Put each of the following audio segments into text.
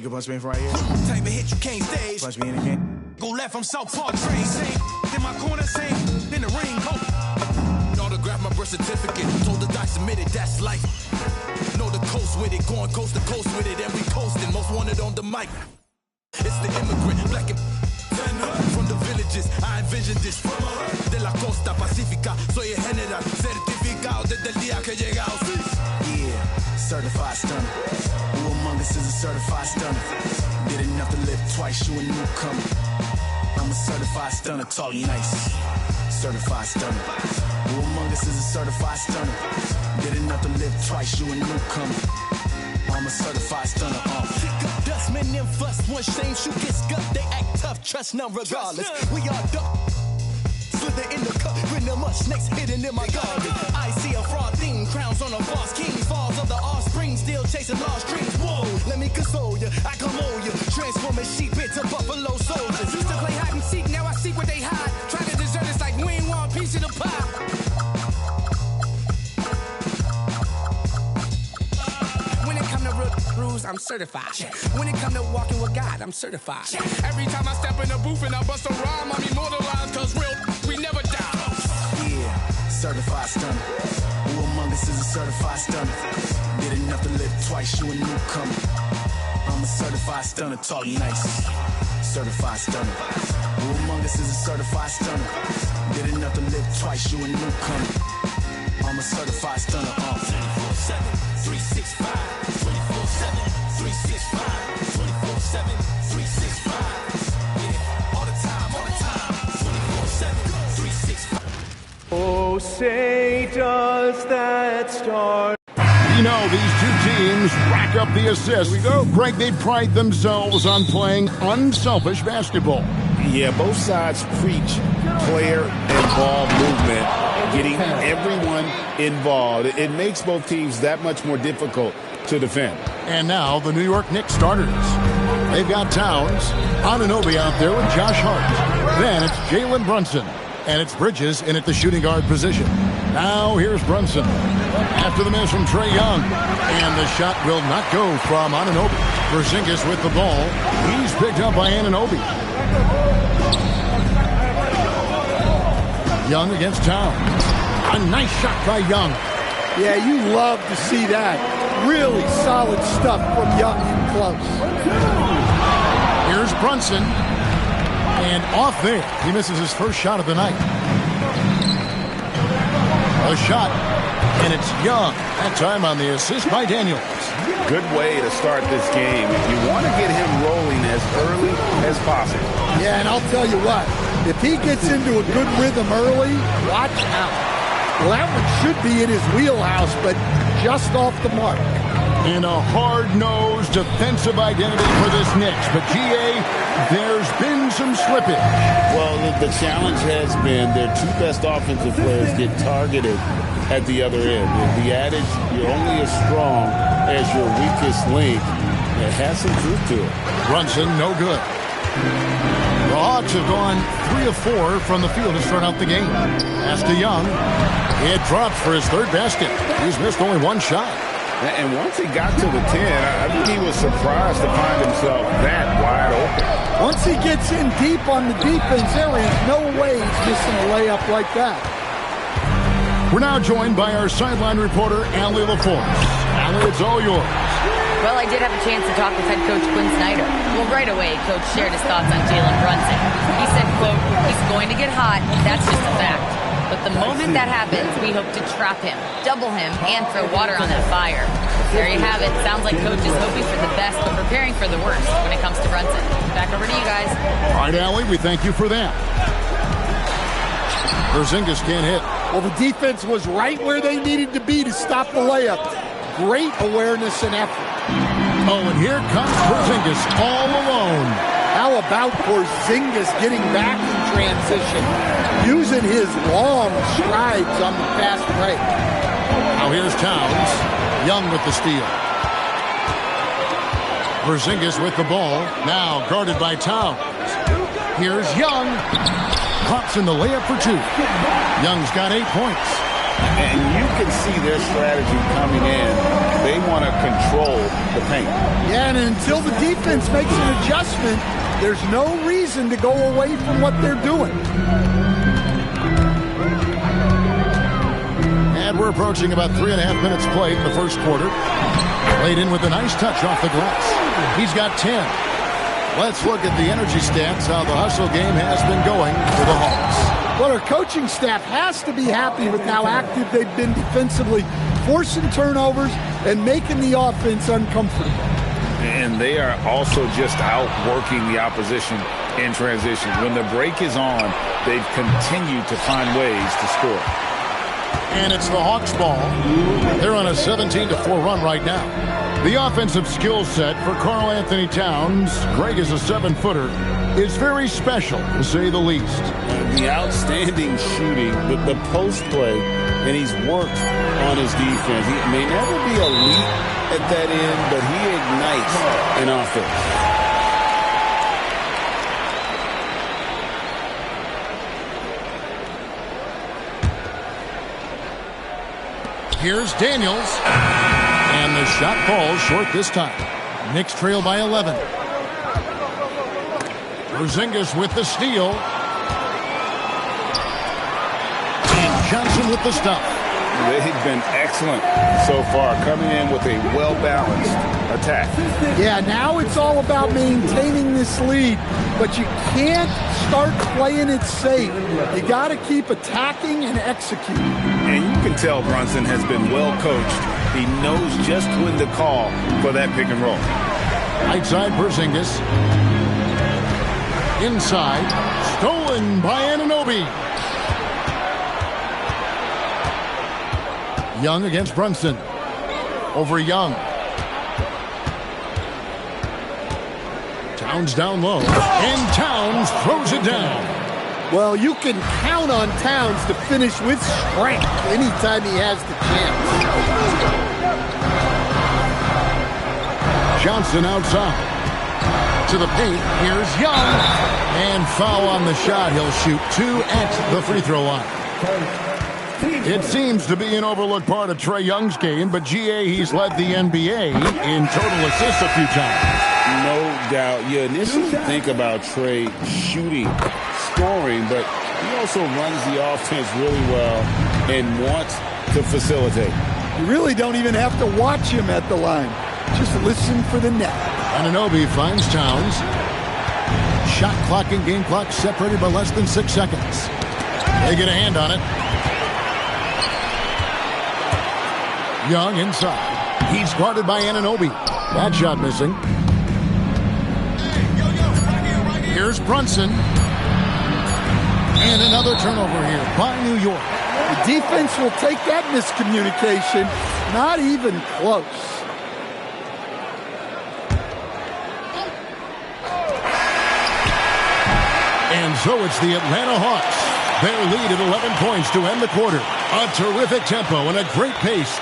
could punch me in from right here. Type of hit you can't stage. Punch me in again. Go left, I'm South Park train. Same in my corner, same in the ring. Autograph my birth certificate. Told the doc submitted, that's life. Know the coast with it, going coast to coast with it, and we coasting. Most wanted on the mic. It's the immigrant, black and from the villages. I envisioned this. De la costa pacífica, soy el general certificado desde el día que llegamos. Yeah, certified stunner. Who among us is a certified stunner? Did enough to live twice, you a newcomer. I'm a certified stunner, talk nice. Certified stunner. Who among us is a certified stunner? Did enough to live twice, you a newcomer. I'm a certified stunner. Dustmen and fuss, one shame, shoot gets gut. They act tough, trust none regardless. We are duck. Slither in the cup, when the much snakes hidden in my garden. I see a fraud theme, crowns on a false king. Falls of the offspring, still chasing lost dreams. Whoa, let me console you, I come on you. Transforming sheep into buffalo soldiers. Used to play hide and seek, now I seek what they hide. Try to desert us like we ain't want a piece of the pie. I'm certified. When it come to walking with God, I'm certified. Every time I step in the booth and I bust a rhyme, I'm immortalized, cause real, we never die. Yeah, certified stunner. Who among us is a certified stunner? Did enough to live twice, you a newcomer. I'm a certified stunner, talk nice. Certified stunner. Who among us is a certified stunner? Did enough to live twice, you a newcomer. I'm a certified stunner. 24/7, 365, 24/7. 365, 24/7, 365. Yeah, all the time, 24/7, 365. Oh, say does that start? You know, these two teams rack up the assists. Here we go. Greg, they pride themselves on playing unselfish basketball. Yeah, both sides preach player and ball movement, getting everyone involved. It makes both teams that much more difficult to defend. And now the New York Knicks starters. They've got Towns, Anunoby out there with Josh Hart. Then it's Jalen Brunson. And it's Bridges in at the shooting guard position. Now here's Brunson. After the miss from Trae Young. And the shot will not go from Anunoby. Porzingis with the ball. He's picked up by Anunoby. Young against Towns. A nice shot by Young. Yeah, you love to see that. Really solid stuff from Young in close. Here's Brunson. And off there, he misses his first shot of the night. A shot, and it's Young. That time on the assist by Daniels. Good way to start this game. You want to get him rolling as early as possible. Yeah, and I'll tell you what. If he gets into a good rhythm early, watch out. Well, that one should be in his wheelhouse, but just off the mark. And a hard-nosed defensive identity for this Knicks. But, G.A., there's been some slippage. Well, the challenge has been their two best offensive players get targeted at the other end. The adage, you're only as strong as your weakest link, it has some truth to it. Brunson, no good. The Hawks have gone 3 of 4 from the field to start out the game. Pass to Young. It drops for his third basket. He's missed only one shot. And once he got to the 10, I think he was surprised to find himself that wide open. Once he gets in deep on the defense, there is no way he's missing a layup like that. We're now joined by our sideline reporter, Allie LaForce. Allie, it's all yours. Well, I did have a chance to talk with head coach Quinn Snyder. Well, right away, Coach shared his thoughts on Jalen Brunson. He said, quote, he's going to get hot. That's just a fact. But the moment that happens, we hope to trap him, double him, and throw water on that fire. There you have it. Sounds like Coach is hoping for the best, but preparing for the worst when it comes to Brunson. Back over to you guys. All right, Allie, we thank you for that. Porzingis can't hit. Well, the defense was right where they needed to be to stop the layup. Great awareness and effort. Oh, and here comes Porzingis all alone. How about Porzingis getting back in transition, using his long strides on the fast break. Now here's Towns. Young with the steal. Porzingis with the ball. Now guarded by Towns. Here's Young. Pops in the layup for 2. Young's got 8 points. And you can see their strategy coming in. They want to control the paint. Yeah, and until the defense makes an adjustment, there's no reason to go away from what they're doing. And we're approaching about 3.5 minutes played in the first quarter. Laid in with a nice touch off the glass. He's got 10. Let's look at the energy stats, how the hustle game has been going for the Hawks. Well, our coaching staff has to be happy with how active they've been defensively, forcing turnovers and making the offense uncomfortable. And they are also just outworking the opposition in transition. When the break is on, they've continued to find ways to score. And it's the Hawks ball. They're on a 17-4 run right now. The offensive skill set for Karl Anthony Towns, Greg is a 7-footer, is very special, to say the least. The outstanding shooting, the post play, and he's worked on his defense. He may never be elite at that end, but he ignites an offense. Here's Daniels. And the shot falls short this time. Knicks trail by 11. Porzingis with the steal. And Johnson with the stop. They've been excellent so far, coming in with a well-balanced attack. Yeah, now it's all about maintaining this lead, but you can't start playing it safe. You got to keep attacking and executing. And you can tell Brunson has been well coached. He knows just when to call for that pick and roll. Right side, Porzingis. Inside, stolen by Anunoby. Young against Brunson. Over Young. Towns down low. And Towns throws it down. Well, you can count on Towns to finish with strength anytime he has the chance. Johnson outside. To the paint. Here's Young. And foul on the shot. He'll shoot 2 at the free throw line. It seems to be an overlooked part of Trae Young's game, but GA, he's led the NBA in total assists a few times. No doubt. You initially think about Trae shooting, scoring, but he also runs the offense really well and wants to facilitate. You really don't even have to watch him at the line. Just listen for the net. Anunoby finds Towns. Shot clock and game clock separated by less than 6 seconds. They get a hand on it. Young inside. He's guarded by Anunoby. That shot missing. Here's Brunson. And another turnover here by New York. The defense will take that miscommunication. Not even close. And so it's the Atlanta Hawks. Their lead at 11 points to end the quarter. A terrific tempo and a great pace.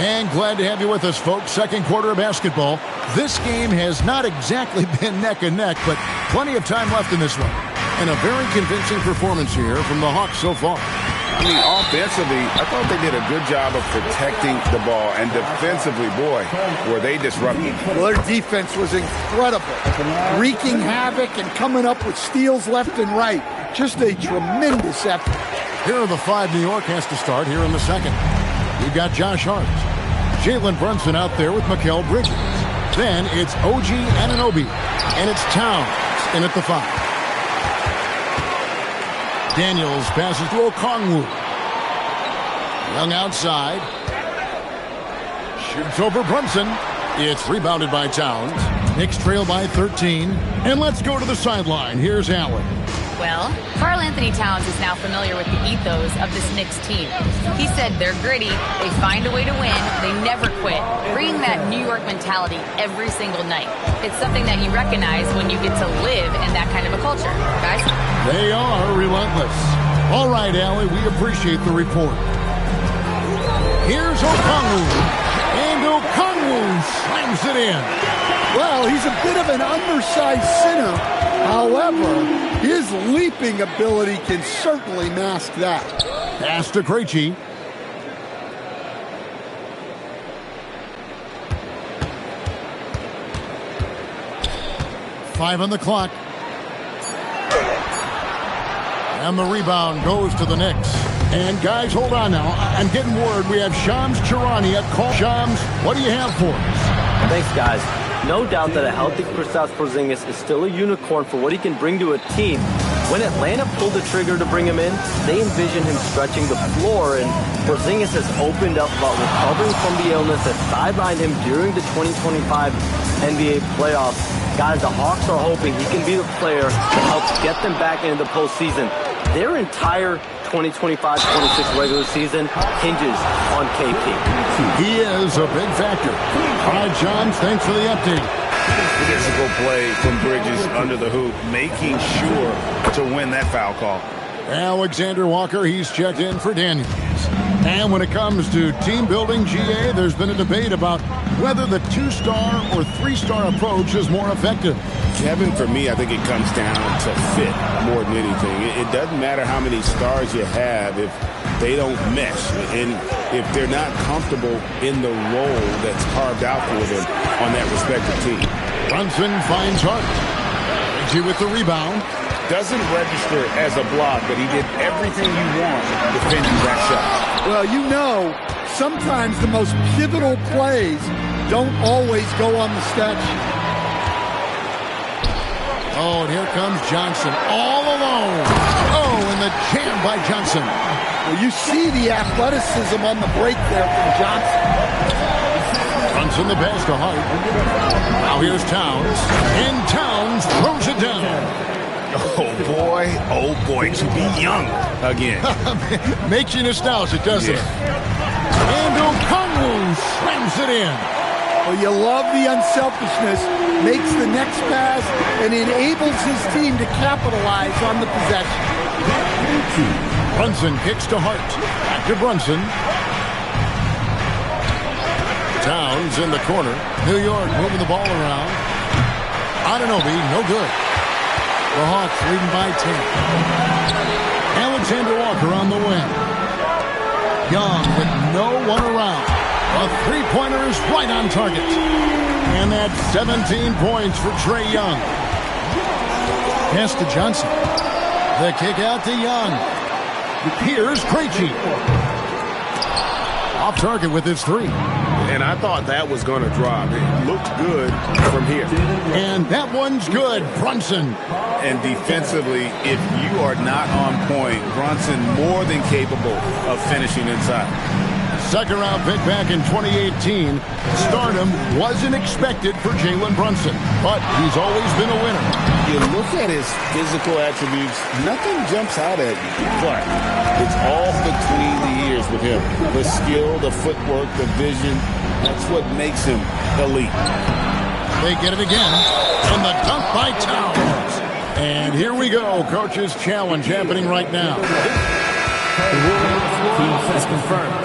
And glad to have you with us, folks. Second quarter of basketball. This game has not exactly been neck and neck, but plenty of time left in this one. And a very convincing performance here from the Hawks so far. I mean, offensively, I thought they did a good job of protecting the ball. And defensively, boy, were they disruptive. Well, their defense was incredible. Wreaking havoc and coming up with steals left and right. Just a tremendous effort. Here are the 5 New York has to start here in the second. You've got Josh Hart. Jalen Brunson out there with Mikal Bridges. Then it's OG Anunoby. And it's Towns in at the 5. Daniels passes to Okongwu. Young outside. Shoots over Brunson. It's rebounded by Towns. Knicks trail by 13. And let's go to the sideline. Here's Allen. Well, Karl Anthony Towns is now familiar with the ethos of this Knicks team. He said they're gritty, they find a way to win, they never quit, bringing that New York mentality every single night. It's something that you recognize when you get to live in that kind of a culture, guys. They are relentless. All right, Allie, we appreciate the report. Here's Okongwu. And Okongwu slams it in. Well, he's a bit of an undersized center. However, his leaping ability can certainly mask that. Pass to Krejci. Five on the clock. And the rebound goes to the Knicks. And guys, hold on now. I'm getting word we have Shams Charania at call. Shams, what do you have for us? Thanks, guys. No doubt that a healthy Kristaps Porzingis is still a unicorn for what he can bring to a team. When Atlanta pulled the trigger to bring him in, they envisioned him stretching the floor, and Porzingis has opened up about recovering from the illness that sidelined him during the 2025 NBA playoffs. Guys, the Hawks are hoping he can be the player that helps get them back into the postseason. Their entire 2025-26 regular season hinges on KP. He is a big factor. All right, John, thanks for the update. Physical play from Bridges under the hoop, making sure to win that foul call. Alexander Walker, he's checked in for Daniels. And when it comes to team building, GA, there's been a debate about whether the 2-star or 3-star approach is more effective. Kevin, for me, I think it comes down to fit more than anything. It doesn't matter how many stars you have if they don't mesh and if they're not comfortable in the role that's carved out for them on that respective team. Brunson finds Hart. Reggie with the rebound. Doesn't register as a block, but he did everything you want defending that shot. Well, you know, sometimes the most pivotal plays don't always go on the stat sheet. Oh, and here comes Johnson all alone. Oh, and the jam by Johnson. Well, you see the athleticism on the break there from Johnson. Brunson the pass to Hart. Now here's Towns. And Towns throws it down. Oh boy, to be young again. Makes you nostalgic, doesn't it? And Okongwu slams it in. Well, you love the unselfishness, makes the next pass, and enables his team to capitalize on the possession. Brunson kicks to Hart. Back to Brunson. Towns in the corner. New York moving the ball around. Anunoby, no good. The Hawks leading by 10. Alexander Walker on the wing. Young with no one around. A three-pointer is right on target. And that's 17 points for Trae Young. Pass to Johnson. The kick out to Young. Here's Krejci. Off target with his three. And I thought that was going to drop. It looked good from here. And that one's good. Brunson. And defensively, if you are not on point, Brunson more than capable of finishing inside. Second round pick back in 2018. Stardom wasn't expected for Jalen Brunson, but he's always been a winner. You look at his physical attributes, nothing jumps out at you. But it's all between the ears with him. The skill, the footwork, the vision, that's what makes him elite. They get it again. And the dunk by Towns. And here we go. Coach's challenge happening right now. The rule is confirmed.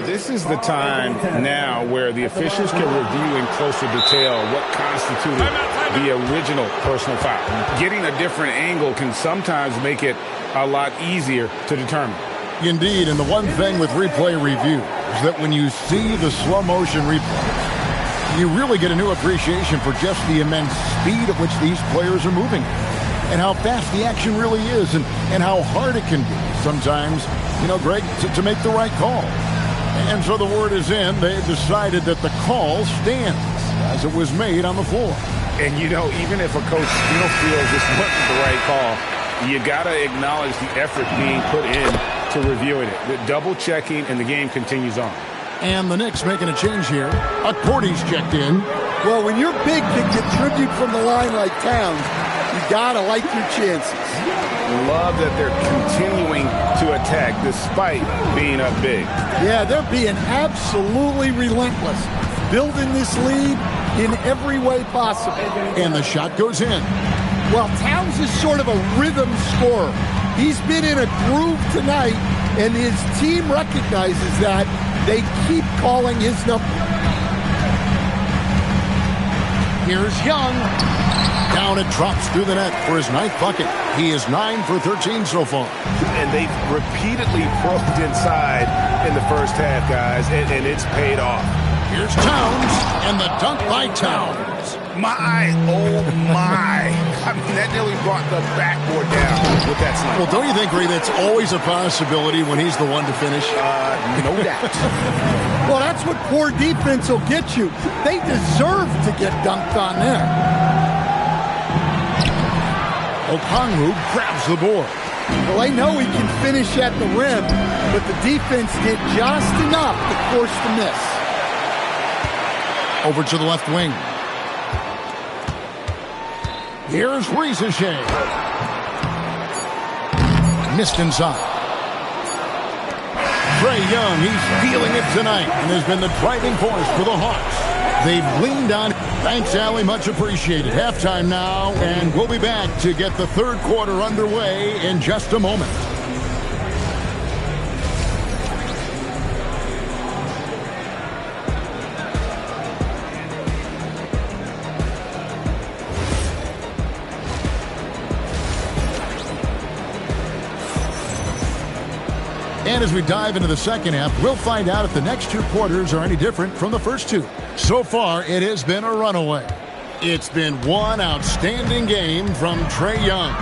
This is the time now where the officials can review in closer detail what constituted the original personal foul. Getting a different angle can sometimes make it a lot easier to determine. Indeed, and the one thing with replay review is that when you see the slow motion replay, you really get a new appreciation for just the immense speed at which these players are moving and how fast the action really is and how hard it can be sometimes, Greg, to make the right call. And so the word is in. They've decided that the call stands as it was made on the floor. And, even if a coach still feels this wasn't the right call, you got to acknowledge the effort being put in to reviewing it. The double checking, and the game continues on. And the Knicks making a change here. Cordy's checked in. Well, when you're big to contribute from the line like Towns, you got to like your chances. Love that they're continuing to attack despite being up big. Yeah, they're being absolutely relentless, building this lead in every way possible. And the shot goes in. Well, Towns is sort of a rhythm scorer. He's been in a groove tonight, and his team recognizes that. They keep calling his number. Here's Young. Down it drops through the net for his 9th bucket. He is 9 for 13 so far. And they've repeatedly probed inside in the first half, guys, and it's paid off. Here's Towns, and the dunk by Towns. My, oh my. I mean, that nearly brought the backboard down with that slam. Well, don't you think, Ray, that's always a possibility when he's the one to finish? No doubt. Well, that's what poor defense will get you. They deserve to get dunked on there. Okongwu grabs the board. Well, they know he can finish at the rim, but the defense did just enough to force the miss. Over to the left wing. Here's Risacher. Missed inside. Trae Young, he's feeling it tonight and has been the driving force for the Hawks. They've leaned on. Thanks, Allie. Much appreciated. Halftime now, and we'll be back to get the third quarter underway in just a moment. And as we dive into the second half, we'll find out if the next 2 quarters are any different from the first 2. So far, it has been a runaway. It's been one outstanding game from Trae Young.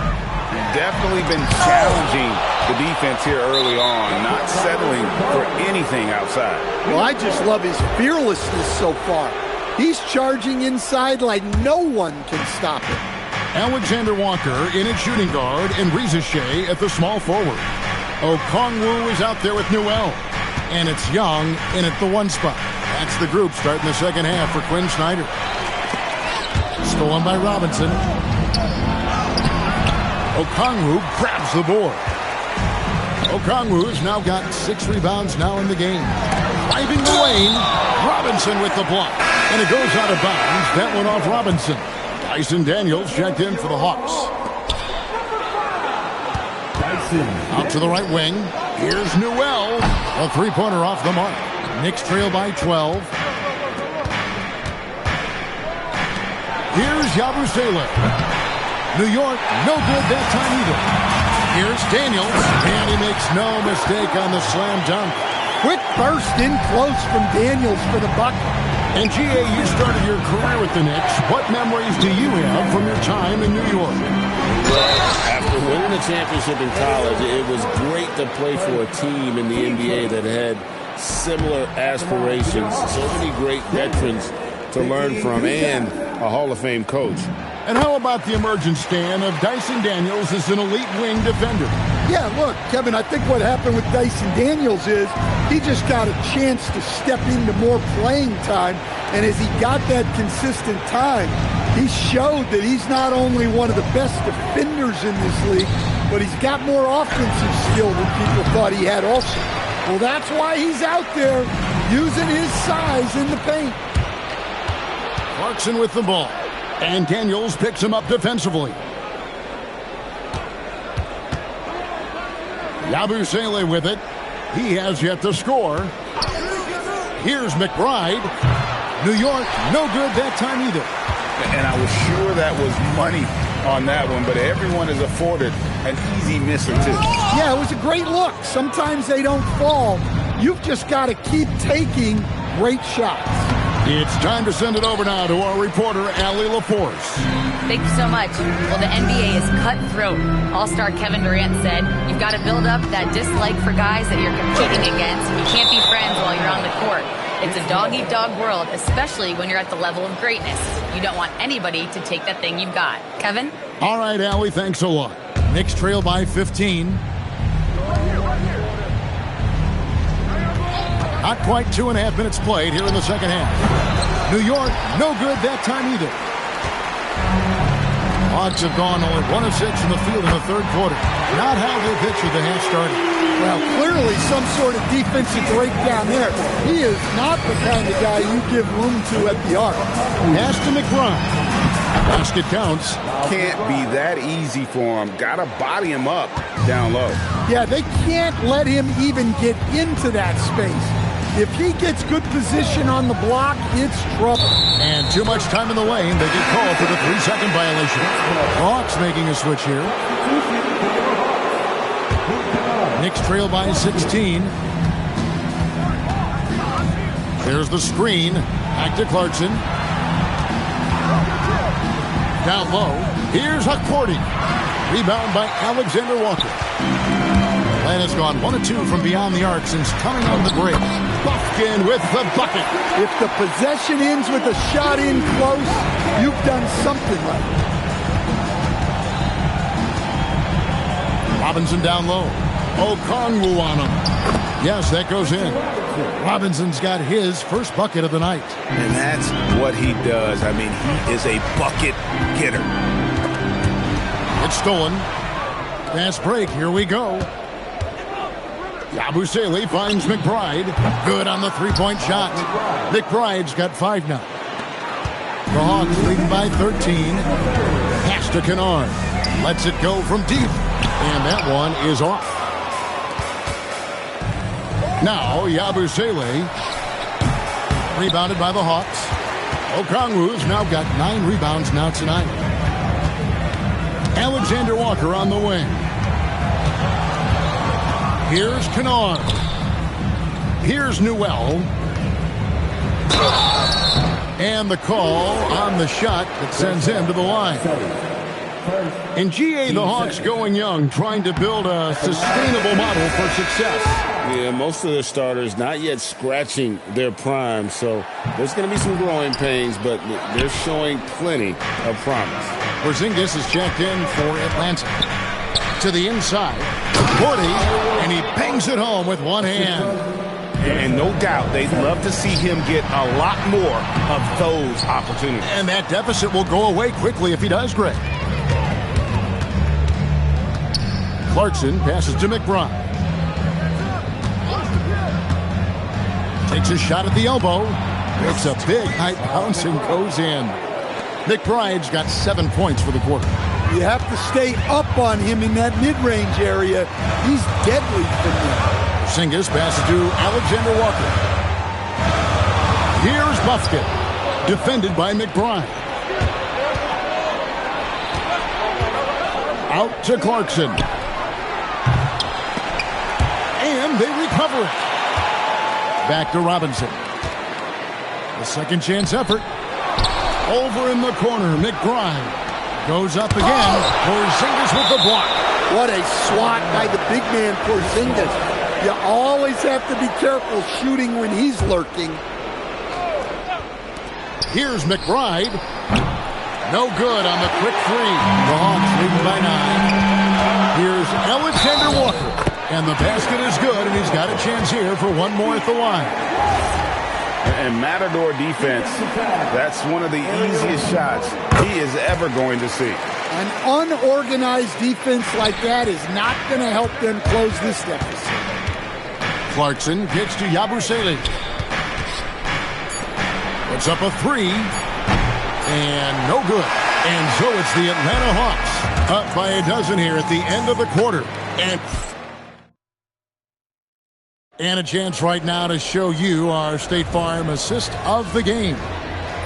Definitely been challenging the defense here early on, not settling for anything outside. Well, I just love his fearlessness so far. He's charging inside like no one can stop him. Alexander Walker in at shooting guard and Risacher at the small forward. Okongwu is out there with Newell. And it's Young in at the 1 spot. That's the group starting the second half for Quinn Snyder. Stolen by Robinson. Okongwu grabs the board. Okongwu's now got 6 rebounds now in the game. Driving the lane. Robinson with the block. And it goes out of bounds. That went off Robinson. Dyson Daniels checked in for the Hawks. Out to the right wing. Here's Newell. A 3-pointer off the mark. Knicks trail by 12. Here's Yabusele. New York, no good that time either. Here's Daniels. And he makes no mistake on the slam dunk. Quick burst in close from Daniels for the bucket. And G.A., you started your career with the Knicks. What memories do you have from your time in New York? After winning the championship in college, it was great to play for a team in the NBA that had similar aspirations. So many great veterans to learn from and a Hall of Fame coach. And how about the emergence, Stan, of Dyson Daniels as an elite wing defender? Yeah, look, Kevin, I think what happened with Dyson Daniels is he just got a chance to step into more playing time. And as he got that consistent time, he showed that he's not only one of the best defenders in this league, but he's got more offensive skill than people thought he had also. Well, that's why he's out there using his size in the paint. Clarkson with the ball. And Daniels picks him up defensively. Yabusele with it. He has yet to score. Here's McBride. New York, no good that time either. And I was sure that was money on that one, but everyone is afforded an easy misser too. Yeah, it was a great look. Sometimes they don't fall. You've just got to keep taking great shots. It's time to send it over now to our reporter, Allie Laforce. Thank you so much. Well, the NBA is cutthroat. All-star Kevin Durant said, you've got to build up that dislike for guys that you're competing against. You can't be friends while you're on the court. It's a dog-eat-dog world, especially when you're at the level of greatness. You don't want anybody to take that thing you've got. Kevin? All right, Allie, thanks a lot. Knicks trail by 15. Not quite 2.5 minutes played here in the second half. New York, no good that time either. Hawks have gone only 1 of 6 in the field in the third quarter. Not how they pictured the half started. Well, clearly some sort of defensive breakdown there. He is not the kind of guy you give room to at the arc. Pass to McBride. Basket counts. Can't be that easy for him. Got to body him up down low. Yeah, they can't let him even get into that space. If he gets good position on the block, it's trouble. And too much time in the lane. They get called for the 3-second violation. Hawks making a switch here. Knicks trail by 16. There's the screen. Back to Clarkson. Down low. Here's Hukporti. Rebound by Alexander Walker. And has gone 1 of 2 from beyond the arc since coming on the break. Bufkin with the bucket. If the possession ends with a shot in close, you've done something right. Robinson down low. Okongwu on him. Yes, that goes in. Robinson's got his first bucket of the night. And that's what he does. I mean, he is a bucket getter. It's stolen. Fast break. Here we go. Yabusele finds McBride. Good on the three-point shot. McBride's got 5 now. The Hawks leading by 13. Pass to Kennard. Lets it go from deep. And that one is off. Now Yabusele. Rebounded by the Hawks. Okongwu's now got 9 rebounds now tonight. Alexander Walker on the wing. Here's Kennard. Here's Newell. And the call on the shot that sends him to the line. In GA, the Hawks going young, trying to build a sustainable model for success. Yeah, most of their starters not yet scratching their prime, so there's going to be some growing pains, but they're showing plenty of promise. Porzingis is checked in for Atlanta. To the inside. 40, and he bangs it home with one hand. And no doubt, they'd love to see him get a lot more of those opportunities. And that deficit will go away quickly if he does, Greg. Clarkson passes to McBride. Takes a shot at the elbow. Makes a big high bounce and goes in. McBride's got 7 points for the quarter. You have to stay up on him in that mid-range area. He's deadly from there. Porzingis passes to Alexander Walker. Here's Bufkin. Defended by McBride. Out to Clarkson. And they recover it. Back to Robinson. The second chance effort. Over in the corner, McBride. Goes up again. Porzingis with the block. What a swat by the big man Porzingis. You always have to be careful shooting when he's lurking. Here's McBride. No good on the quick three. The Hawks leading by 9. Here's Alexander Walker. And the basket is good, and he's got a chance here for one more at the line. And Matador defense, that's one of the easiest shots he is ever going to see. An unorganized defense like that is not going to help them close this deficit. Clarkson gets to Yabusele. Puts up a 3. And no good. And so it's the Atlanta Hawks up by a dozen here at the end of the quarter. And a chance right now to show you our State Farm assist of the game.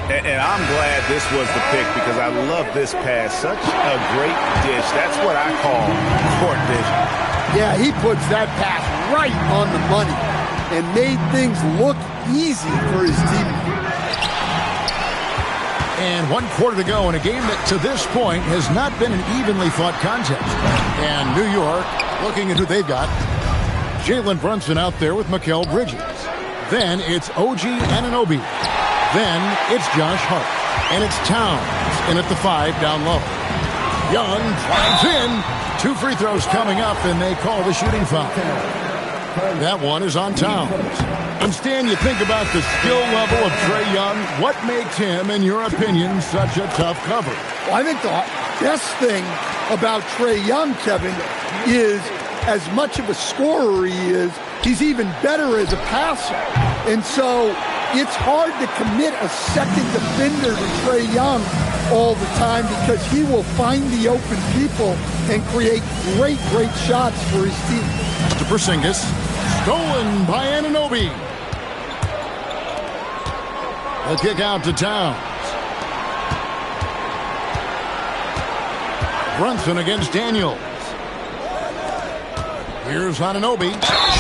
And I'm glad this was the pick because I love this pass. Such a great dish. That's what I call court vision. Yeah, he puts that pass right on the money and made things look easy for his team. And 1 quarter to go in a game that to this point has not been an evenly fought contest. And New York, looking at who they've got, Jalen Brunson out there with Mikal Bridges. Then it's OG Anunoby. Then it's Josh Hart. And it's Towns in at the 5 down low. Young drives in. 2 free throws coming up, and they call the shooting foul. That one is on Towns. And Stan, you think about the skill level of Trae Young. What makes him, in your opinion, such a tough cover? Well, I think the best thing about Trae Young, Kevin, is as much of a scorer he is, he's even better as a passer. And so it's hard to commit a second defender to Trae Young all the time because he will find the open people and create great shots for his team. To Porzingis. Stolen by Anunoby. The kick out to Towns. Brunson against Daniels. Here's Anunoby.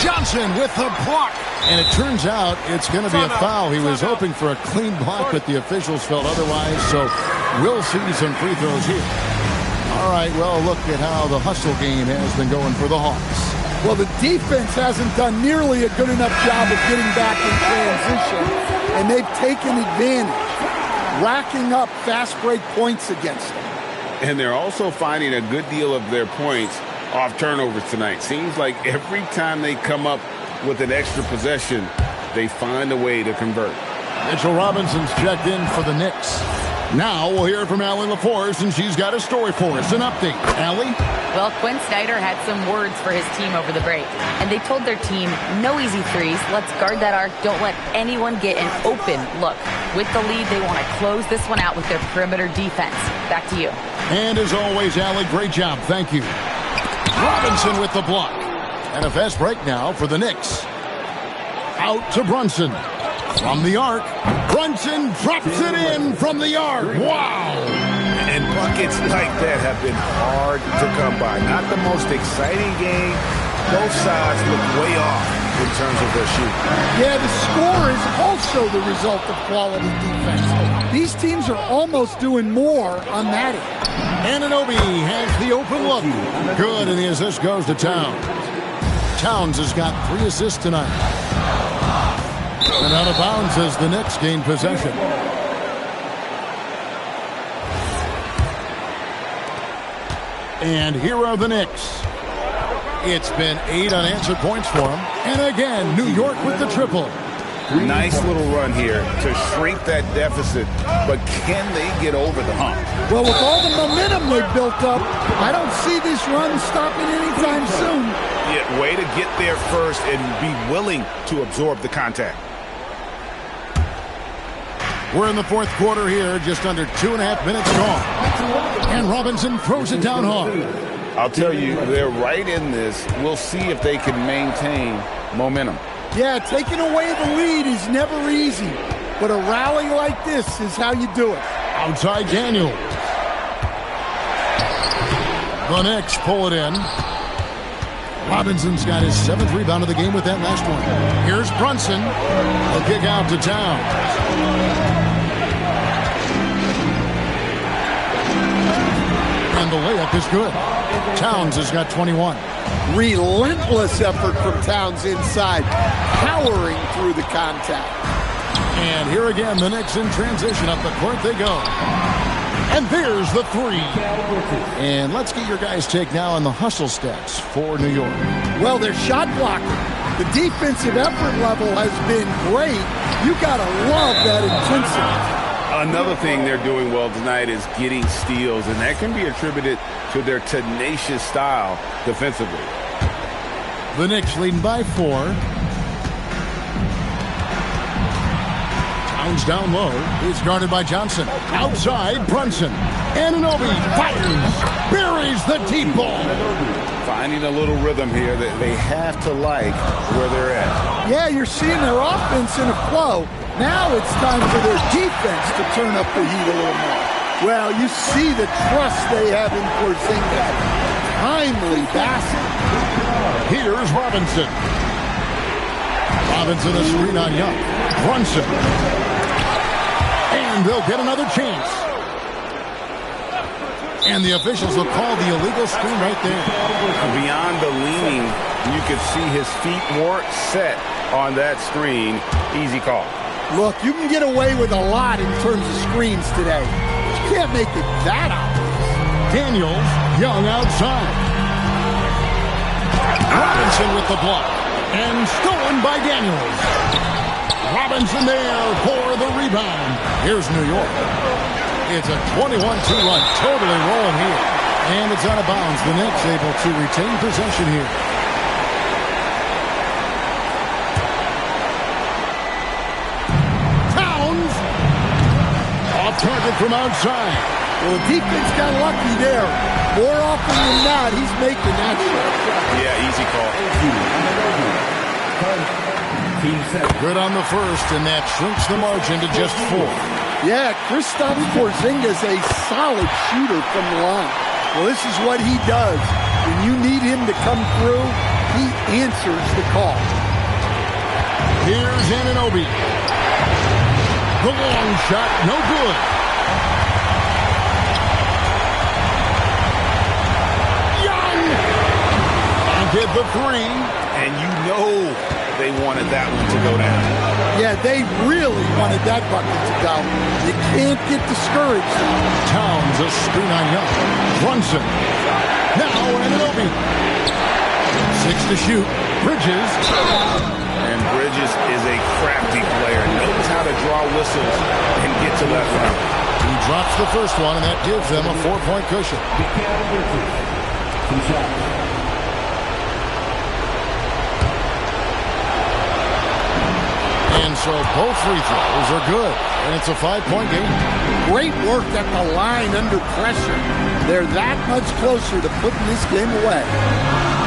Johnson with the block. And it turns out it's going to be a foul. He was hoping for a clean block, but the officials felt otherwise. So we'll see some free throws here. All right, well, look at how the hustle game has been going for the Hawks. Well, the defense hasn't done nearly a good enough job of getting back in transition, and they've taken advantage, racking up fast break points against them. And they're also finding a good deal of their points off turnovers tonight. Seems like every time they come up with an extra possession, they find a way to convert. Mitchell Robinson's checked in for the Knicks. Now we'll hear from Allie LaForce, and she's got a story for us. An update. Allie? Well, Quinn Snyder had some words for his team over the break, and they told their team, no easy threes, let's guard that arc, don't let anyone get an open look. With the lead, they want to close this one out with their perimeter defense. Back to you. And as always, Allie, great job. Thank you. Robinson with the block. And a fast break now for the Knicks. Out to Brunson. From the arc. Brunson drops it in from the arc. Wow! And buckets like that have been hard to come by. Not the most exciting game. Both sides look way off in terms of their shooting. Yeah, the score is also the result of quality defense. These teams are almost doing more on that end. Anunoby has the open look. Good, and the assist goes to Towns. Towns has got 3 assists tonight. And out of bounds as the Knicks gain possession. And here are the Knicks. It's been 8 unanswered points for them. And again, New York with the triple. Nice little run here to shrink that deficit, but can they get over the hump? Well, with all the momentum they've built up, I don't see this run stopping anytime soon. Yeah, way to get there first and be willing to absorb the contact. We're in the fourth quarter here, just under 2.5 minutes gone. And Robinson throws it down hard. I'll tell you, they're right in this. We'll see if they can maintain momentum. Yeah, taking away the lead is never easy, but a rally like this is how you do it. Outside Daniels. The Knicks pull it in. Robinson's got his 7th rebound of the game with that last one. Here's Brunson. The kick out to Towns. And the layup is good. Towns has got 21. Relentless effort from Towns inside, powering through the contact. And here again, the Knicks in transition. Up the court they go. And there's the 3. And let's get your guys' take now on the hustle stats for New York. Well, their shot blocking. The defensive effort level has been great. You got to love that intensity. Another thing they're doing well tonight is getting steals, and that can be attributed to their tenacious style defensively. The Knicks leading by 4. Towns down low. He's guarded by Johnson. Outside, Brunson. Anunoby fires. Buries the deep ball. Finding a little rhythm here that they have to like where they're at. Yeah, you're seeing their offense in a flow. Now it's time for their defense to turn up the heat a little more. Well, you see the trust they have in Porzingis. Timely basket. Here's Robinson. Robinson a screen on Young. Brunson. And they'll get another chance. And the officials will call the illegal screen right there. Beyond the leaning, you could see his feet weren't set on that screen. Easy call. Look, you can get away with a lot in terms of screens today. You can't make it that obvious. Daniels, Young outside. Robinson with the block. And stolen by Daniels. Robinson there for the rebound. Here's New York. It's a 21-2 run. Totally rolling here. And it's out of bounds. The Knicks able to retain possession here. Towns. Off target from outside. Well, the defense got lucky there. More often than not, he's making that shot. Yeah, easy call. Good on the first, and that shrinks the margin to just 4. Yeah, Kristaps Porzingis is a solid shooter from the line. Well, this is what he does. When you need him to come through, he answers the call. Here's Anunoby. The long shot, no good. Young! And did the 3. And you know they wanted that one to go down. Yeah, they really wanted that bucket to go. You can't get discouraged. Towns a screen on Young. Brunson. Now Anunoby. 6 to shoot. Bridges. And Bridges is a crafty player. Knows how to draw whistles and get to left front. He drops the first one, and that gives them a 4-point cushion. And so both free throws are good, and it's a 5-point game. Great work at the line under pressure. They're that much closer to putting this game away.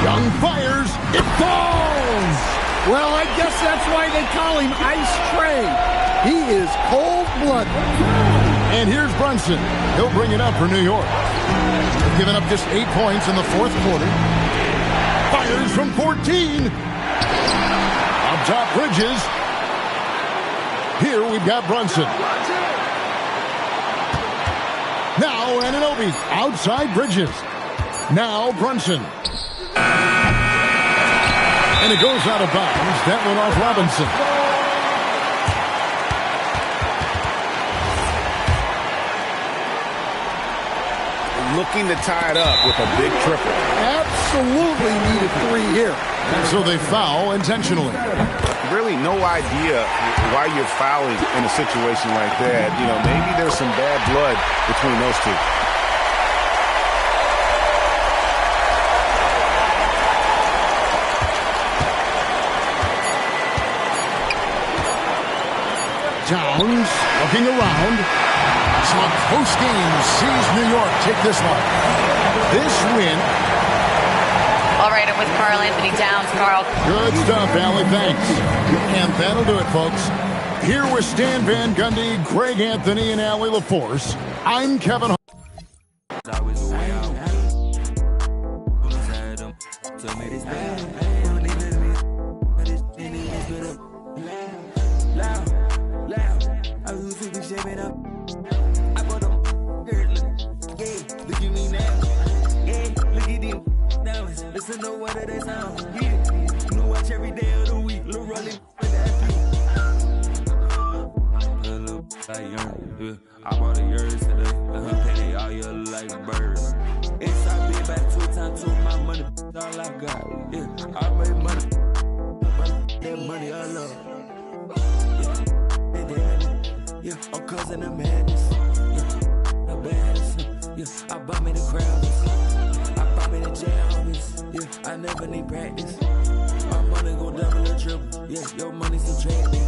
Young fires. It falls! Well, I guess that's why they call him Ice Trae. He is cold-blooded. And here's Brunson. He'll bring it up for New York. They've given up just 8 points in the fourth quarter. Fires from 14. Up top, Bridges. Here we've got Brunson. Now Anunoby. Outside Bridges. Now Brunson. And it goes out of bounds. That went off Robinson. Looking to tie it up with a big triple. Absolutely need a 3 here. And so they foul intentionally. Really no idea why you're fouling in a situation like that. You know, maybe there's some bad blood between those two. Towns looking around. So a close game sees New York take this one. This win. All right, I'm with Karl Anthony Towns. Karl. Good stuff, Allie. Thanks. And that'll do it, folks. Here with Stan Van Gundy, Greg Anthony, and Allie LaForce. I'm Kevin Hart. Listen to what they sound. Yeah. You watch every day of the week. Lil' Rolly with that beat. I bought a yours today. Penny all year like birds. Inside be back 2 times 2 my money. All I got. Yeah. I made money. That money I love. Yeah. I'm causing the madness. Yeah. The baddest. Yeah. I bought me the crowds. I bought me the jammies. Yeah, I never need practice. My money go double or triple. Yeah, your money subtracted.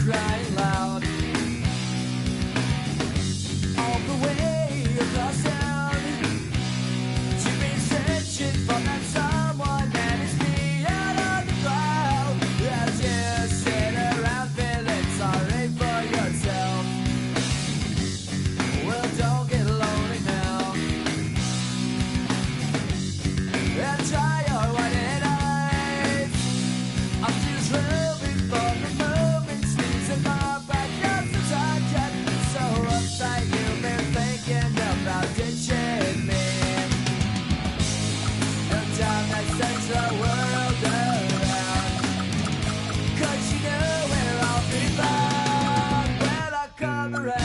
Crying loud all the way across town. You've been searching for that someone that is beyond on the ground. As you sit around feeling sorry for yourself. Well, don't get lonely now. And try your white eyes. I'm still true before the moment's in my backyard since I can't be so uptight. You've been thinking about ditching me. No time that sends the world around. 'Cause you know where I'll be found when I come around.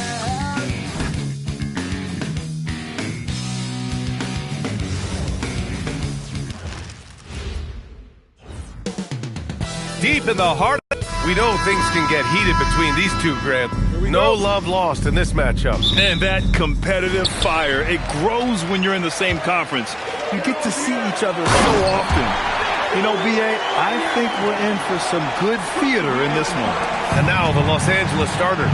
deep in the heart. We know things can get heated between these two, Grant. No love lost in this matchup. And that competitive fire, it grows when you're in the same conference. You get to see each other so often. You know, B.A., I think we're in for some good theater in this one. And now the Los Angeles starters.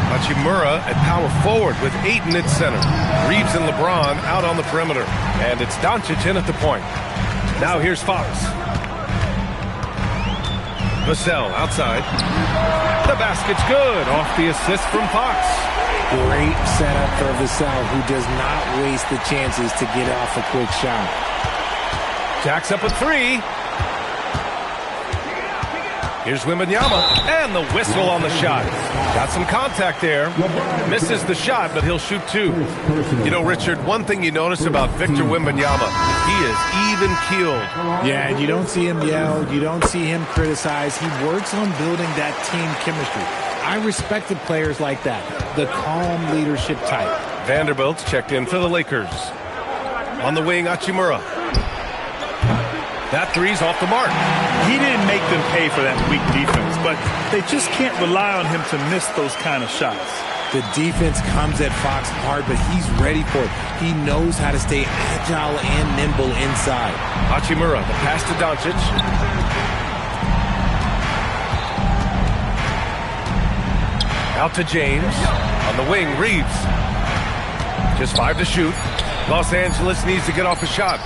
Hachimura at power forward with Ayton at center. Reeves and LeBron out on the perimeter. And it's Doncic in at the point. Now here's Fox. Vassell outside. The basket's good. Off the assist from Fox. Great setup for Vassell, who does not waste the chances to get off a quick shot. Jacks up a three. Here's Wembanyama, and the whistle on the shot. Got some contact there. Misses the shot, but he'll shoot two. You know, Richard, one thing you notice about Victor Wembanyama, he is even-keeled. Yeah, and you don't see him yell. You don't see him criticize. He works on building that team chemistry. I respected players like that, the calm leadership type. Vanderbilt's checked in for the Lakers. On the wing, Hachimura. That three's off the mark. He didn't make them pay for that weak defense, but they just can't rely on him to miss those kind of shots. The defense comes at Fox hard, but he's ready for it. He knows how to stay agile and nimble inside. Hachimura, the pass to Doncic. Out to James. On the wing, Reeves. Just 5 to shoot. Los Angeles needs to get off a shot.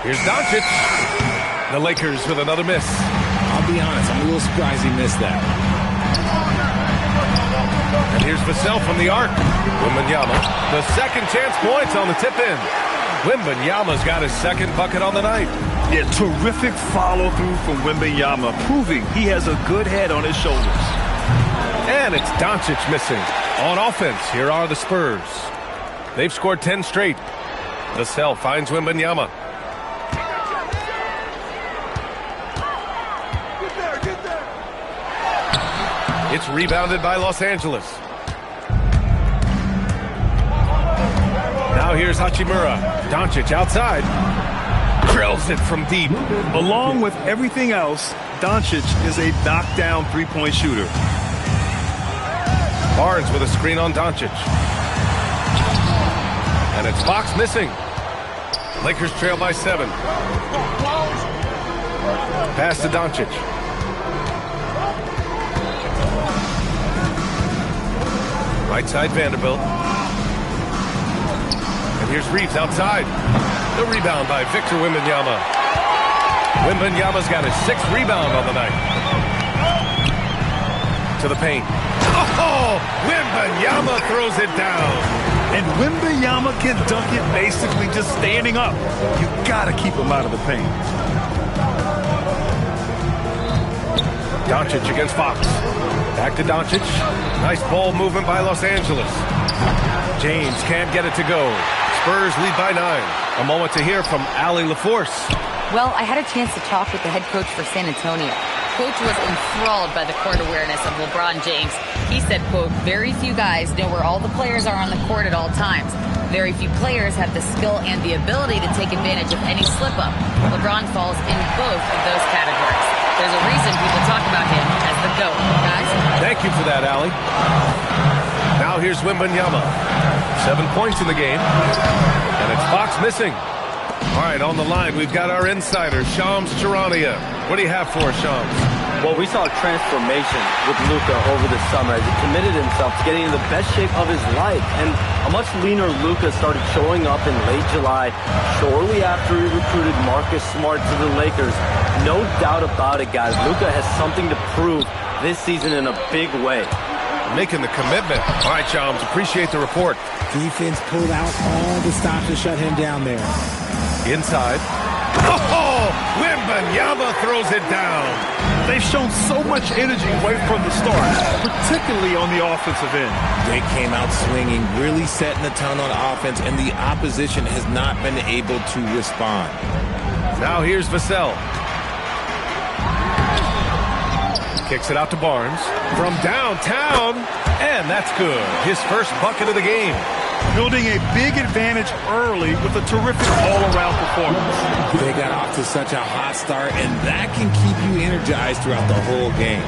Here's Doncic. The Lakers with another miss. I'll be honest, I'm a little surprised he missed that. And here's Vassell from the arc. Wembanyama. The second chance points on the tip-in. Wembanyama's got his second bucket on the night. Yeah, terrific follow-through from Wembanyama, proving he has a good head on his shoulders. And it's Doncic missing. On offense, here are the Spurs. They've scored 10 straight. Vassell finds Wembanyama. It's rebounded by Los Angeles. Now here's Hachimura. Doncic outside. Drills it from deep. Along with everything else, Doncic is a knockdown three-point shooter. Barnes with a screen on Doncic. And it's Fox missing. Lakers trail by 7. Pass to Doncic. Right side Vanderbilt. And here's Reeves outside. The rebound by Victor Wembanyama. Wembanyama's got his 6th rebound on the night. To the paint. Oh! Wembanyama throws it down. And Wembanyama can dunk it basically just standing up. You gotta keep him out of the paint. Doncic against Fox. Back to Doncic. Nice ball movement by Los Angeles. James can't get it to go. Spurs lead by 9. A moment to hear from Allie LaForce. Well, I had a chance to talk with the head coach for San Antonio. Coach was enthralled by the court awareness of LeBron James. He said, quote, very few guys know where all the players are on the court at all times. Very few players have the skill and the ability to take advantage of any slip-up. LeBron falls in both of those categories. There's a reason people talk about him as the GOAT, guys. Thank you for that, Allie. Now here's Wembanyama. 7 points in the game. And it's Fox missing. All right, on the line, we've got our insider, Shams Charania. What do you have for us, Shams? Well, we saw a transformation with Luka over the summer as he committed himself to getting in the best shape of his life. And a much leaner Luka started showing up in late July, shortly after he recruited Marcus Smart to the Lakers. No doubt about it, guys. Luka has something to prove this season in a big way. Making the commitment. All right, Shams, appreciate the report. Defense pulled out all the stops to shut him down there. Inside. Oh! Wembanyama throws it down. They've shown so much energy right from the start, particularly on the offensive end. They came out swinging, really setting the tone on offense, and the opposition has not been able to respond. Now here's Vassell. Kicks it out to Barnes. From downtown, and that's good. His first bucket of the game. Building a big advantage early with a terrific all-around performance. They got off to to such a hot start, and that can keep you energized throughout the whole game.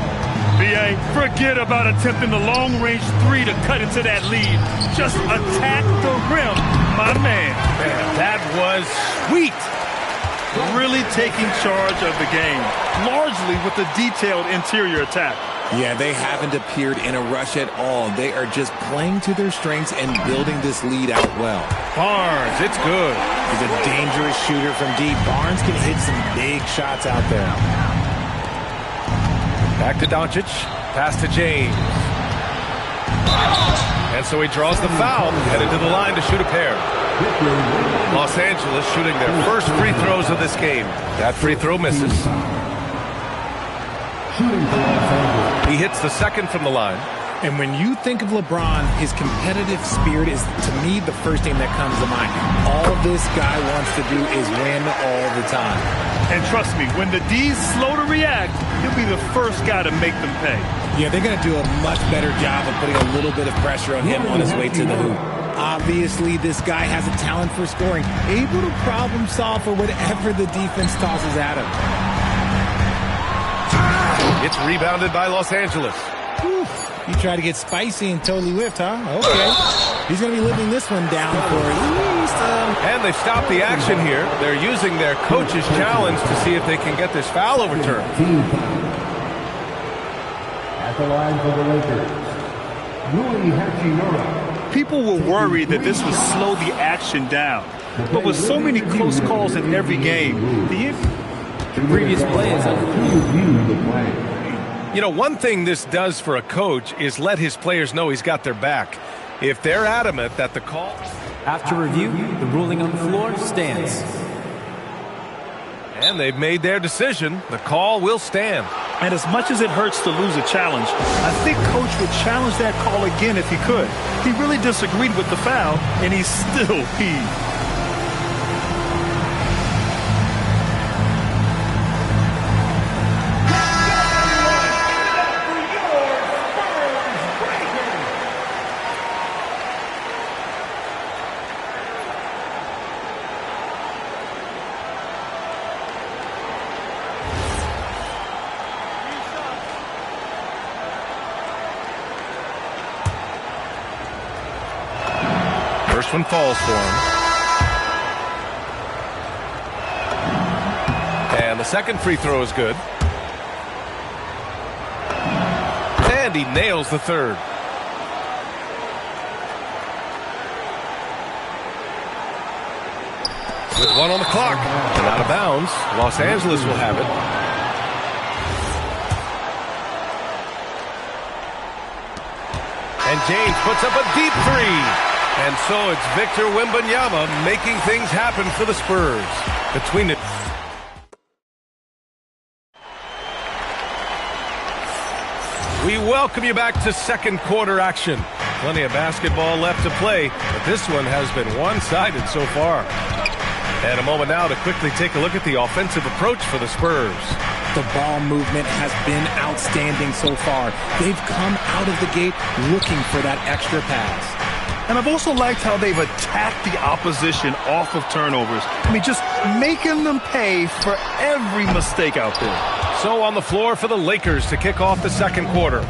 B.A., forget about attempting the long-range three to cut into that lead. Just attack the rim, my man. That was sweet. Really taking charge of the game, largely with the detailed interior attack. Yeah, they haven't appeared in a rush at all. They are just playing to their strengths and building this lead out well. Barnes, it's good. He's a dangerous shooter from deep. Barnes can hit some big shots out there. Back to Doncic. Pass to James. And so he draws the foul, headed to the line to shoot a pair. Los Angeles shooting their first free throws of this game. That free throw misses. He hits the second from the line. And when you think of LeBron, his competitive spirit is, to me, the first thing that comes to mind. All this guy wants to do is win all the time. And trust me, when the D's slow to react, he'll be the first guy to make them pay. Yeah, they're going to do a much better job of putting a little bit of pressure on him on his way to the hoop. Obviously, this guy has a talent for scoring, able to problem solve for whatever the defense tosses at him. It's rebounded by Los Angeles. Whew. You try to get spicy and totally whiffed, huh? Okay. He's going to be living this one down for at least... And they stop the action here. They're using their coach's challenge to see if they can get this foul overturned. At the line for the Lakers, Rui Hachimura. People were worried that this would slow the action down. But with so many close calls in every game, the previous play is You know, one thing this does for a coach is let his players know he's got their back. If they're adamant that the call... After review, the ruling on the floor stands. And they've made their decision. The call will stand. And as much as it hurts to lose a challenge, I think Coach would challenge that call again if he could. He really disagreed with the foul, and he still heaved. First one falls for him. And the second free throw is good. And he nails the third. With one on the clock and out of bounds, Los Angeles will have it. And James puts up a deep three. And so it's Victor Wembanyama making things happen for the Spurs. Between the... We welcome you back to second quarter action. Plenty of basketball left to play, but this one has been one-sided so far. And a moment now to quickly take a look at the offensive approach for the Spurs. The ball movement has been outstanding so far. They've come out of the gate looking for that extra pass. And I've also liked how they've attacked the opposition off of turnovers. I mean, just making them pay for every mistake out there. So on the floor for the Lakers to kick off the second quarter.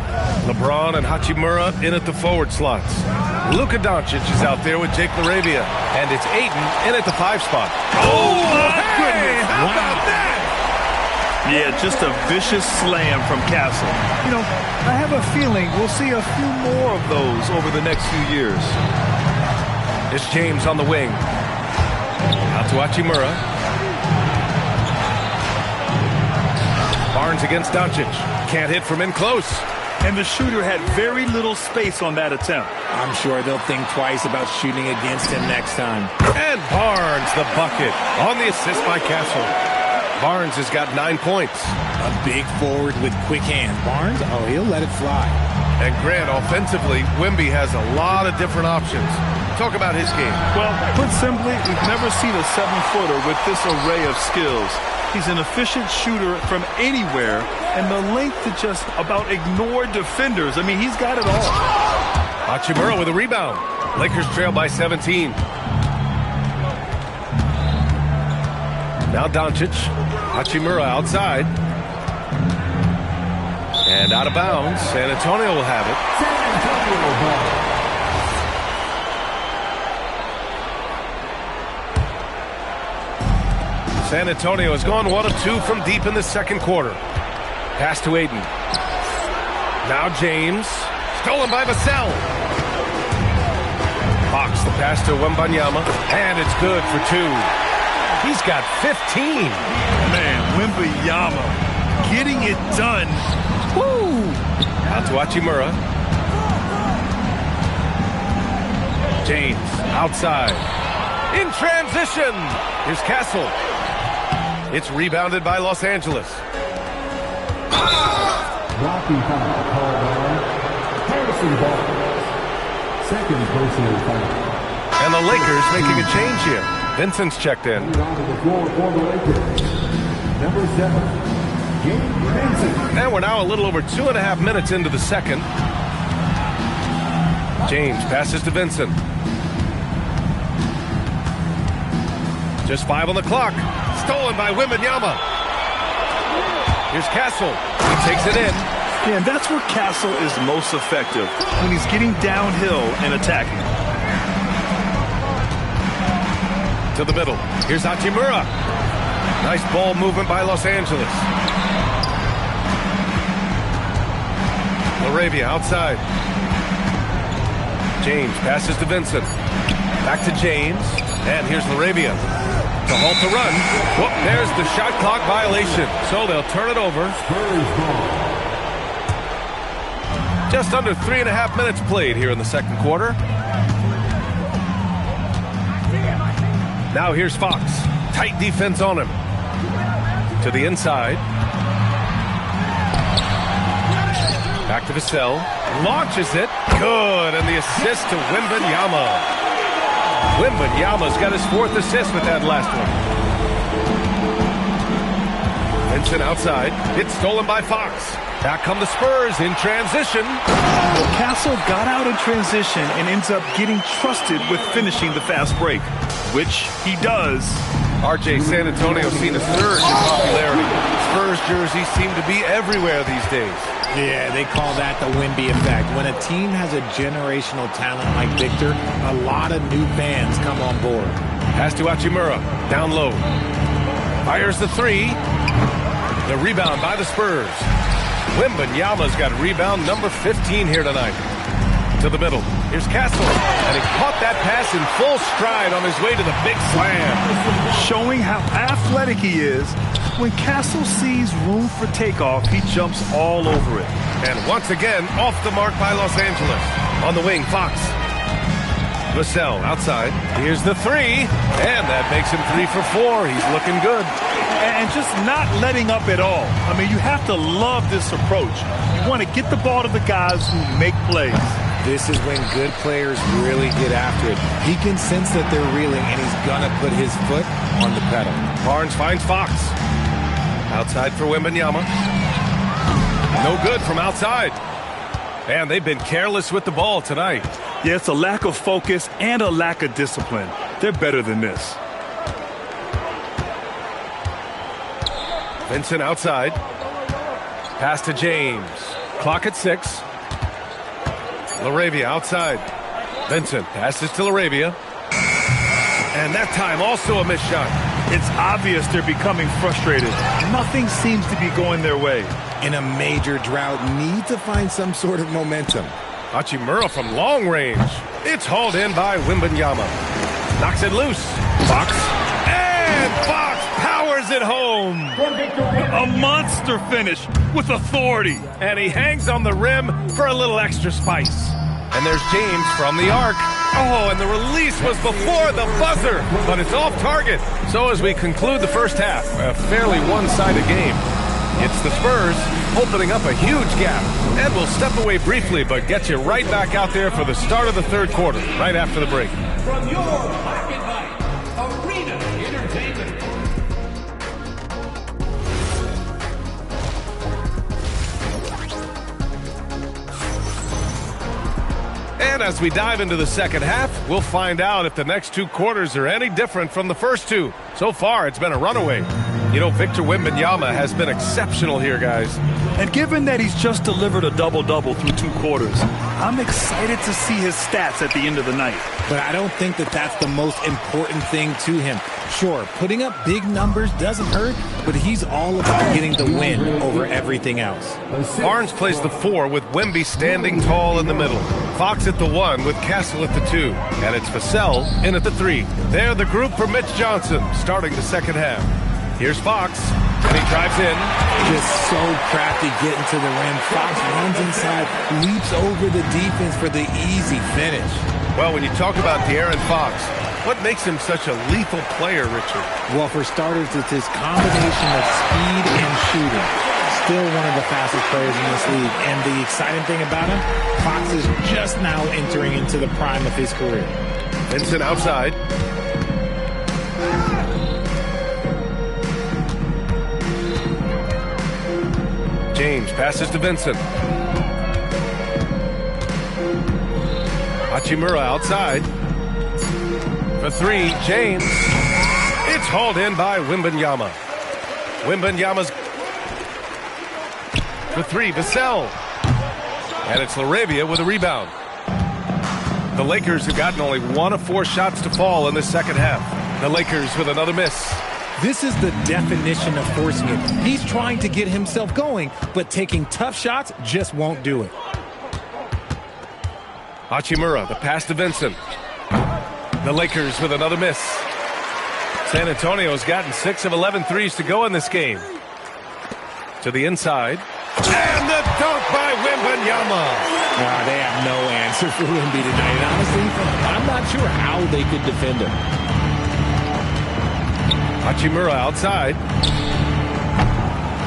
LeBron and Hachimura in at the forward slots. Luka Doncic is out there with Jake LaRavia. And it's Ayton in at the 5 spot. Oh, my goodness. How about that? Yeah, just a vicious slam from Castle. You know, I have a feeling we'll see a few more of those over the next few years. It's James on the wing. Out to Hachimura. Barnes against Doncic. Can't hit from in close. And the shooter had very little space on that attempt. I'm sure they'll think twice about shooting against him next time. And Barnes, the bucket, on the assist by Castle. Barnes has got 9 points. A big forward with quick hands. Barnes, oh, he'll let it fly. And Grant, offensively, Wemby has a lot of different options. Talk about his game. Well, put simply, we've never seen a 7-footer with this array of skills. He's an efficient shooter from anywhere, and the length to just about ignore defenders. I mean, he's got it all. Hachimura with a rebound. Lakers trail by 17. Now Doncic. Hachimura outside. And out of bounds. San Antonio will have it. San Antonio has gone 1 of 2 from deep in the second quarter. Pass to Ayton. Now James. Stolen by Vassell. Fox the pass to Wembanyama. And it's good for 2. He's got 15. Man, Wembanyama getting it done. Woo! Out to Hachimura. James outside. In transition. Here's Castle. It's rebounded by Los Angeles. Rocky foul called on Harrison Barnes. Second personal foul. And the Lakers making a change here. Vincent's checked in. Onto the floor for the Lakers. Number 7, Gabe Vincent. And we're now a little over 2.5 minutes into the second. James passes to Vincent. Just 5 on the clock. Stolen by Wembanyama. Here's Castle. He takes it in. Yeah, and that's where Castle is most effective, when he's getting downhill and attacking. To the middle. Here's Hachimura. Nice ball movement by Los Angeles. LaRavia outside. James passes to Vincent. Back to James. And here's LaRavia. To halt the run. Whoop, there's the shot clock violation. So they'll turn it over. Just under 3.5 minutes played here in the second quarter. Now here's Fox. Tight defense on him. To the inside. Back to Vassell. Launches it. Good. And the assist to Wembanyama. Wembanyama's got his 4th assist with that last one. Vincent outside. It's stolen by Fox. Back come the Spurs in transition. Well, Castle got out in transition and ends up getting trusted with finishing the fast break, which he does. RJ, San Antonio seen a surge in popularity. Spurs jerseys seem to be everywhere these days. Yeah, they call that the Wemby effect. When a team has a generational talent like Victor, a lot of new fans come on board. Pass to Hachimura. Down low. Fires the 3. The rebound by the Spurs. Wembanyama's got rebound number 15 here tonight. To the middle. Here's Castle. And he caught that pass in full stride on his way to the big slam. Showing how athletic he is. When Castle sees room for takeoff, he jumps all over it. And once again, off the mark by Los Angeles. On the wing, Fox. Vassell outside. Here's the 3. And that makes him 3 for 4. He's looking good. And just not letting up at all. I mean, you have to love this approach. You want to get the ball to the guys who make plays. This is when good players really get after it. He can sense that they're reeling, and he's going to put his foot on the pedal. Barnes finds Fox. Outside for Wembanyama. No good from outside. And they've been careless with the ball tonight. Yeah, it's a lack of focus and a lack of discipline. They're better than this. Vincent outside. Pass to James. Clock at 6. LaRavia outside. Vincent passes to LaRavia. And that time also a missed shot. It's obvious they're becoming frustrated. Nothing seems to be going their way. In a major drought, need to find some sort of momentum. Hachimura from long range. It's hauled in by Wembanyama. Knocks it loose. Fox. And Fox powers it home. A monster finish with authority. And he hangs on the rim for a little extra spice. And there's James from the arc. Oh, and the release was before the buzzer, but it's off target. So as we conclude the first half, a fairly one-sided game. It's the Spurs opening up a huge gap. And we'll step away briefly, but get you right back out there for the start of the third quarter, right after the break. From your Black and White Arena Entertainment. And as we dive into the second half, we'll find out if the next 2 quarters are any different from the first 2. So far, it's been a runaway. You know, Victor Wembanyama has been exceptional here, guys. And given that he's just delivered a double-double through 2 quarters, I'm excited to see his stats at the end of the night. But I don't think that that's the most important thing to him. Sure, putting up big numbers doesn't hurt, but he's all about getting the win over everything else. Barnes plays the 4 with Wemby standing tall in the middle. Fox at the 1 with Castle at the 2. And it's Vassell in at the 3. They're the group for Mitch Johnson starting the second half. Here's Fox, and he drives in. Just so crafty getting to the rim. Fox runs inside, leaps over the defense for the easy finish. Well, when you talk about De'Aaron Fox, what makes him such a lethal player, Richard? Well, for starters, it's his combination of speed and shooting. Still one of the fastest players in this league. And the exciting thing about him, Fox is just now entering into the prime of his career. Vincent outside. James passes to Vincent. Hachimura outside. For 3, James. It's hauled in by Wembanyama. Wembanyama's for 3, Vassell. And it's LaRavia with a rebound. The Lakers have gotten only 1 of 4 shots to fall in the second half. The Lakers with another miss. This is the definition of forcing it. He's trying to get himself going, but taking tough shots just won't do it. Hachimura, the pass to Vincent. The Lakers with another miss. San Antonio's gotten 6 of 11 threes to go in this game. To the inside. And the dunk by Wembanyama. They have no answer for Wemby tonight. Honestly, I'm not sure how they could defend him. Hachimura outside.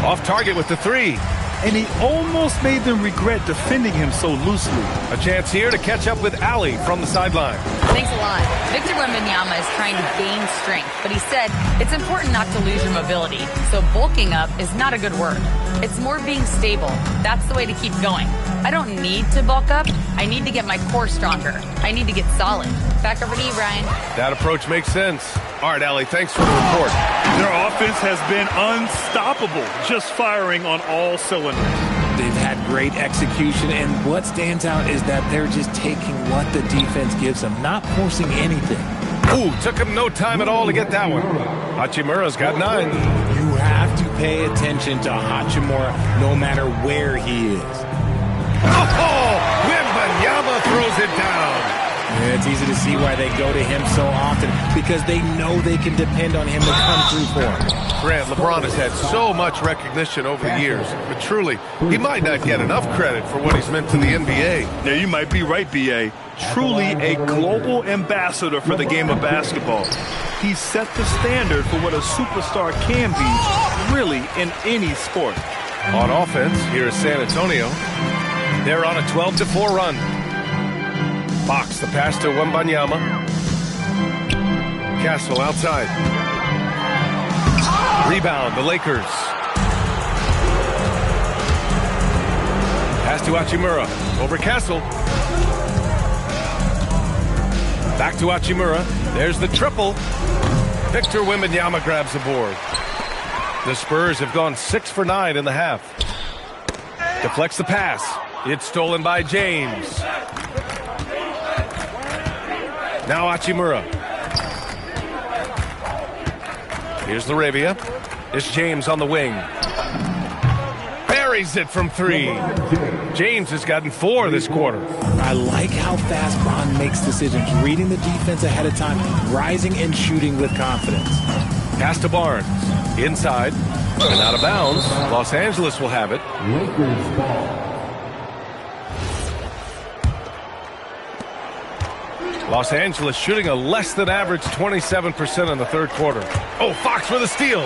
Off target with the 3. And he almost made them regret defending him so loosely. A chance here to catch up with Allie from the sideline. Thanks a lot. Victor Wembanyama is trying to gain strength, but he said it's important not to lose your mobility. So bulking up is not a good word. It's more being stable. That's the way to keep going. I don't need to bulk up. I need to get my core stronger. I need to get solid. Back over to you, Brian. That approach makes sense. All right, Allie, thanks for the report. Their offense has been unstoppable, just firing on all cylinders. They've had great execution, and what stands out is that they're just taking what the defense gives them, not forcing anything. Ooh, took him no time at all to get that one. Hachimura's got 9. You have to pay attention to Hachimura no matter where he is. Oh, Wembanyama throws it down. Yeah, it's easy to see why they go to him so often, because they know they can depend on him to come through for them. Grant, LeBron has had so much recognition over the years, but truly, he might not get enough credit for what he's meant to the NBA. Yeah, you might be right, B.A. Truly a global ambassador for the game of basketball. He set the standard for what a superstar can be, really, in any sport. On offense, here is San Antonio. They're on a 12-4 run. Fox, the pass to Wembanyama. Castle outside. Rebound, the Lakers. Pass to Hachimura. Over Castle. Back to Hachimura. There's the triple. Victor Wembanyama grabs the board. The Spurs have gone 6 for 9 in the half. Deflects the pass. It's stolen by James. Now Hachimura. Here's LaRavia. It's James on the wing. Buries it from 3. James has gotten 4 this quarter. I like how fast Bond makes decisions, reading the defense ahead of time, rising and shooting with confidence. Pass to Barnes. Inside. And out of bounds. Los Angeles will have it. Lakers ball. Los Angeles shooting a less than average 27% in the third quarter. Oh, Fox with a steal.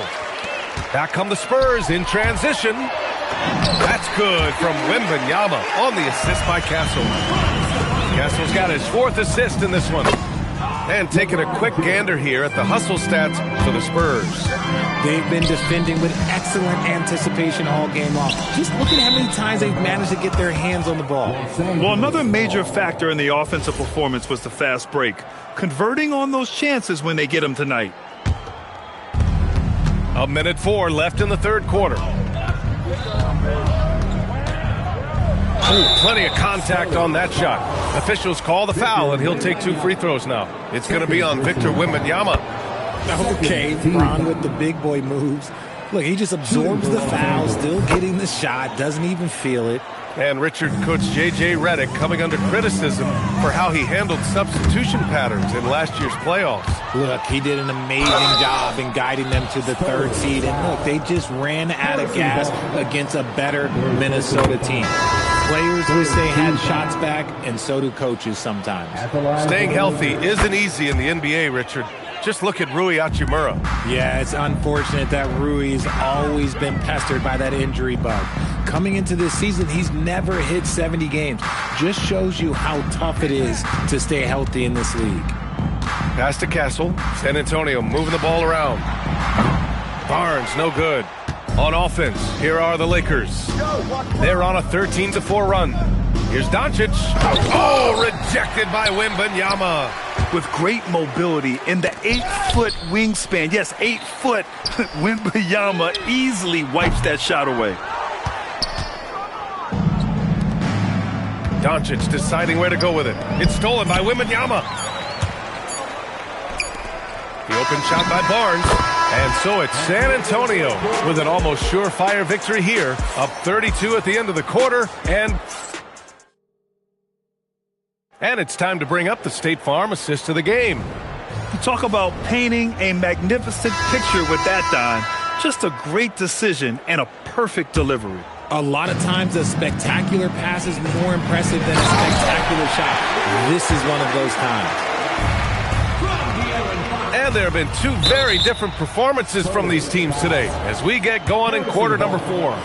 Back come the Spurs in transition. That's good from Wembanyama on the assist by Castle. Castle's got his 4th assist in this one. And taking a quick gander here at the hustle stats for the Spurs. They've been defending with excellent anticipation all game long. Just look at how many times they've managed to get their hands on the ball. Well, another major factor in the offensive performance was the fast break. Converting on those chances when they get them tonight. 1:04 left in the third quarter. Ooh, plenty of contact on that shot. Officials call the foul, and he'll take 2 free throws now. It's going to be on Victor Wembanyama. Okay, Ron with the big boy moves. Look, he just absorbs the foul, still getting the shot, doesn't even feel it. And Richard, Coach J.J. Redick coming under criticism for how he handled substitution patterns in last year's playoffs. Look, he did an amazing job in guiding them to the 3rd seed. And look, they just ran out of gas against a better Minnesota team. Players wish they had shots back, and so do coaches sometimes. Staying healthy isn't easy in the NBA, Richard. Just look at Rui Hachimura. Yeah, it's unfortunate that Rui's always been pestered by that injury bug. Coming into this season, he's never hit 70 games. Just shows you how tough it is to stay healthy in this league. Pass to Castle. San Antonio moving the ball around. Barnes, no good. On offense, here are the Lakers. They're on a 13-4 run. Here's Doncic. Oh, rejected by Wembanyama. With great mobility in the 8-foot wingspan. Yes, 8 foot. Wembanyama easily wipes that shot away. Doncic deciding where to go with it. It's stolen by Wembanyama. The open shot by Barnes. And so it's San Antonio with an almost surefire victory here. Up 32 at the end of the quarter. And it's time to bring up the State Farm assist of the game. You talk about painting a magnificent picture with that, Don. Just a great decision and a perfect delivery. A lot of times a spectacular pass is more impressive than a spectacular shot. This is one of those times. And there have been 2 very different performances from these teams today as we get going in quarter number 4.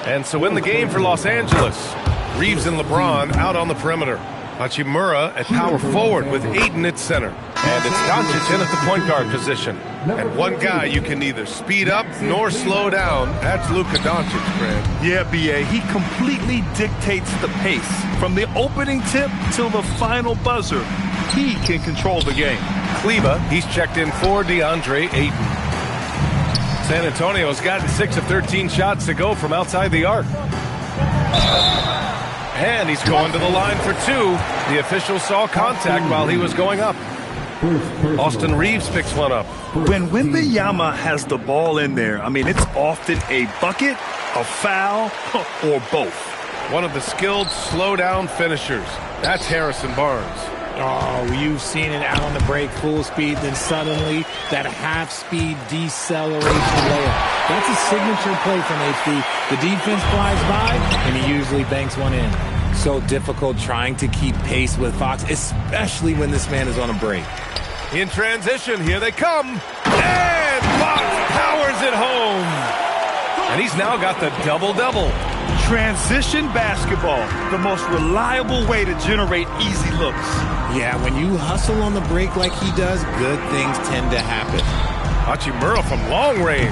And so in the game for Los Angeles, Reeves and LeBron out on the perimeter. Hachimura at power forward with Ayton at center. And it's Doncic in at the point guard position. And one guy you can neither speed up nor slow down. That's Luka Doncic, Grant. Yeah, B.A. He completely dictates the pace. From the opening tip till the final buzzer, he can control the game. Kleba, he's checked in for DeAndre Ayton. San Antonio's gotten 6 of 13 shots to go from outside the arc. And he's going to the line for 2. The official saw contact while he was going up. Austin Reeves picks one up. When Wembanyama has the ball in there, I mean, it's often a bucket, a foul, or both. One of the skilled slow-down finishers. That's Harrison Barnes. Oh, you've seen it out on the break, full speed, then suddenly that half-speed deceleration layup. That's a signature play from HD. The defense flies by, and he usually banks one in. So difficult trying to keep pace with Fox, especially when this man is on a break. In transition, here they come. And Fox powers it home. And he's now got the double-double. Transition basketball, the most reliable way to generate easy looks. Yeah, when you hustle on the break like he does, good things tend to happen. Hachimura from long range.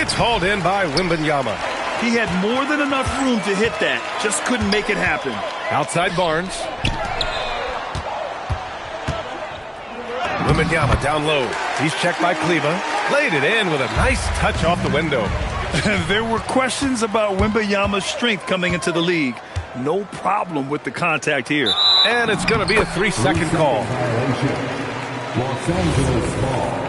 It's hauled in by Wembanyama. He had more than enough room to hit that, just couldn't make it happen. Outside Barnes. Wembanyama down low. He's checked by Kleba. Laid it in with a nice touch off the window. There were questions about Wembanyama's strength coming into the league. No problem with the contact here. And it's going to be a 3-second call. Los Angeles ball.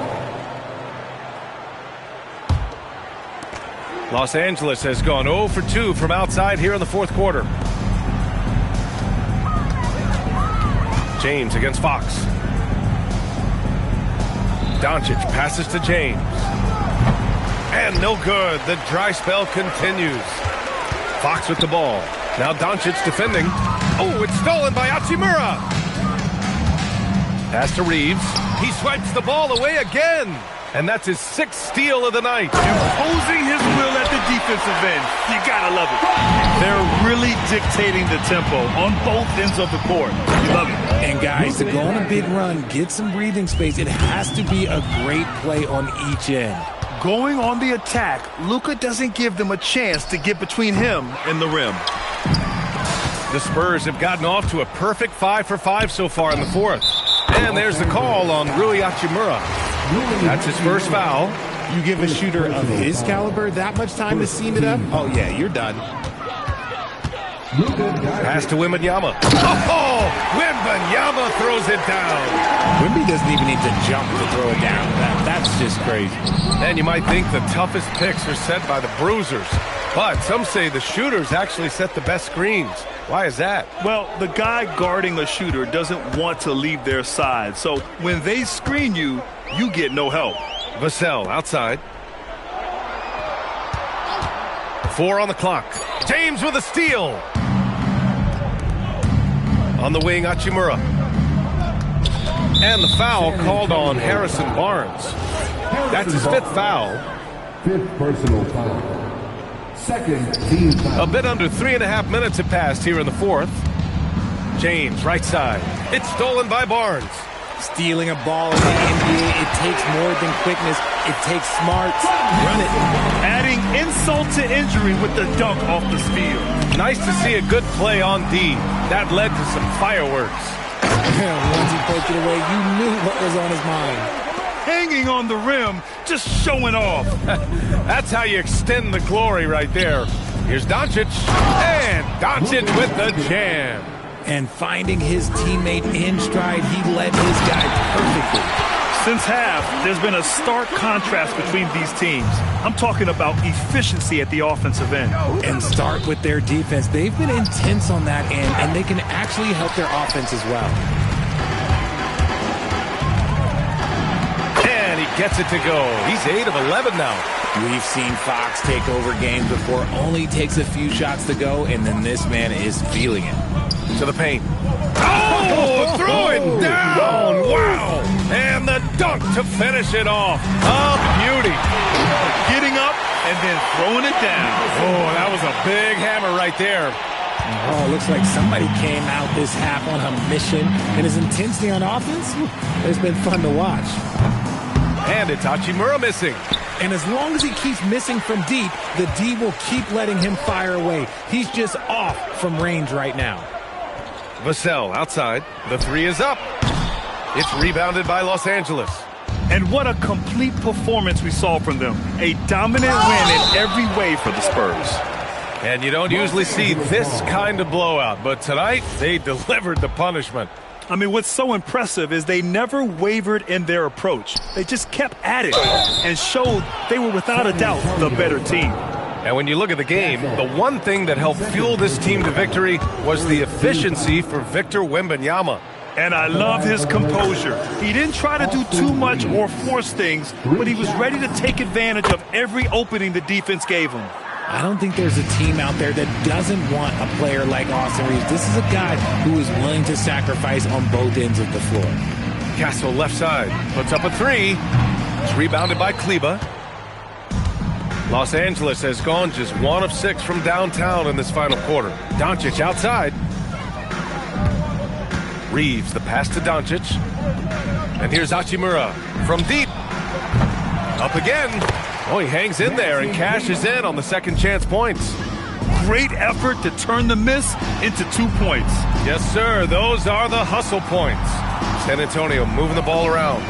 Los Angeles has gone 0 for 2 from outside here in the fourth quarter. James against Fox. Doncic passes to James. And no good. The dry spell continues. Fox with the ball. Now Doncic defending. Oh, it's stolen by Hachimura. Pass to Reeves. He swipes the ball away again. And that's his 6th steal of the night. Imposing his will at the defensive end. You gotta love it. They're really dictating the tempo on both ends of the court. You love it. And guys, to go on a big run, get some breathing space, it has to be a great play on each end. Going on the attack, Luka doesn't give them a chance to get between him and the rim. The Spurs have gotten off to a perfect 5 for 5 so far in the fourth. And there's the call on Rui Hachimura. That's his first foul. You give a shooter of his caliber that much time to seam it up, oh yeah, you're done. Pass to Wembanyama. Oh, Wembanyama throws it down. Wemby doesn't even need to jump to throw it down. That's just crazy. And you might think the toughest picks are set by the bruisers, but some say the shooters actually set the best screens. Why is that? Well, the guy guarding a shooter doesn't want to leave their side. So when they screen you, you get no help. Vassell outside. 4 on the clock. James with a steal. On the wing, Hachimura. And the foul called on Harrison Barnes. That's his 5th foul. 5th personal foul. 2nd team foul. A bit under 3.5 minutes have passed here in the 4th. James, right side. It's stolen by Barnes. Stealing a ball in the NBA, it takes more than quickness. It takes smarts. Run it. Adding insult to injury with the dunk off the steal. Nice to see a good play on D. That led to some fireworks. Once he poked it away, you knew what was on his mind. Hanging on the rim, just showing off. That's how you extend the glory right there. Here's Doncic. And Doncic with the jam. And finding his teammate in stride, he led his guy perfectly. Since half, there's been a stark contrast between these teams. I'm talking about efficiency at the offensive end. And start with their defense. They've been intense on that end, and they can actually help their offense as well. And he gets it to go. He's 8 of 11 now. We've seen Fox take over games before. Only takes a few shots to go, and then this man is feeling it. To the paint. Oh, throw it down. Wow. And the dunk to finish it off. A beauty. Getting up and then throwing it down. Oh, that was a big hammer right there. Oh, it looks like somebody came out this half on a mission. And his intensity on offense, it's been fun to watch. And it's Hachimura missing. And as long as he keeps missing from deep, the D will keep letting him fire away. He's just off from range right now. Vassell outside. The 3 is up. It's rebounded by Los Angeles. And what a complete performance we saw from them. A dominant win in every way for the Spurs. And you don't usually see this kind of blowout, but tonight they delivered the punishment. I mean, what's so impressive is they never wavered in their approach. They just kept at it and showed they were without a doubt the better team. And when you look at the game, the one thing that helped fuel this team to victory was the efficiency for Victor Wembanyama. And I love his composure. He didn't try to do too much or force things, but he was ready to take advantage of every opening the defense gave him. I don't think there's a team out there that doesn't want a player like Austin Reeves. This is a guy who is willing to sacrifice on both ends of the floor. Castle left side, puts up a 3. It's rebounded by Kleber. Los Angeles has gone just 1 of 6 from downtown in this final quarter. Doncic outside. Reeves, the pass to Doncic. And here's Hachimura from deep. Up again. Oh, he hangs in there and cashes in on the second chance points. Great effort to turn the miss into 2 points. Yes, sir. Those are the hustle points. San Antonio moving the ball around.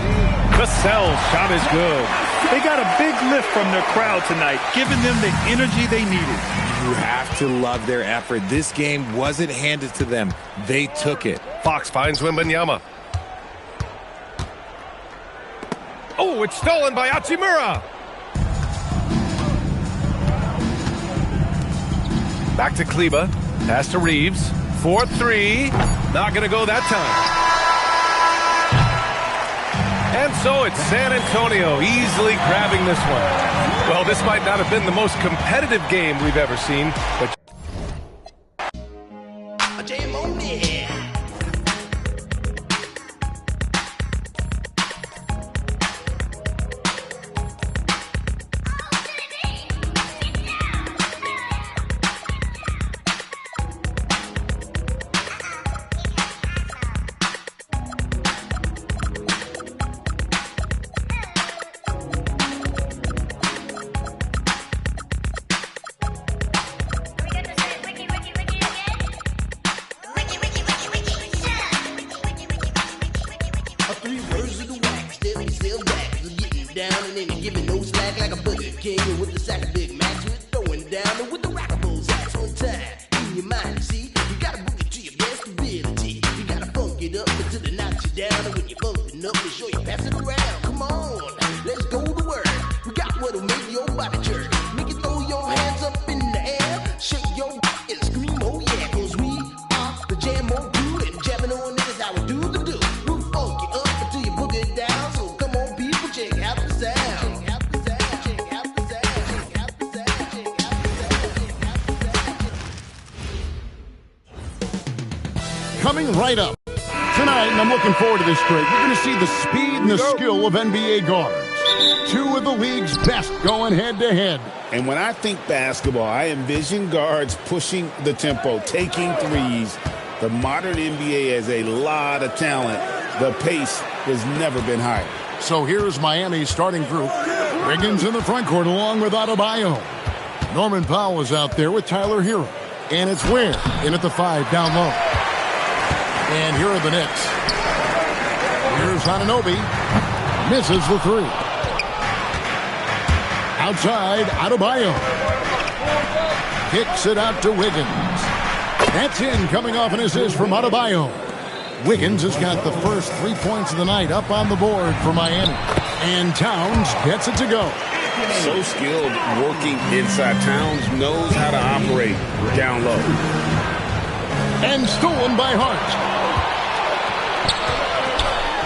Vassell's shot is good. They got a big lift from their crowd tonight, giving them the energy they needed. You have to love their effort. This game wasn't handed to them. They took it. Fox finds Wembanyama. Oh, it's stolen by Hachimura. Back to Kleber. Pass to Reeves. 4-3. Not going to go that time. And so it's San Antonio easily grabbing this one. Well, this might not have been the most competitive game we've ever seen, but with a sack of Big Macs, with throwing down and with the rockables ass on time. In your mind, see, you gotta boogie to your best ability. You gotta funk it up until they knock you down, and when you're bumping up, make sure you pass it around. Come on, let's go to work. We got what'll make your body jerk. Make you throw your hands up in the air, shake your and scream, oh yeah, 'cause we are the jam on crew, and jamming on it is how we do the do. We'll funk it up until you book it down. So come on, people, check out the sound. Check out the sound. Check out the sound. Check out the sound. Check out the sound. Coming right up tonight, and I'm looking forward to this straight, we're going to see the speed and the skill of NBA guards. Two of the league's best going head-to-head. And when I think basketball, I envision guards pushing the tempo, taking threes. The modern NBA has a lot of talent. The pace has never been higher. So here's Miami's starting group. Wiggins in the front court along with Adebayo. Norman Powell is out there with Tyler Hero. And it's Ware in at the 5 down low. And here are the Knicks. Here's Anunoby. Misses the 3. Outside, Adebayo. Kicks it out to Wiggins. That's in, coming off an assist from Adebayo. Wiggins has got the first 3 points of the night up on the board for Miami. And Towns gets it to go. So skilled working inside. Towns knows how to operate down low. And stolen by Hart.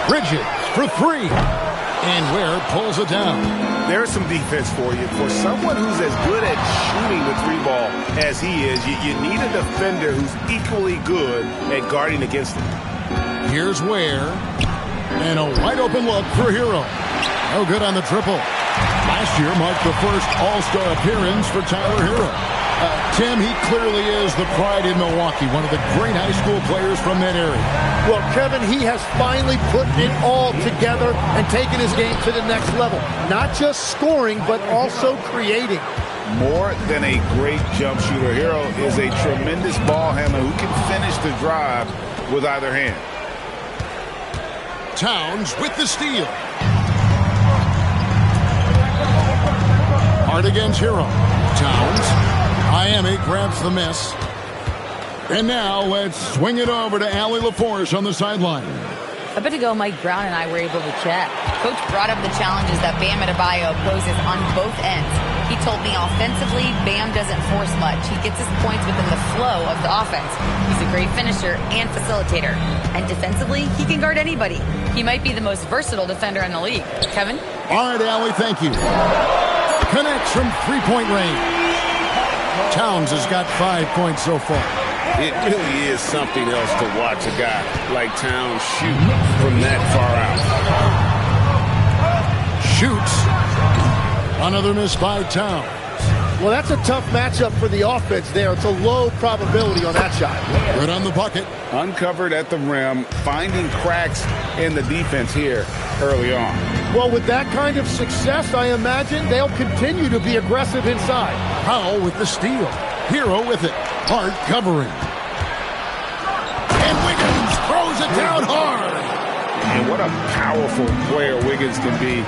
Bridges for 3. And Ware pulls it down. There's some defense for you. For someone who's as good at shooting the 3 ball as he is, you need a defender who's equally good at guarding against him. Here's Ware. And a wide open look for Hero. No good on the triple. Last year marked the first All-Star appearance for Tyler Hero. Tim, he clearly is the pride in Milwaukee, one of the great high school players from that area. Well, Kevin, he has finally put it all together and taken his game to the next level. Not just scoring, but also creating. More than a great jump shooter, Hero is a tremendous ball handler who can finish the drive with either hand. Towns with the steal. Hard against Hero. Towns. Miami grabs the miss. And now let's swing it over to Allie LaForce on the sideline. A bit ago, Mike Brown and I were able to chat. Coach brought up the challenges that Bam Adebayo poses on both ends. He told me offensively, Bam doesn't force much. He gets his points within the flow of the offense. He's a great finisher and facilitator. And defensively, he can guard anybody. He might be the most versatile defender in the league. Kevin? All right, Allie, thank you. Connects from 3-point range. Towns has got 5 points so far. It really is something else to watch a guy like Towns shoot from that far out. Shoots. Another miss by Towns. Well, that's a tough matchup for the offense there. It's a low probability on that shot. Good on the bucket. Uncovered at the rim, finding cracks in the defense here early on. Well, with that kind of success, I imagine they'll continue to be aggressive inside. Powell with the steal. Hero with it. Hart covering. And Wiggins throws it down hard. And what a powerful player Wiggins can be.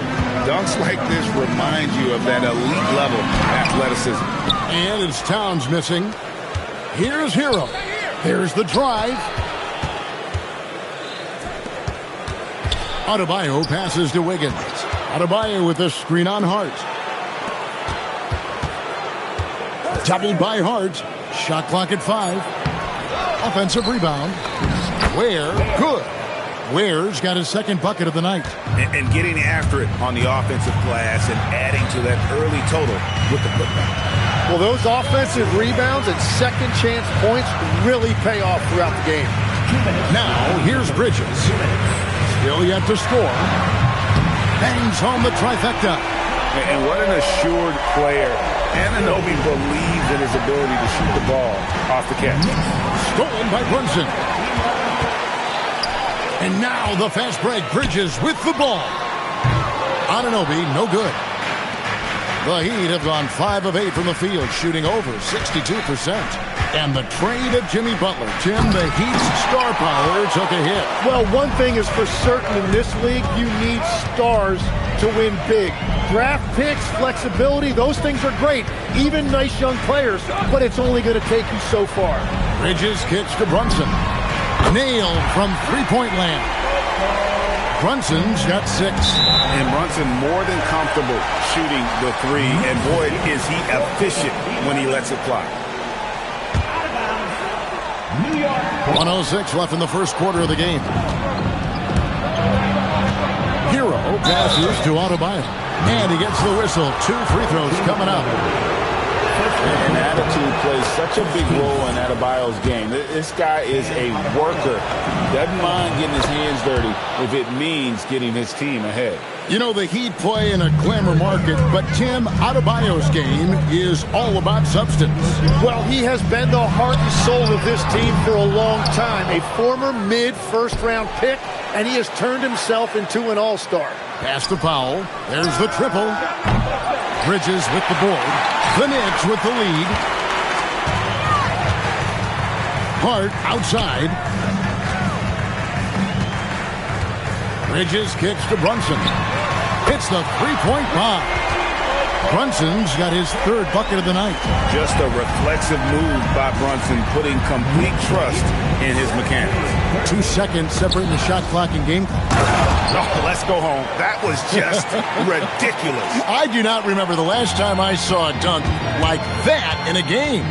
Dunks like this remind you of that elite level athleticism. And it's Towns missing. Here's Hero. There's the drive. Adebayo passes to Wiggins. Adebayo with the screen on Hart. Doubled by Hart. Shot clock at 5. Offensive rebound. Ware, good. Ware's got his second bucket of the night. And getting after it on the offensive glass and adding to that early total with the putback. Well, those offensive rebounds and second chance points really pay off throughout the game. Now, here's Bridges. Still yet to score. Bangs home the trifecta. And what an assured player. Anunoby believes in his ability to shoot the ball off the catch. Stolen by Brunson. And now the fast break. Bridges with the ball. Anunoby, no good. The Heat have gone 5 of 8 from the field, shooting over 62%. And the trade of Jimmy Butler. Tim, the Heat's star power took a hit. Well, one thing is for certain in this league, you need stars to win big. Draft picks, flexibility, those things are great. Even nice young players, but it's only going to take you so far. Bridges kicks to Brunson. Nailed from three-point land. Brunson's got 6. And Brunson more than comfortable shooting the 3. And boy, is he efficient when he lets it fly. 1:06 left in the first quarter of the game. Hero passes to Adebayo. And he gets the whistle. 2 free throws coming up. And attitude plays such a big role in Adebayo's game. This guy is a worker. Doesn't mind getting his hands dirty if it means getting his team ahead. You know, the Heat play in a glamour market, but Tim, Adebayo's game is all about substance. Well, he has been the heart and soul of this team for a long time. A former mid-first-round pick, and he has turned himself into an all-star. Pass to Powell. There's the triple. Bridges with the board. The Knicks with the lead. Hart outside. Bridges kicks to Brunson. Hits the three-point bomb. Brunson's got his 3rd bucket of the night. Just a reflexive move by Brunson, putting complete trust in his mechanics. 2 seconds separating the shot clock and game clock. Oh, let's go home. That was just ridiculous. I do not remember the last time I saw a dunk like that in a game.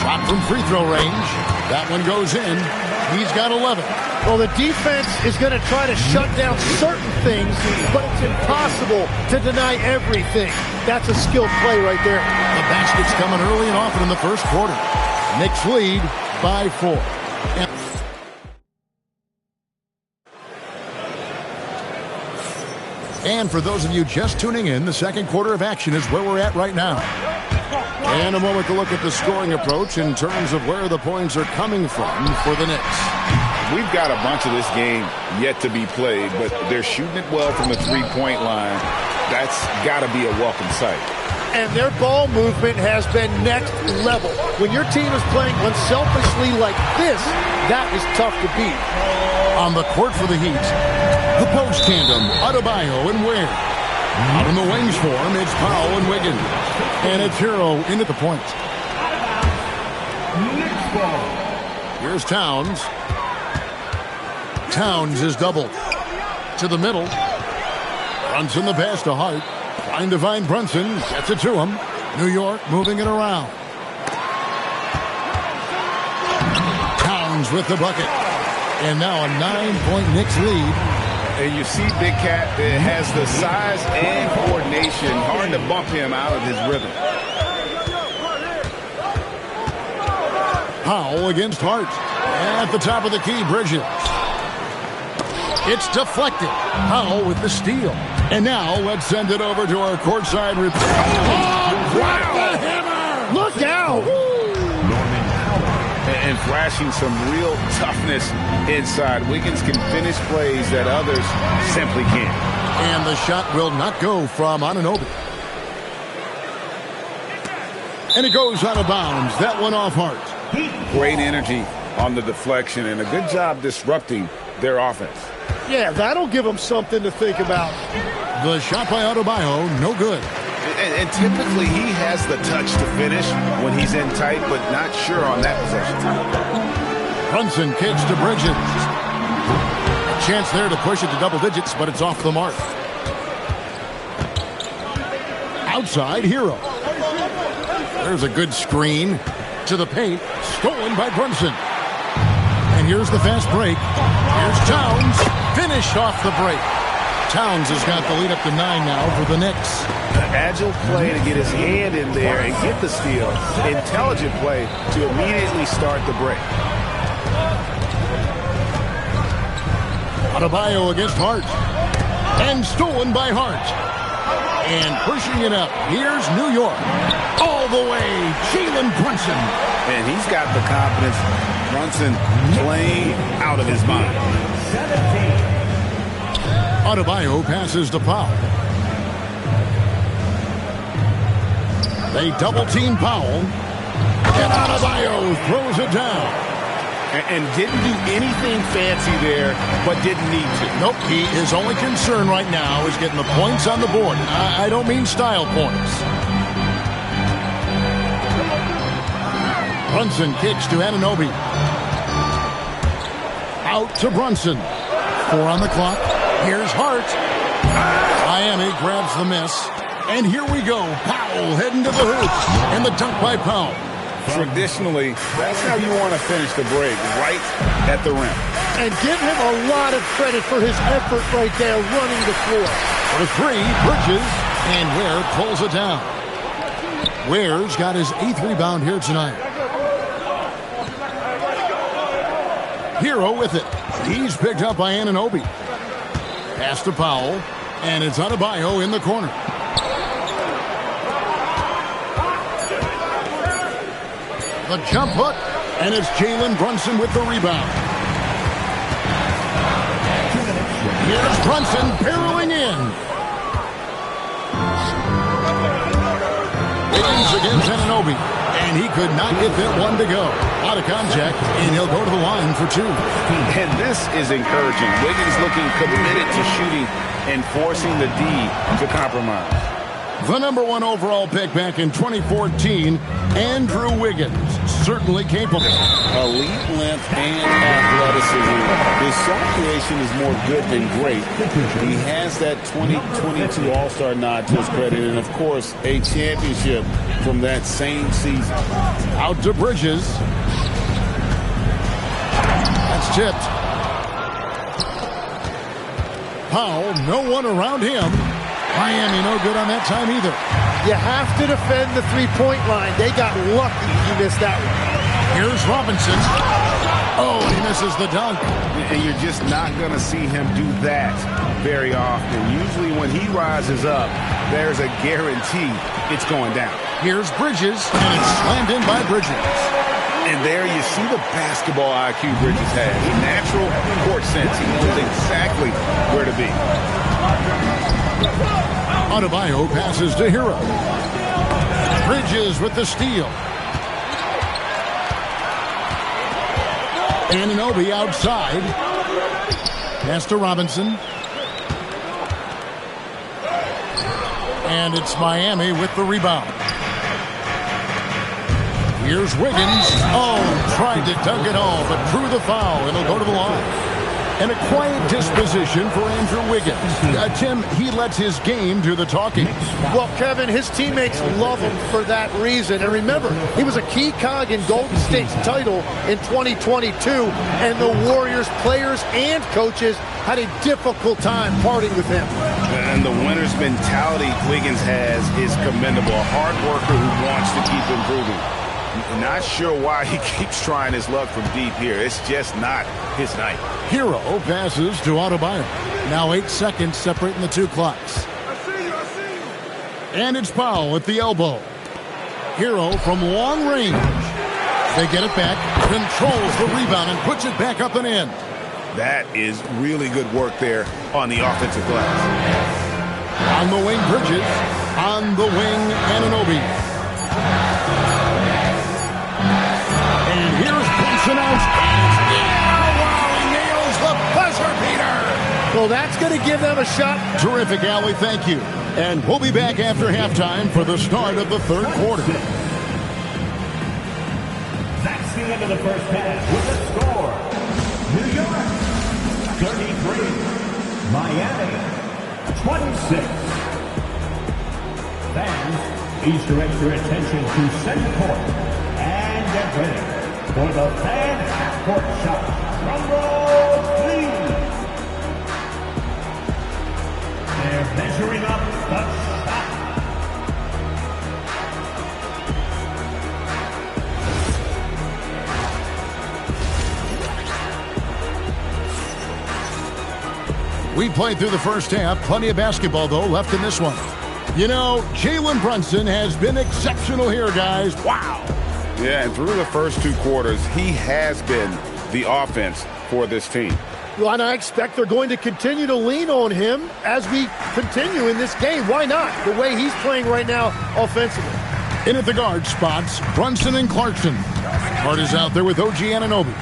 Shot from free throw range. That one goes in. He's got 11. Well, the defense is going to try to shut down certain things, but it's impossible to deny everything. That's a skilled play right there. The basket's coming early and often in the first quarter. Knicks lead by 4. And for those of you just tuning in, the second quarter of action is where we're at right now. And a moment to look at the scoring approach in terms of where the points are coming from for the Knicks. We've got a bunch of this game yet to be played, but they're shooting it well from the three-point line. That's got to be a welcome sight. And their ball movement has been next level. When your team is playing unselfishly like this, that is tough to beat. On the court for the Heat, the post tandem, Adebayo and Ware. Out in the wings for him, it's Powell and Wiggins. And it's Hero in at the point. Here's Towns. Towns is doubled. To the middle. Brunson the pass to Hart. Trying to find Brunson. Gets it to him. New York moving it around. Towns with the bucket. And now a 9-point Knicks lead. And you see Big Cat that has the size and coordination. Hard to bump him out of his rhythm. Powell against Hart. At the top of the key, Bridges. It's deflected. Powell with the steal. And now let's send it over to our courtside report. Oh, wow! The hammer! Look out! And flashing some real toughness inside. Wiggins can finish plays that others simply can't. And the shot will not go from Anunoby. And it goes out of bounds. That one off Hart. Great energy on the deflection and a good job disrupting their offense. Yeah, that'll give them something to think about. The shot by Adebayo, no good. And typically he has the touch to finish when he's in tight, but not sure on that possession. Brunson kicks to Bridges. A chance there to push it to double digits, but it's off the mark. Outside, Hero. There's a good screen to the paint. Stolen by Brunson. And here's the fast break. Here's Towns. Finished off the break. Towns has got the lead up to 9 now for the Knicks. Agile play to get his hand in there and get the steal. Intelligent play to immediately start the break. Adebayo against Hart. And stolen by Hart. And pushing it up. Here's New York. All the way, Jalen Brunson. And he's got the confidence. Brunson playing out of his mind. Adebayo passes to Powell. They double-team Powell. And Adebayo throws it down. And didn't do anything fancy there, but didn't need to. Nope, his only concern right now is getting the points on the board. I don't mean style points. Brunson kicks to Anunoby. Out to Brunson. 4 on the clock. Here's Hart. Miami grabs the miss. And here we go. Powell heading to the hoop. And the dunk by Powell. Traditionally, that's how you want to finish the break, right at the rim. And give him a lot of credit for his effort right there running the floor. For 3, Bridges. And Ware pulls it down. Ware's got his 8th rebound here tonight. Hero with it. He's picked up by Anunoby. Pass to Powell. And it's Adebayo in the corner. The jump hook. And it's Jalen Brunson with the rebound. Here's Brunson barreling in. Wiggins against Anunoby. And he could not get that one to go. Out of contact, and he'll go to the line for 2. And this is encouraging. Wiggins looking committed to shooting and forcing the D to compromise. The number 1 overall pick back in 2014, Andrew Wiggins. Certainly capable. Elite length and athleticism. His shot creation is more good than great. He has that 2022 All-Star nod to his credit, and of course, a championship from that same season. Out to Bridges. That's tipped. Powell, no one around him. Miami no good on that time either. You have to defend the three-point line. They got lucky you missed that one. Here's Robinson. Oh, he misses the dunk. And you're just not going to see him do that very often. Usually when he rises up, there's a guarantee it's going down. Here's Bridges, and it's slammed in by Bridges. And there you see the basketball IQ Bridges has. Natural court sense. He knows exactly where to be. Adebayo passes to Hero. Bridges with the steal. Anunoby outside. Pass to Robinson. And it's Miami with the rebound. Here's Wiggins. Oh, tried to dunk it all, but drew the foul. It'll go to the line. And a quiet disposition for Andrew Wiggins. Tim, he lets his game do the talking. Well, Kevin, his teammates love him for that reason. And remember, he was a key cog in Golden State's title in 2022. And the Warriors players and coaches had a difficult time parting with him. And the winner's mentality Wiggins has is commendable. A hard worker who wants to keep improving. Not sure why he keeps trying his luck from deep here. It's just not his night. Hero passes to Adebayo. Now 8 seconds separating the 2 clocks. And it's Powell at the elbow. Hero from long range. They get it back, controls the rebound, and puts it back up and in. That is really good work there on the offensive glass. On the wing, Bridges. On the wing, Anunoby. And here's Brunson out. Wow, he nails the buzzer beater. Well, that's going to give them a shot. Terrific, Allie. Thank you. And we'll be back after halftime for the start of the 3rd quarter. That's the end of the first half with the score. New York, 33. Miami, 26. Fans, please direct your attention to center court and get ready for the fan half-court shot. Drum roll, please. They're measuring up the shot. We played through the first half. Plenty of basketball, though, left in this one. You know, Jalen Brunson has been exceptional here, guys. Wow. Yeah, and through the first 2 quarters, he has been the offense for this team. Well, and I expect they're going to continue to lean on him as we continue in this game. Why not? The way he's playing right now offensively. In at the guard spots, Brunson and Clarkson. Hart is out there with OG Anunoby.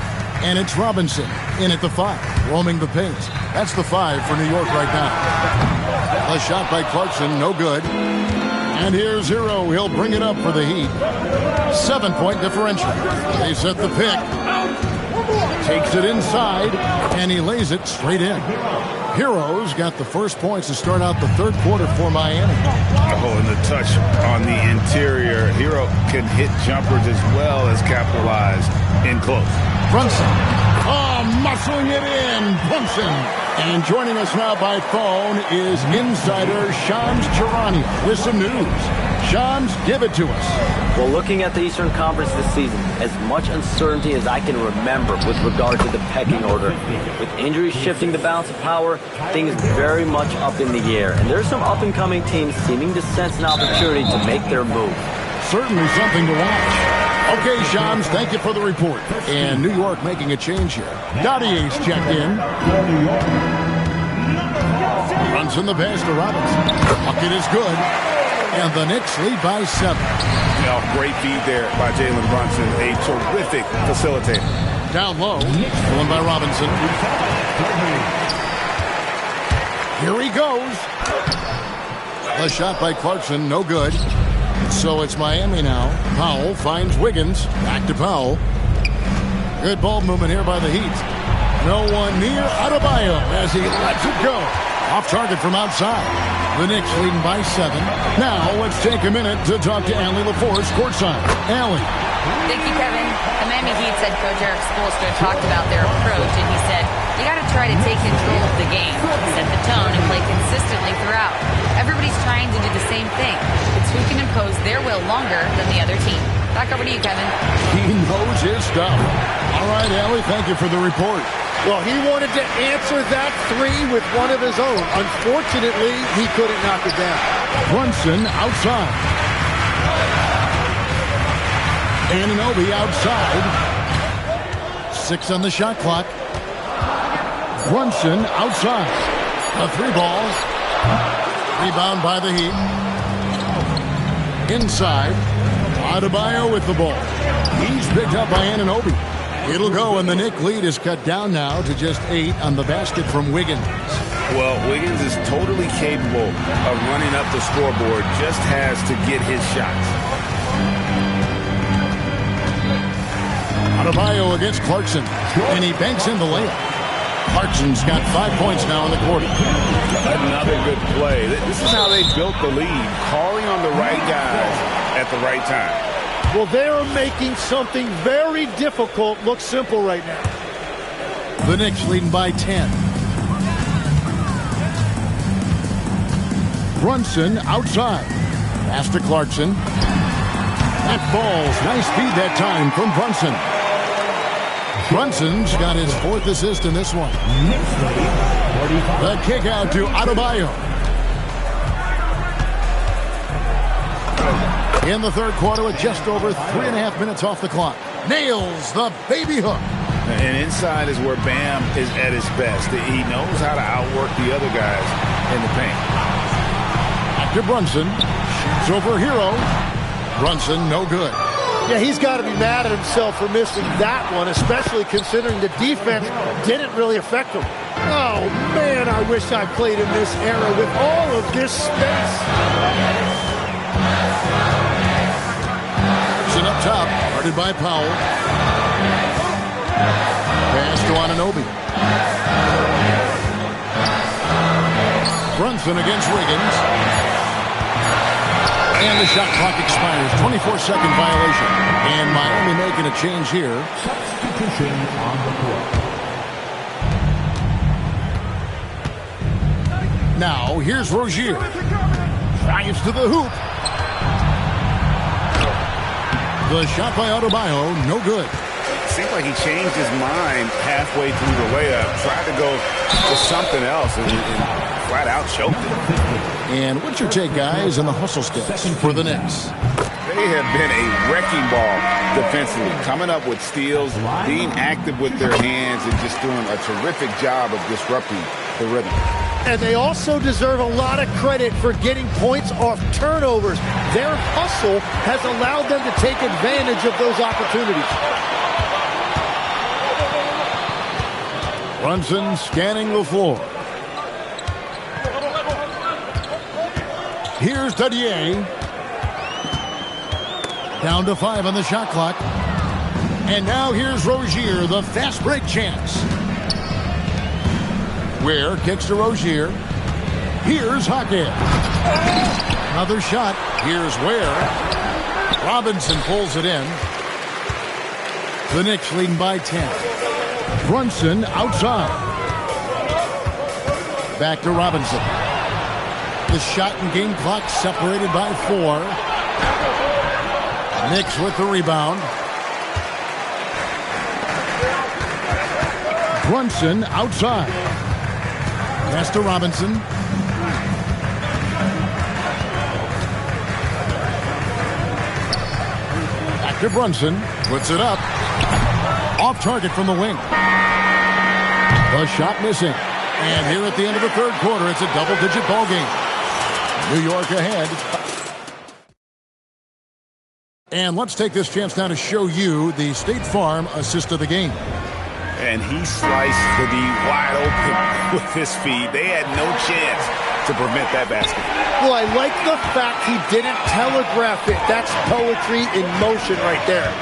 And it's Robinson in at the 5, roaming the paint. That's the 5 for New York right now. A shot by Clarkson, no good. And here's Hero. He'll bring it up for the Heat. 7-point differential. They set the pick. Takes it inside, and he lays it straight in. Hero's got the first points to start out the third quarter for Miami. Oh, and the touch on the interior. Hero can hit jumpers as well as capitalize in close. Brunson. Oh, muscling it in. Brunson. And joining us now by phone is insider Shams Charania with some news. Shams, give it to us. Well, looking at the Eastern Conference this season, as much uncertainty as I can remember with regard to the pecking order. With injuries shifting the balance of power, things very much up in the air. And there's some up-and-coming teams seeming to sense an opportunity to make their move. Certainly something to watch. Okay, Shams, thank you for the report. And New York making a change here. Dottier's checked in. Runs in the pass to Robinson. Bucket is good. And the Knicks lead by 7. Great feed there by Jalen Brunson. A terrific facilitator. Down low. Going by Robinson. Here he goes. A shot by Clarkson, no good. So it's Miami now. Powell finds Wiggins. Back to Powell. Good ball movement here by the Heat. No one near Adebayo as he lets it go. Off target from outside. The Knicks leading by 7. Now let's take a minute to talk to Allie LaForce courtside. Allie. Thank you, Kevin. The Miami Heat head coach Eric Spoelstra talked about their approach, and he said, you got to try to take control of the game, set the tone, and play consistently throughout. Everybody's trying to do the same thing. It's who can impose their will longer than the other team. Back over to you, Kevin. He knows his stuff. All right, Allie, thank you for the report. Well, he wanted to answer that 3 with one of his own. Unfortunately, he couldn't knock it down. Brunson outside. Anunoby outside. 6 on the shot clock. Brunson outside. A 3 ball. Rebound by the Heat. Inside. Adebayo with the ball. He's picked up by Anunoby. It'll go, and the Knick lead is cut down now to just 8 on the basket from Wiggins. Well, Wiggins is totally capable of running up the scoreboard, just has to get his shots. Adebayo against Clarkson, and he banks in the layup. Clarkson's got 5 points now in the quarter. Another good play. This is how they built the lead, calling on the right guys at the right time. Well, they're making something very difficult look simple right now. The Knicks leading by 10. Brunson outside. Pass to Clarkson. That falls. Nice feed that time from Brunson. Brunson's got his 4th assist in this one. The kick out to Adebayo. In the third quarter with just over 3.5 minutes off the clock. Nails the baby hook. And inside is where Bam is at his best. He knows how to outwork the other guys in the paint. After Brunson. Shoots over Hero. Brunson no good. Yeah, he's got to be mad at himself for missing that one, especially considering the defense didn't really affect him. Oh, man, I wish I played in this era with all of this space. Up top, guarded by Powell. Pass to Anunoby. Brunson against Wiggins. And the shot clock expires. 24-second violation. And Miami making a change here. Substitution on the court. Now, here's Rozier. Drives to the hoop. The shot by Adebayo, no good. Seems like he changed his mind halfway through the layup, tried to go to something else, and flat out choked it. And what's your take, guys, on the hustle steps for the Knicks? They have been a wrecking ball defensively, coming up with steals, being active with their hands, and just doing a terrific job of disrupting the rhythm. And they also deserve a lot of credit for getting points off turnovers. Their hustle has allowed them to take advantage of those opportunities. Brunson scanning the floor. Here's Dadier. Down to 5 on the shot clock. And now here's Rozier, the fast break chance. Ware kicks to Rozier. Here's Hackett. Another shot. Here's Ware. Robinson pulls it in. The Knicks leading by 10. Brunson outside. Back to Robinson. The shot and game clock separated by 4. Knicks with the rebound. Brunson outside. Pass to Robinson. Back to Brunson. Puts it up. Off target from the wing. The shot missing. And here at the end of the third quarter, it's a double-digit ball game. New York ahead. And let's take this chance now to show you the State Farm assist of the game. And he sliced the D wide open with his feet. They had no chance to prevent that basket. Well, I like the fact he didn't telegraph it. That's poetry in motion right there.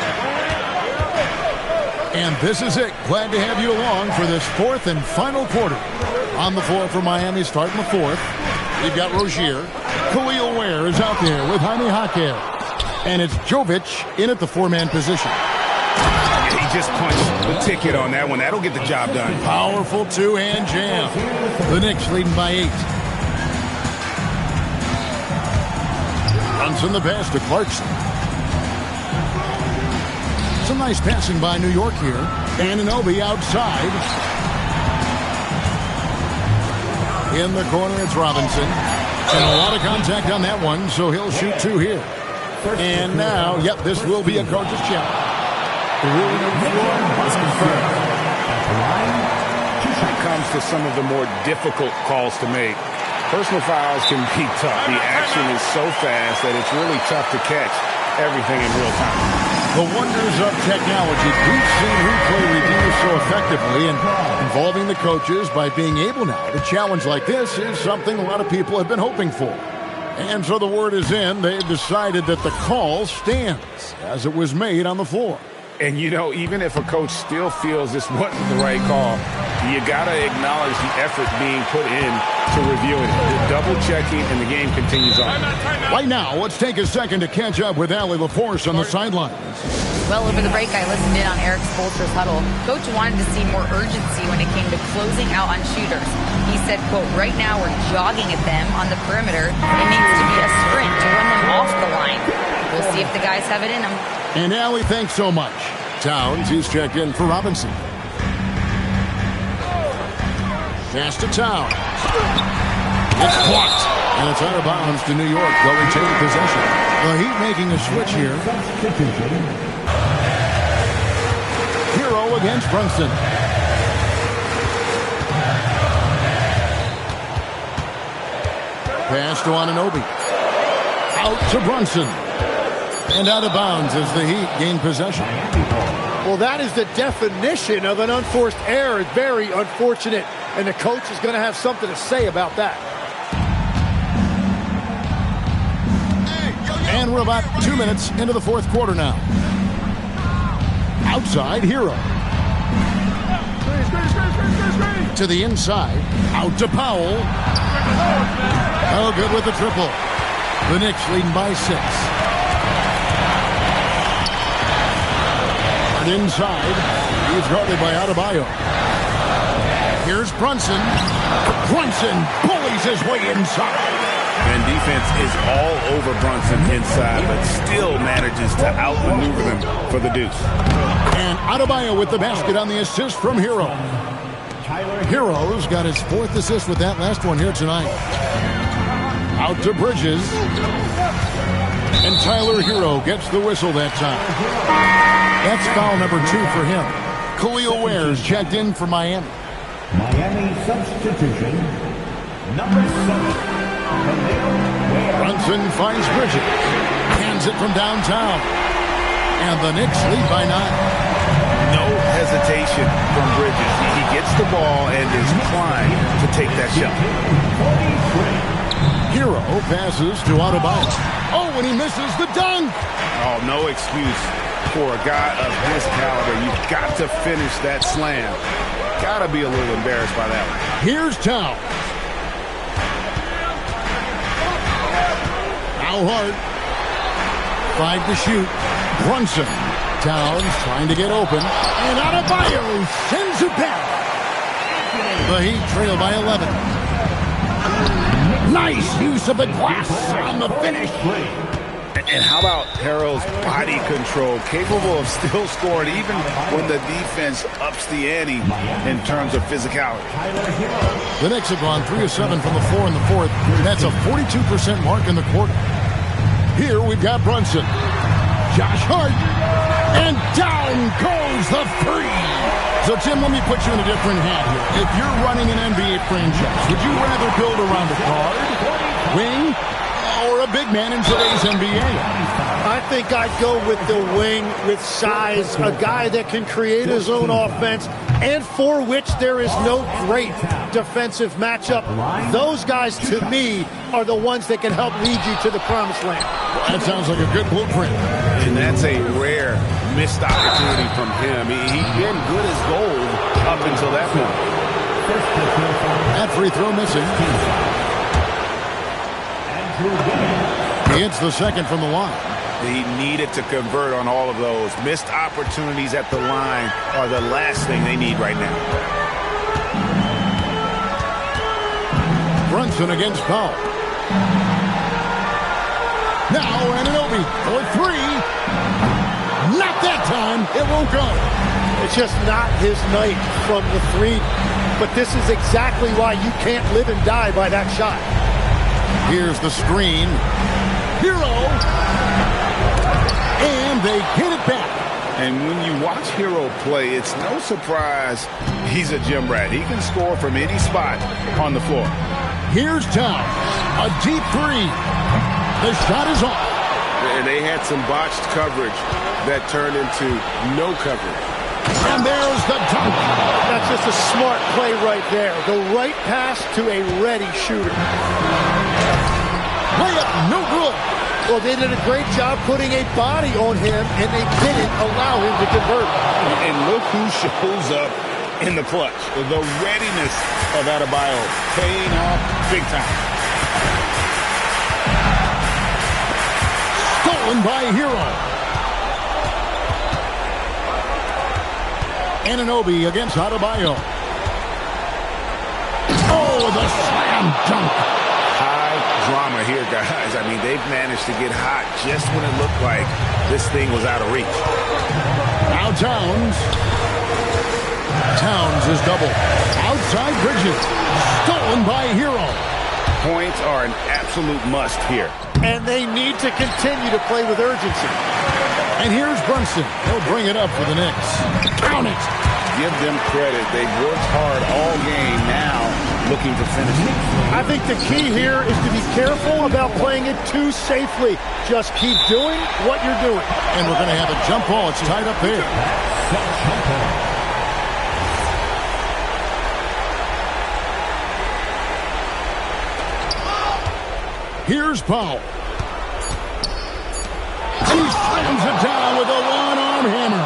And this is it. Glad to have you along for this fourth and final quarter. On the floor for Miami starting the fourth. We've got Rozier. Khalil Ware is out there with Jaime Jaquez. And it's Jovic in at the 4-man position. He just punched the ticket on that one. That'll get the job done. Powerful two-hand jam. The Knicks leading by 8. Brunson the pass to Clarkson. Some nice passing by New York here. Anunoby outside. In the corner, it's Robinson. And a lot of contact on that one, so he'll shoot 2 here. And now, yep, this will be a coach's challenge. The ruling of the floor is confirmed. When it comes to some of the more difficult calls to make, personal fouls can be tough. The action is so fast that it's really tough to catch everything in real time. The wonders of technology. We've seen replay reviews so effectively, and involving the coaches by being able now to challenge like this is something a lot of people have been hoping for. And so the word is in. They've decided that the call stands as it was made on the floor. And, you know, even if a coach still feels this wasn't the right call, you got to acknowledge the effort being put in to reviewing it. The double-checking, and the game continues on. Right now, let's take a second to catch up with Allie LaForce on the sidelines. Well, over the break, I listened in on Eric Spoelstra's huddle. Coach wanted to see more urgency when it came to closing out on shooters. He said, quote, right now we're jogging at them on the perimeter. It needs to be a sprint to run them off the line. We'll see if the guys have it in them. And Allie, thanks so much. Towns, he's checked in for Robinson. Pass to Towns. It's blocked. And it's out of bounds to New York. They'll retain possession. The Heat making a switch here. Hero against Brunson. Pass to Anunoby. Out to Brunson. And out of bounds as the Heat gain possession. Well, that is the definition of an unforced error. It's very unfortunate, and the coach is going to have something to say about that. And we're about 2 minutes into the fourth quarter now. Outside, Hero. To the inside. Out to Powell. Oh, good with the triple. The Knicks leading by 6. Inside, he's guarded by Adebayo. Here's Brunson. Brunson bullies his way inside. And defense is all over Brunson inside, but still manages to outmaneuver them for the deuce. And Adebayo with the basket on the assist from Hero. Hero's got his 4th assist with that last one here tonight. Out to Bridges. And Tyler Hero gets the whistle that time. That's foul number 2 for him. Khalil Ware's checked in for Miami. Miami substitution, number 7. Brunson finds Bridges. Hands it from downtown. And the Knicks lead by 9. No hesitation from Bridges. He gets the ball and is primed to take that shot. Hero passes to Adebayo. Oh, and he misses the dunk. Oh, no excuse for a guy of his caliber. You've got to finish that slam. Got to be a little embarrassed by that one. Here's Towns. Now Hart. 5 to shoot. Brunson. Towns trying to get open. And Adebayo sends it back. The Heat trail by 11. Nice use of the glass on the finish. And how about Harrell's body control, capable of still scoring even when the defense ups the ante in terms of physicality. The Knicks have gone 3 of 7 from the floor in the fourth. That's a 42% mark in the quarter. Here we've got Brunson. Josh Hart. And down goes the three. So, Tim, let me put you in a different hat here. If you're running an NBA franchise, would you rather build around a guard, wing, or a big man in today's NBA? I think I'd go with the wing with size, a guy that can create his own offense and for which there is no great defensive matchup. Those guys, to me, are the ones that can help lead you to the promised land. That sounds like a good blueprint. And that's a rare missed opportunity from him. He'd been good as gold up until that point. That free throw missing. He hits the second from the line. He needed to convert on all of those. Missed opportunities at the line are the last thing they need right now. Brunson against Powell. Now Anunoby for three. Not that time. It won't go. It's just not his night from the three. But this is exactly why you can't live and die by that shot. Here's the screen. Hero. And they hit it back. And when you watch Hero play, it's no surprise he's a gym rat. He can score from any spot on the floor. Here's Towns. A deep three. The shot is off. And they had some botched coverage that turned into no coverage. And there's the dunk. That's just a smart play right there. The right pass to a ready shooter. Layup, no good. Well, they did a great job putting a body on him, and they didn't allow him to convert. And look who shows up in the clutch. The readiness of Adebayo paying off big time. Stolen by Hero. Anunoby against Adebayo. Oh, the slam dunk. High drama here, guys. I mean, they've managed to get hot just when it looked like this thing was out of reach. Now Towns. Towns is double. Outside Bridges. Stolen by Hero. Points are an absolute must here. And they need to continue to play with urgency. And here's Brunson. He'll bring it up for the Knicks. Count it. Give them credit. They've worked hard all game, now looking to finish it. I think the key here is to be careful about playing it too safely. Just keep doing what you're doing. And we're going to have a jump ball. It's tied up there. Here's Powell. And he slams it down with a one-arm hammer.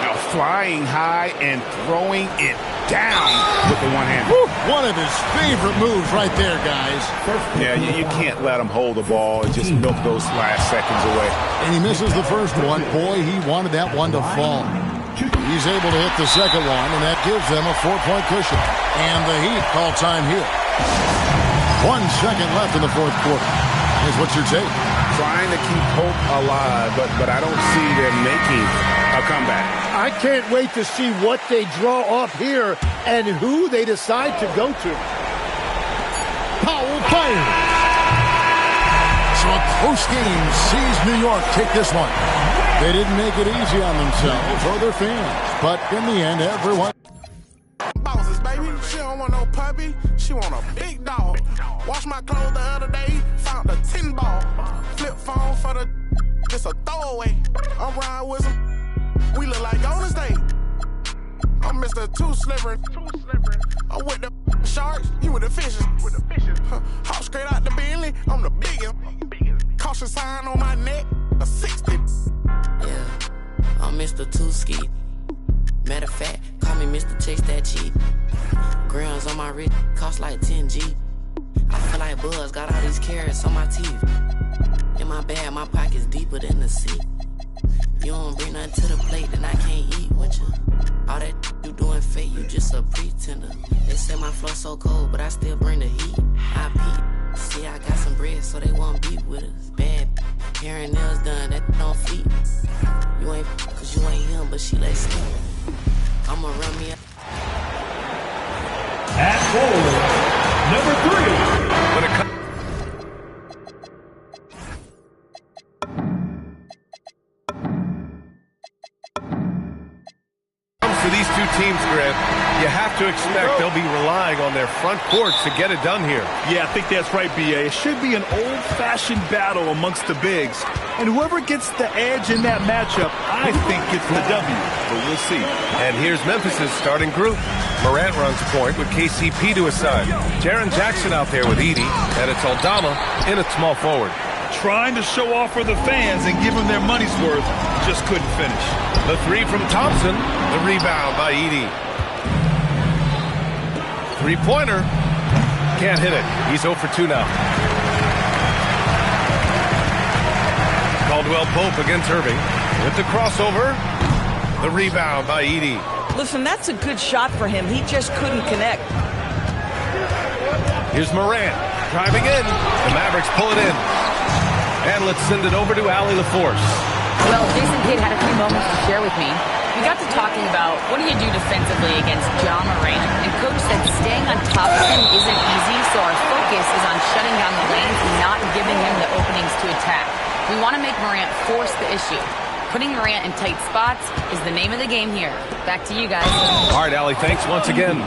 Now flying high and throwing it down with the one-hander. One of his favorite moves right there, guys. Yeah, you can't let him hold the ball and just milk those last seconds away. And he misses the first one. Boy, he wanted that one to fall. He's able to hit the second one, and that gives them a 4-point cushion. And the Heat call time here. 1 second left in the fourth quarter. Here's what's your take? Trying to keep hope alive, but I don't see them making a comeback. I can't wait to see what they draw up here and who they decide to go to. Powell fires. So a close game sees New York take this one. They didn't make it easy on themselves or their fans, but in the end, everyone. Bosses, baby. She don't want no puppy. She want a big dog. Wash my clothes the other day. Found a 10 ball. Flip phone for the. Just a throwaway. I'm riding with some. We look like on the stage. I'm Mr. Too Slippery. I'm with the sharks, you with the fishes. Hop straight out the Bentley, I'm the biggest. Caution sign on my neck, a 60. Yeah, I'm Mr. Too Ski. Matter of fact, call me Mr. Chase That Cheap. Grams on my wrist cost like 10G. I feel like Buzz, got all these carrots on my teeth. In my bag, my pocket's deeper than the sea. You don't bring nothing to the plate, then I can't eat with you. All that you doing fake, you just a pretender. They say my flow so cold, but I still bring the heat. I peep, see I got some bread, so they won't beef with us. Bad, hair and nails done, that don't feed. You ain't cause you ain't him, but she let sleep. I'ma run me up. At goal, number 3. When it comes to these two teams, Grant, you have to expect they'll be relying on their front courts to get it done here. Yeah, I think that's right, B.A. It should be an old-fashioned battle amongst the bigs. And whoever gets the edge in that matchup, I think gets the W. But we'll see. And here's Memphis's starting group. Morant runs point with KCP to his side. Jaren Jackson out there with Edey. And it's Aldama in at small forward. Trying to show off for the fans and give them their money's worth, just couldn't finish. The three from Thompson. The rebound by Edey. Three-pointer. Can't hit it. He's 0 for 2 now. Caldwell Pope against Irving. With the crossover. The rebound by Edey. Listen, that's a good shot for him. He just couldn't connect. Here's Morant. Driving in. The Mavericks pull it in. And let's send it over to Allie LaForce. Well, Jason Kidd had a few moments to share with me. We got to talking about what do you do defensively against Ja Morant, and Coach said staying on top of him isn't easy, so our focus is on shutting down the lanes and not giving him the openings to attack. We want to make Morant force the issue. Putting Morant in tight spots is the name of the game here. Back to you guys. All right, Allie, thanks once again.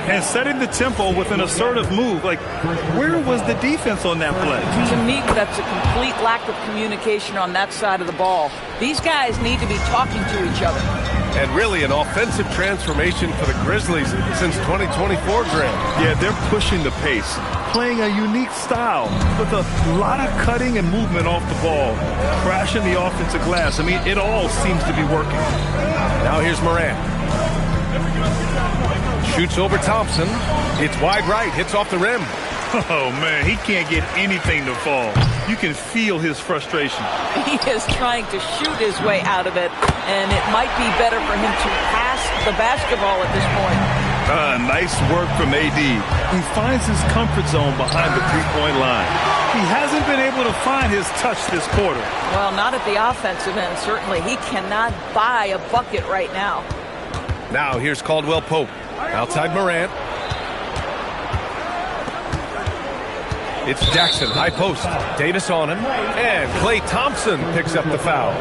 And setting the tempo with an assertive move. Like, where was the defense on that play? To me, that's a complete lack of communication on that side of the ball. These guys need to be talking to each other. And really an offensive transformation for the Grizzlies since 2024, Grant. Yeah, they're pushing the pace, playing a unique style with a lot of cutting and movement off the ball, crashing the offensive glass. I mean, it all seems to be working. Now here's Morant. Shoots over Thompson. It's wide right. Hits off the rim. Oh, man, he can't get anything to fall. You can feel his frustration. He is trying to shoot his way out of it, and it might be better for him to pass the basketball at this point. Nice work from AD. He finds his comfort zone behind the three-point line. He hasn't been able to find his touch this quarter. Well, not at the offensive end, certainly. He cannot buy a bucket right now. Now here's Caldwell Pope. Outside Morant. It's Jackson, high post. Davis on him. And Klay Thompson picks up the foul.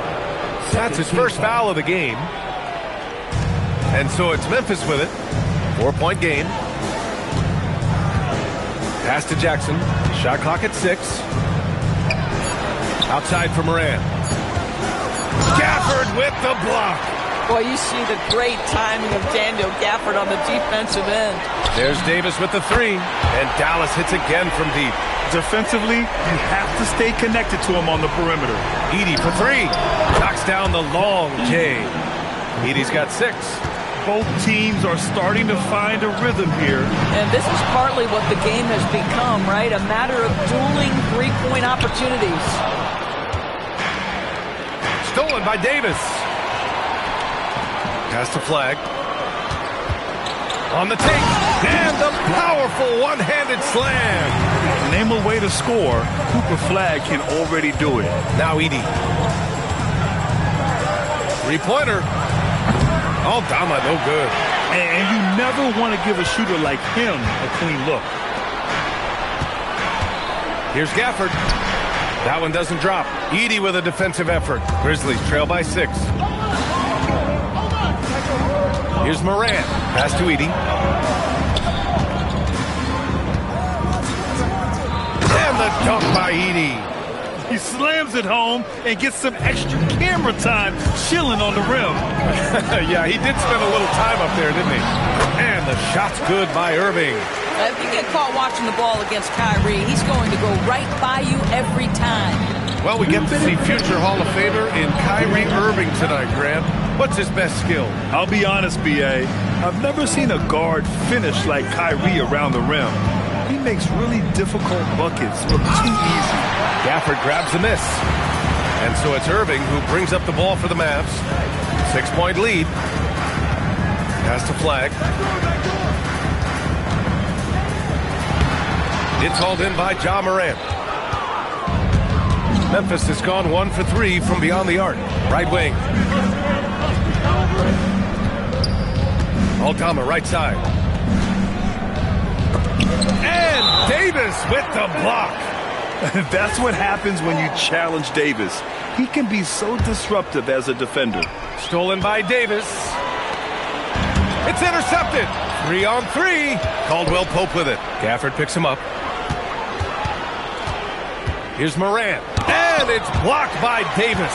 That's his first foul of the game. And so it's Memphis with it. 4-point game. Pass to Jackson. Shot clock at 6. Outside for Morant. Gafford with the block. Boy, you see the great timing of Daniel Gafford on the defensive end. There's Davis with the 3, and Dallas hits again from deep. Defensively, you have to stay connected to him on the perimeter. Edey for 3. Knocks down the long J. Edey's got 6. Both teams are starting to find a rhythm here. And this is partly what the game has become, right? A matter of dueling three-point opportunities. Stolen by Davis. Pass to Flag. On the take. And the powerful one-handed slam. Name a way to score. Cooper Flag can already do it. Now Edey. Three-pointer. Aldama, no good. And you never want to give a shooter like him a clean look. Here's Gafford. That one doesn't drop. Edey with a defensive effort. Grizzlies trail by 6. Here's Morant. Pass to Edey. And the dunk by Edey. He slams it home and gets some extra camera time chilling on the rim. Yeah, he did spend a little time up there, didn't he? And the shot's good by Irving. If you get caught watching the ball against Kyrie, he's going to go right by you every time. Well, we get to see future Hall of Famer in Kyrie Irving tonight, Grant. What's his best skill? I'll be honest, B.A. I've never seen a guard finish like Kyrie around the rim. He makes really difficult buckets look too easy. Gafford grabs the miss. And so it's Irving who brings up the ball for the Mavs. 6-point lead. Pass to Flag. It's hauled in by Ja Morant. Memphis has gone 1 for 3 from beyond the arc. Right wing. Aldama, right side. And Davis with the block. That's what happens when you challenge Davis. He can be so disruptive as a defender. Stolen by Davis. It's intercepted. 3-on-3. Caldwell Pope with it. Gafford picks him up. Here's Morant. And it's blocked by Davis.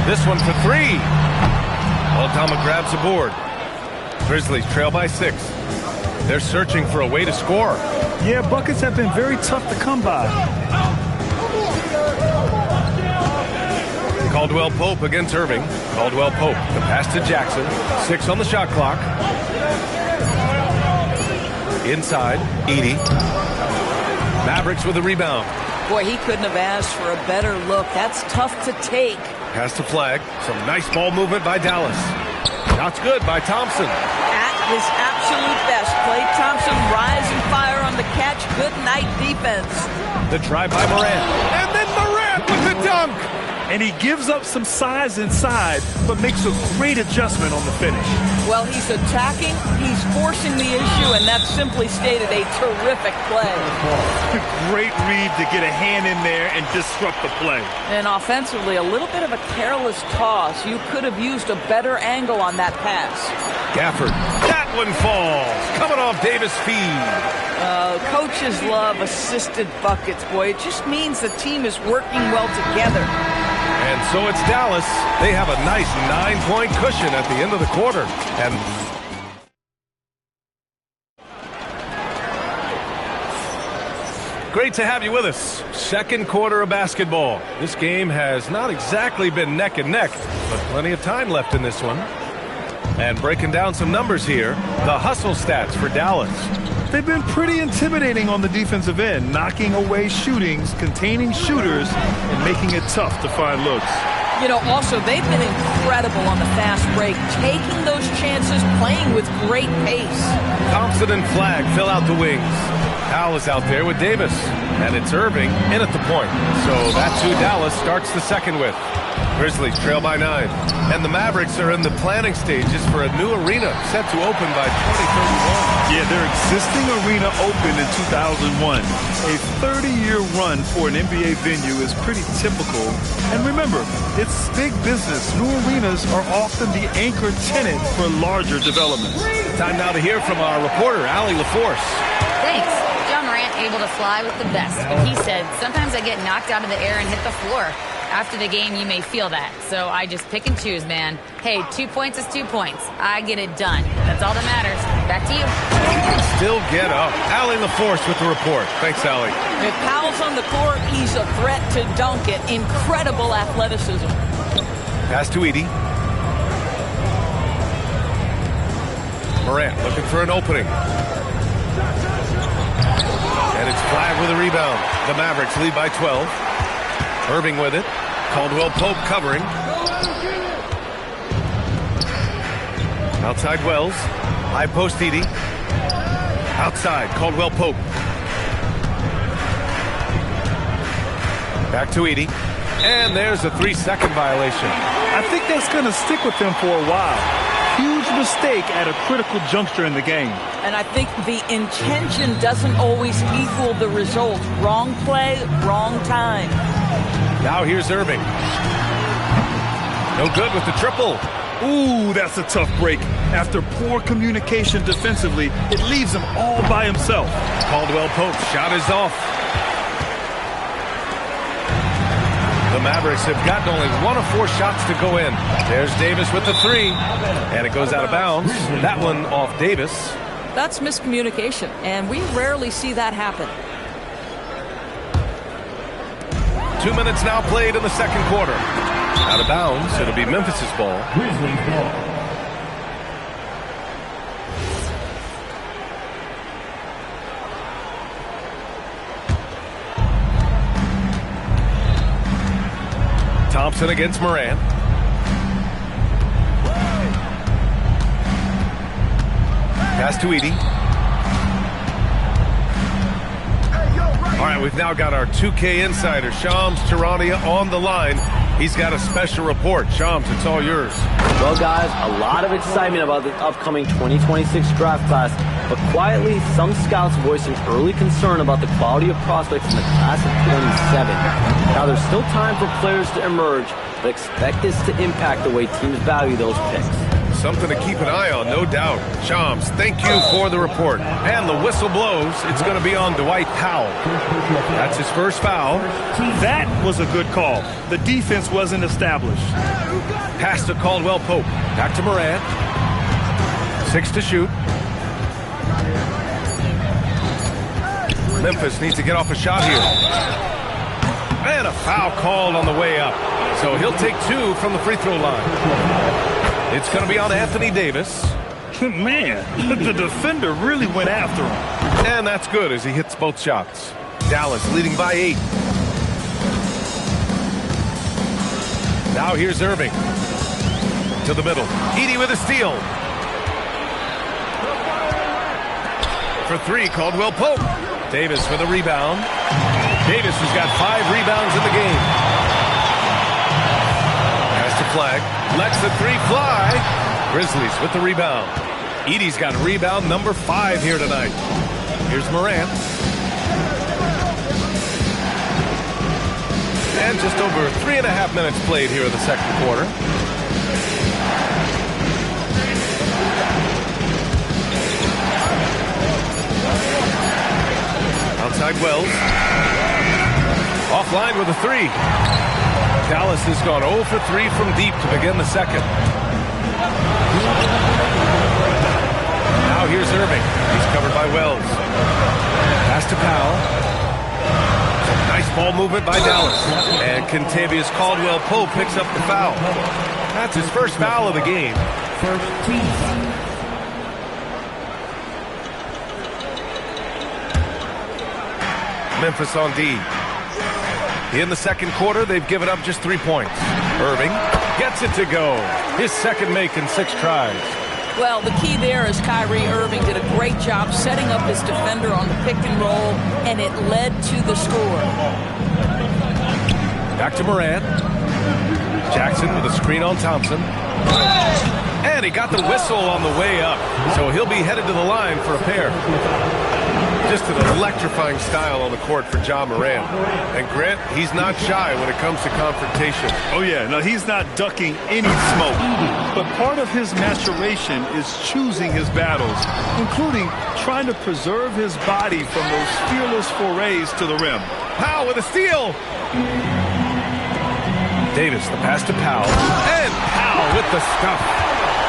This one for 3. Aldama grabs the board. Grizzlies trail by 6. They're searching for a way to score. Yeah, buckets have been very tough to come by. Caldwell Pope against Irving. Caldwell Pope, the pass to Jackson. 6 on the shot clock. Inside, Edey. Mavericks with a rebound. Boy, he couldn't have asked for a better look. That's tough to take. Pass to Flag. Some nice ball movement by Dallas. Shots good by Thompson. At his absolute best. Klay Thompson, rise and fire on the catch. Good night defense. The drive by Morant. And then Morant with the dunk. And he gives up some size inside, but makes a great adjustment on the finish. Well, he's attacking, he's forcing the issue, and that's simply stated a terrific play. Great read to get a hand in there and disrupt the play. And offensively, a little bit of a careless toss. You could have used a better angle on that pass. Gafford. That one falls. Coming off Davis' feed. Coaches love assisted buckets, boy. It just means the team is working well together. And so it's Dallas. They have a nice 9-point cushion at the end of the quarter. And great to have you with us. Second quarter of basketball. This game has not exactly been neck and neck, but plenty of time left in this one. And breaking down some numbers here, the hustle stats for Dallas. They've been pretty intimidating on the defensive end, knocking away shootings, containing shooters, and making it tough to find looks. You know, also, they've been incredible on the fast break, taking those chances, playing with great pace. Thompson and Flag fill out the wings. Powell is out there with Davis, and it's Irving in at the point. So that's who Dallas starts the second with. Grizzlies trail by 9. And the Mavericks are in the planning stages for a new arena set to open by 2031. Yeah, their existing arena opened in 2001. A 30-year run for an NBA venue is pretty typical. And remember, it's big business. New arenas are often the anchor tenant for larger developments. Time now to hear from our reporter, Allie LaForce. Thanks. Ja Morant able to fly with the best, but he said, sometimes I get knocked out of the air and hit the floor. After the game, you may feel that. So I just pick and choose, man. Hey, 2 points is 2 points. I get it done. That's all that matters. Back to you. He can still get up. Allie LaForce with the report. Thanks, Allie. If Powell's on the court, he's a threat to dunk it. Incredible athleticism. Pass to Edey. Morant looking for an opening. And it's Flag with a rebound. The Mavericks lead by 12. Irving with it. Caldwell Pope covering. Outside Wells. High post Edey. Outside Caldwell Pope. Back to Edey. And there's a 3-second violation. I think that's going to stick with them for a while. Huge mistake at a critical juncture in the game. And I think the intention doesn't always equal the result. Wrong play, wrong time. Now here's Irving. No good with the triple. Ooh, that's a tough break. After poor communication defensively, it leaves him all by himself. Caldwell Pope's shot is off. The Mavericks have gotten only 1 of 4 shots to go in. There's Davis with the 3, and it goes out of bounds. That one off Davis. That's miscommunication, and we rarely see that happen. 2 minutes now played in the second quarter. Out of bounds, it'll be Memphis's ball. Grizzlies ball. Thompson against Morant. Pass to Edey. All right, we've now got our 2K insider, Shams Charania, on the line. He's got a special report. Shams, it's all yours. Well, guys, a lot of excitement about the upcoming 2026 draft class, but quietly, some scouts voicing early concern about the quality of prospects in the class of 27. Now, there's still time for players to emerge, but expect this to impact the way teams value those picks. Something to keep an eye on, no doubt. Shams, thank you for the report. And the whistle blows. It's going to be on Dwight Powell. That's his first foul. That was a good call. The defense wasn't established. Pass to Caldwell Pope. Back to Morant. 6 to shoot. Memphis needs to get off a shot here. And a foul called on the way up. So he'll take 2 from the free throw line. It's going to be on Anthony Davis. Man, the defender really went after him. And that's good as he hits both shots. Dallas leading by 8. Now here's Irving. To the middle. Edey with a steal. For 3, Caldwell Pope. Davis with a rebound. Davis has got 5 rebounds in the game. Pass to Flag. Lets the 3 fly. Grizzlies with the rebound. Edey's got rebound number 5 here tonight. Here's Morant. And just over 3.5 minutes played here in the second quarter. Outside Wells. Offline with a 3. Dallas has gone 0 for 3 from deep to begin the second. Now here's Irving. He's covered by Wells. Pass to Powell. Nice ball movement by Dallas. And Kentavious Caldwell Pope picks up the foul. That's his first foul of the game. First team. Memphis on D. In the second quarter, they've given up just 3 points. Irving gets it to go. His second make in 6 tries. Well, the key there is Kyrie Irving did a great job setting up his defender on the pick and roll, and it led to the score. Back to Morant. Jackson with a screen on Thompson. And he got the whistle on the way up, so he'll be headed to the line for a pair. Just an electrifying style on the court for Ja Morant. And Grant, he's not shy when it comes to confrontation. Oh yeah, no, he's not ducking any smoke. But part of his maturation is choosing his battles, including trying to preserve his body from those fearless forays to the rim. Powell with a steal. Davis, the pass to Powell. And Powell with the stuff.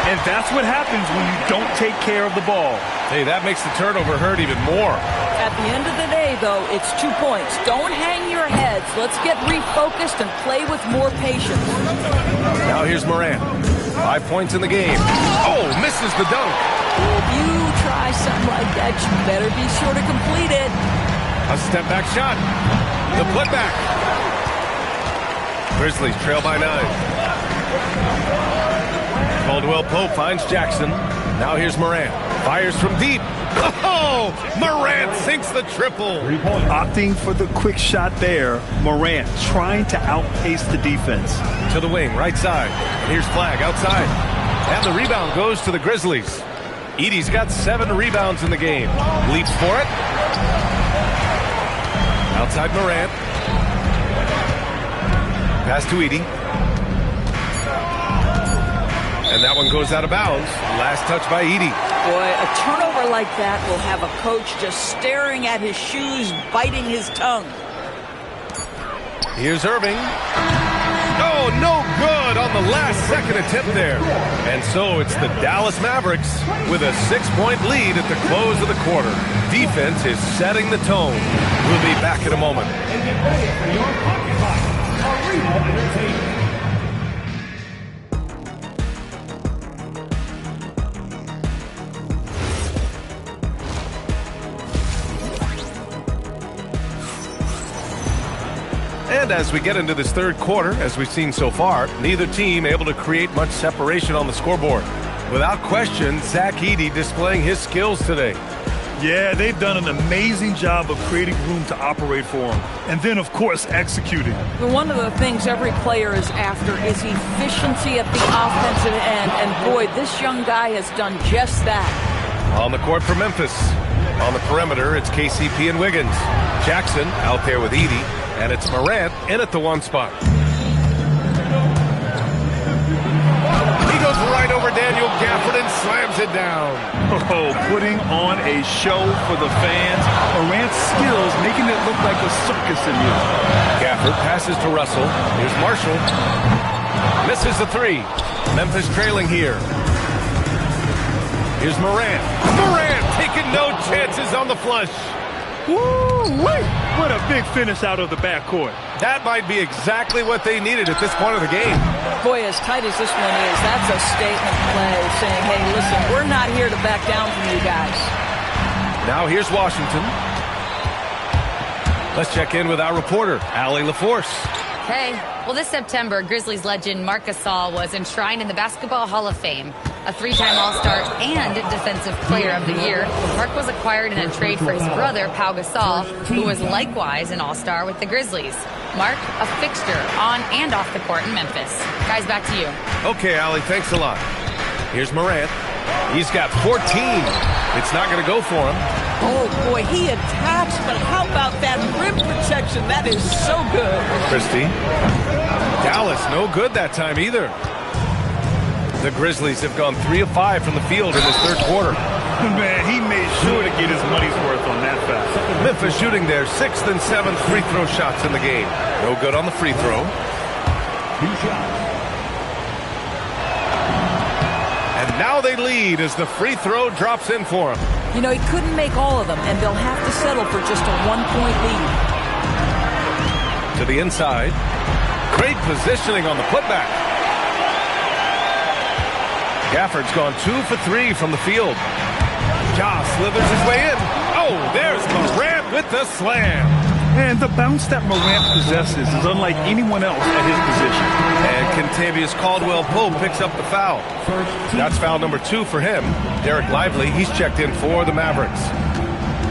And that's what happens when you don't take care of the ball. Hey, that makes the turnover hurt even more. At the end of the day, though, it's 2 points. Don't hang your heads. Let's get refocused and play with more patience. Now here's Morant. 5 points in the game. Oh, misses the dunk. If you try something like that, you better be sure to complete it. A step-back shot. The putback. Grizzlies trail by 9. Caldwell Pope finds Jackson. Now here's Morant. Fires from deep. Oh, Morant sinks the triple. Opting for the quick shot there. Morant trying to outpace the defense. To the wing, right side. And here's Flag outside. And the rebound goes to the Grizzlies. Edey's got 7 rebounds in the game. Leaps for it. Outside Morant. Pass to Edey. And that one goes out of bounds. Last touch by Edey. Boy, a turnover like that will have a coach just staring at his shoes, biting his tongue. Here's Irving. Oh, no good on the last second attempt there. And so it's the Dallas Mavericks with a 6-point lead at the close of the quarter. Defense is setting the tone. We'll be back in a moment. And get ready for your Pocket Fight, Arena Entertainment. And as we get into this third quarter, as we've seen so far, neither team able to create much separation on the scoreboard. Without question, Zach Edey displaying his skills today. Yeah, they've done an amazing job of creating room to operate for him. And then, of course, executing. One of the things every player is after is efficiency at the offensive end. And boy, this young guy has done just that. On the court for Memphis. On the perimeter, it's KCP and Wiggins. Jackson out there with Edey. And it's Morant in at the one spot. He goes right over Daniel Gafford and slams it down. Oh, putting on a show for the fans. Morant's skills making it look like a circus in here. Gafford passes to Russell. Here's Marshall. Misses the three. Memphis trailing here. Here's Morant. Morant taking no chances on the flush. Woo-wee! What a big finish out of the backcourt. That might be exactly what they needed at this point of the game. Boy, as tight as this one is, that's a statement play saying, hey, listen, we're not here to back down from you guys. Now here's Washington. Let's check in with our reporter, Allie LaForce. Hey, well, this September, Grizzlies legend Marc Gasol was enshrined in the Basketball Hall of Fame. A 3-time All-Star and Defensive Player of the Year, Marc was acquired in a trade for his brother, Pau Gasol, who was likewise an All-Star with the Grizzlies. Marc, a fixture on and off the court in Memphis. Guys, back to you. Okay, Allie, thanks a lot. Here's Morant. He's got 14. It's not going to go for him. Oh, boy, he attacks, but how about that rim protection? That is so good. Christie. Dallas, no good that time either. The Grizzlies have gone 3 of 5 from the field in this third quarter. Man, he made sure to get his money's worth on that foul. Memphis shooting their 6th and 7th free throw shots in the game. No good on the free throw. And now they lead as the free throw drops in for him. You know, he couldn't make all of them, and they'll have to settle for just a 1-point lead. To the inside. Great positioning on the putback. Gafford's gone 2 for 3 from the field. Ja slithers his way in. Oh, there's Morant with the slam. And the bounce that Morant possesses is unlike anyone else at his position. And Kentavious Caldwell-Pope picks up the foul. That's foul number 2 for him. Derek Lively, he's checked in for the Mavericks.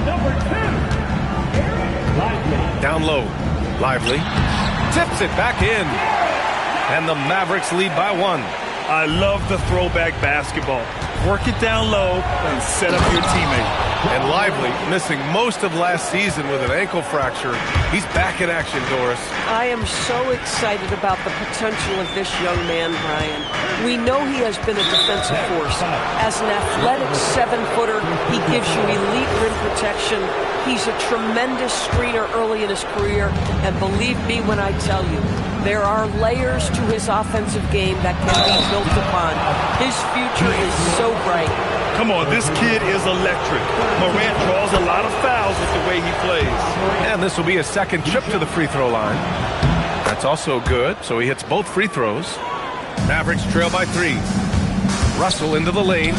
Number 2, Down low. Lively tips it back in. And the Mavericks lead by 1. I love the throwback basketball. Work it down low and set up your teammate. And Lively, missing most of last season with an ankle fracture. He's back in action, Doris. I am so excited about the potential of this young man, Brian. We know he has been a defensive force. As an athletic 7-footer, he gives you elite rim protection. He's a tremendous screener early in his career. And believe me when I tell you, there are layers to his offensive game that can be built upon. His future is so bright. Come on, this kid is electric. Morant draws a lot of fouls with the way he plays. And this will be a second trip to the free throw line. That's also good, so he hits both free throws. Mavericks trail by 3. Russell into the lane.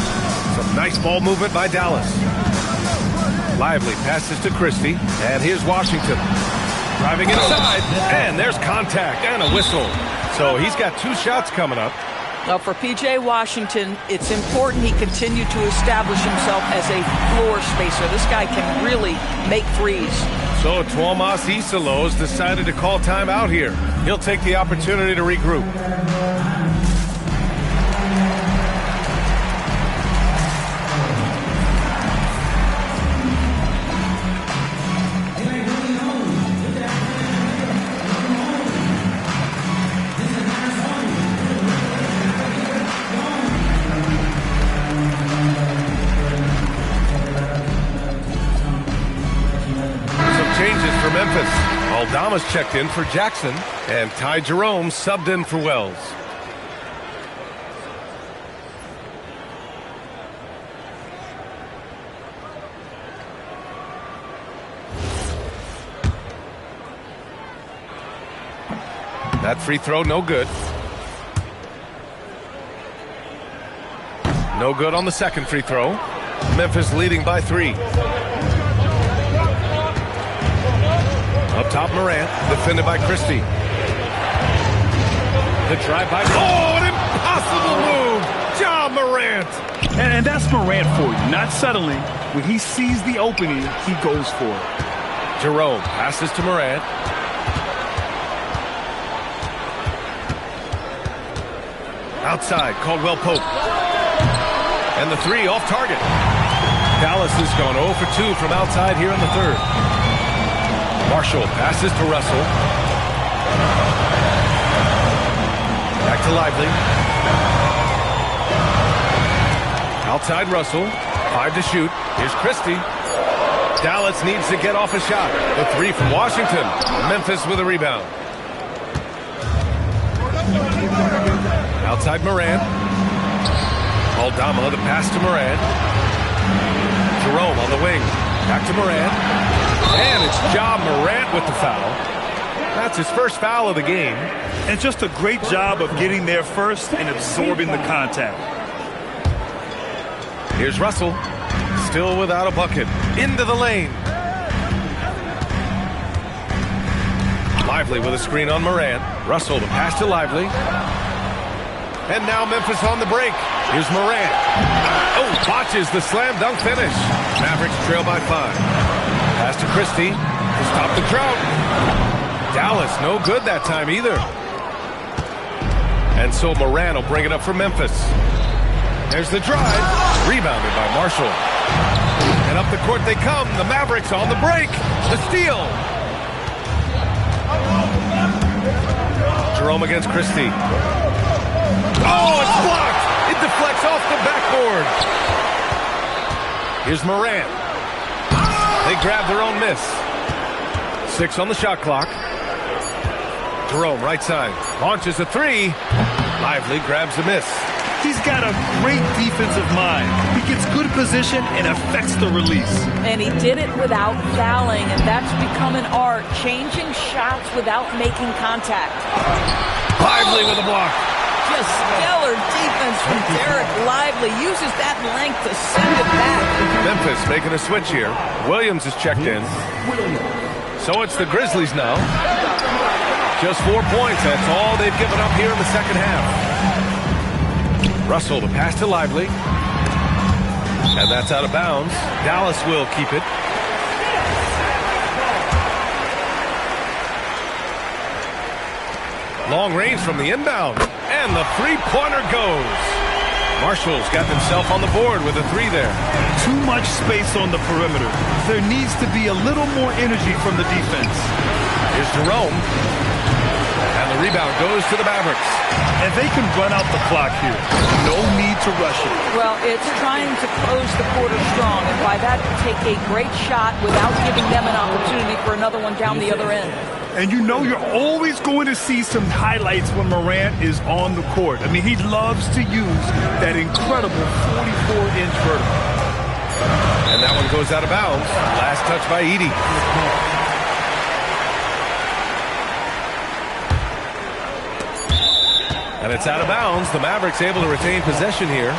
Some nice ball movement by Dallas. Lively passes to Christie, and here's Washington. Driving inside, and there's contact and a whistle. So he's got 2 shots coming up. Now for P.J. Washington, it's important he continue to establish himself as a floor spacer. This guy can really make threes. So Tuomas Isalos decided to call timeout here. He'll take the opportunity to regroup. Memphis. Aldama's checked in for Jackson, and Ty Jerome subbed in for Wells. That free throw, no good. No good on the second free throw. Memphis leading by 3. Up top, Morant, defended by Christie. The drive by... Oh, an impossible move! Ja Morant! And that's Morant for you. Not settling. When he sees the opening, he goes for it. Jerome passes to Morant. Outside, Caldwell Pope. And the 3 off target. Dallas has gone 0 for 2 from outside here in the third. Marshall passes to Russell. Back to Lively. Outside Russell. 5 to shoot. Here's Christie. Dallas needs to get off a shot. The 3 from Washington. Memphis with a rebound. Outside Morant. Aldama, the pass to Morant. Jerome on the wing. Back to Morant. And it's Ja Morant with the foul. That's his first foul of the game. And just a great job of getting there first and absorbing the contact. Here's Russell. Still without a bucket. Into the lane. Lively with a screen on Morant. Russell, the pass to Lively. And now Memphis on the break. Here's Morant. Oh, botches the slam dunk finish. Mavericks trail by 5. Pass to Christie to stop the drought. Dallas no good that time either. And so Morant will bring it up for Memphis. There's the drive. Rebounded by Marshall. And up the court they come. The Mavericks on the break. The steal. Jerome against Christie. Oh, it's blocked. It deflects off the backboard. Here's Morant. They grab their own miss. 6 on the shot clock. Jerome, right side. Launches a 3. Lively grabs the miss. He's got a great defensive mind. He gets good position and affects the release. And he did it without fouling, and that's become an art. Changing shots without making contact. Lively with a block. Just stellar defense from Derek Lively. Uses that length to send it back. Memphis making a switch here. Williams is checked in. So it's the Grizzlies now. Just 4 points. That's all they've given up here in the second half. Russell, the pass to Lively. And that's out of bounds. Dallas will keep it. Long range from the inbound. And the three-pointer goes. Marshall's got himself on the board with a 3 there. Too much space on the perimeter. There needs to be a little more energy from the defense. Here's Jerome. And the rebound goes to the Mavericks. And they can run out the clock here. No need to rush it. Well, it's trying to close the quarter strong, and by that, take a great shot without giving them an opportunity for another one down the other end. And you know you're always going to see some highlights when Morant is on the court. I mean, he loves to use that incredible 44-inch vertical. And that one goes out of bounds. Last touch by Edey. And it's out of bounds. The Mavericks able to retain possession here.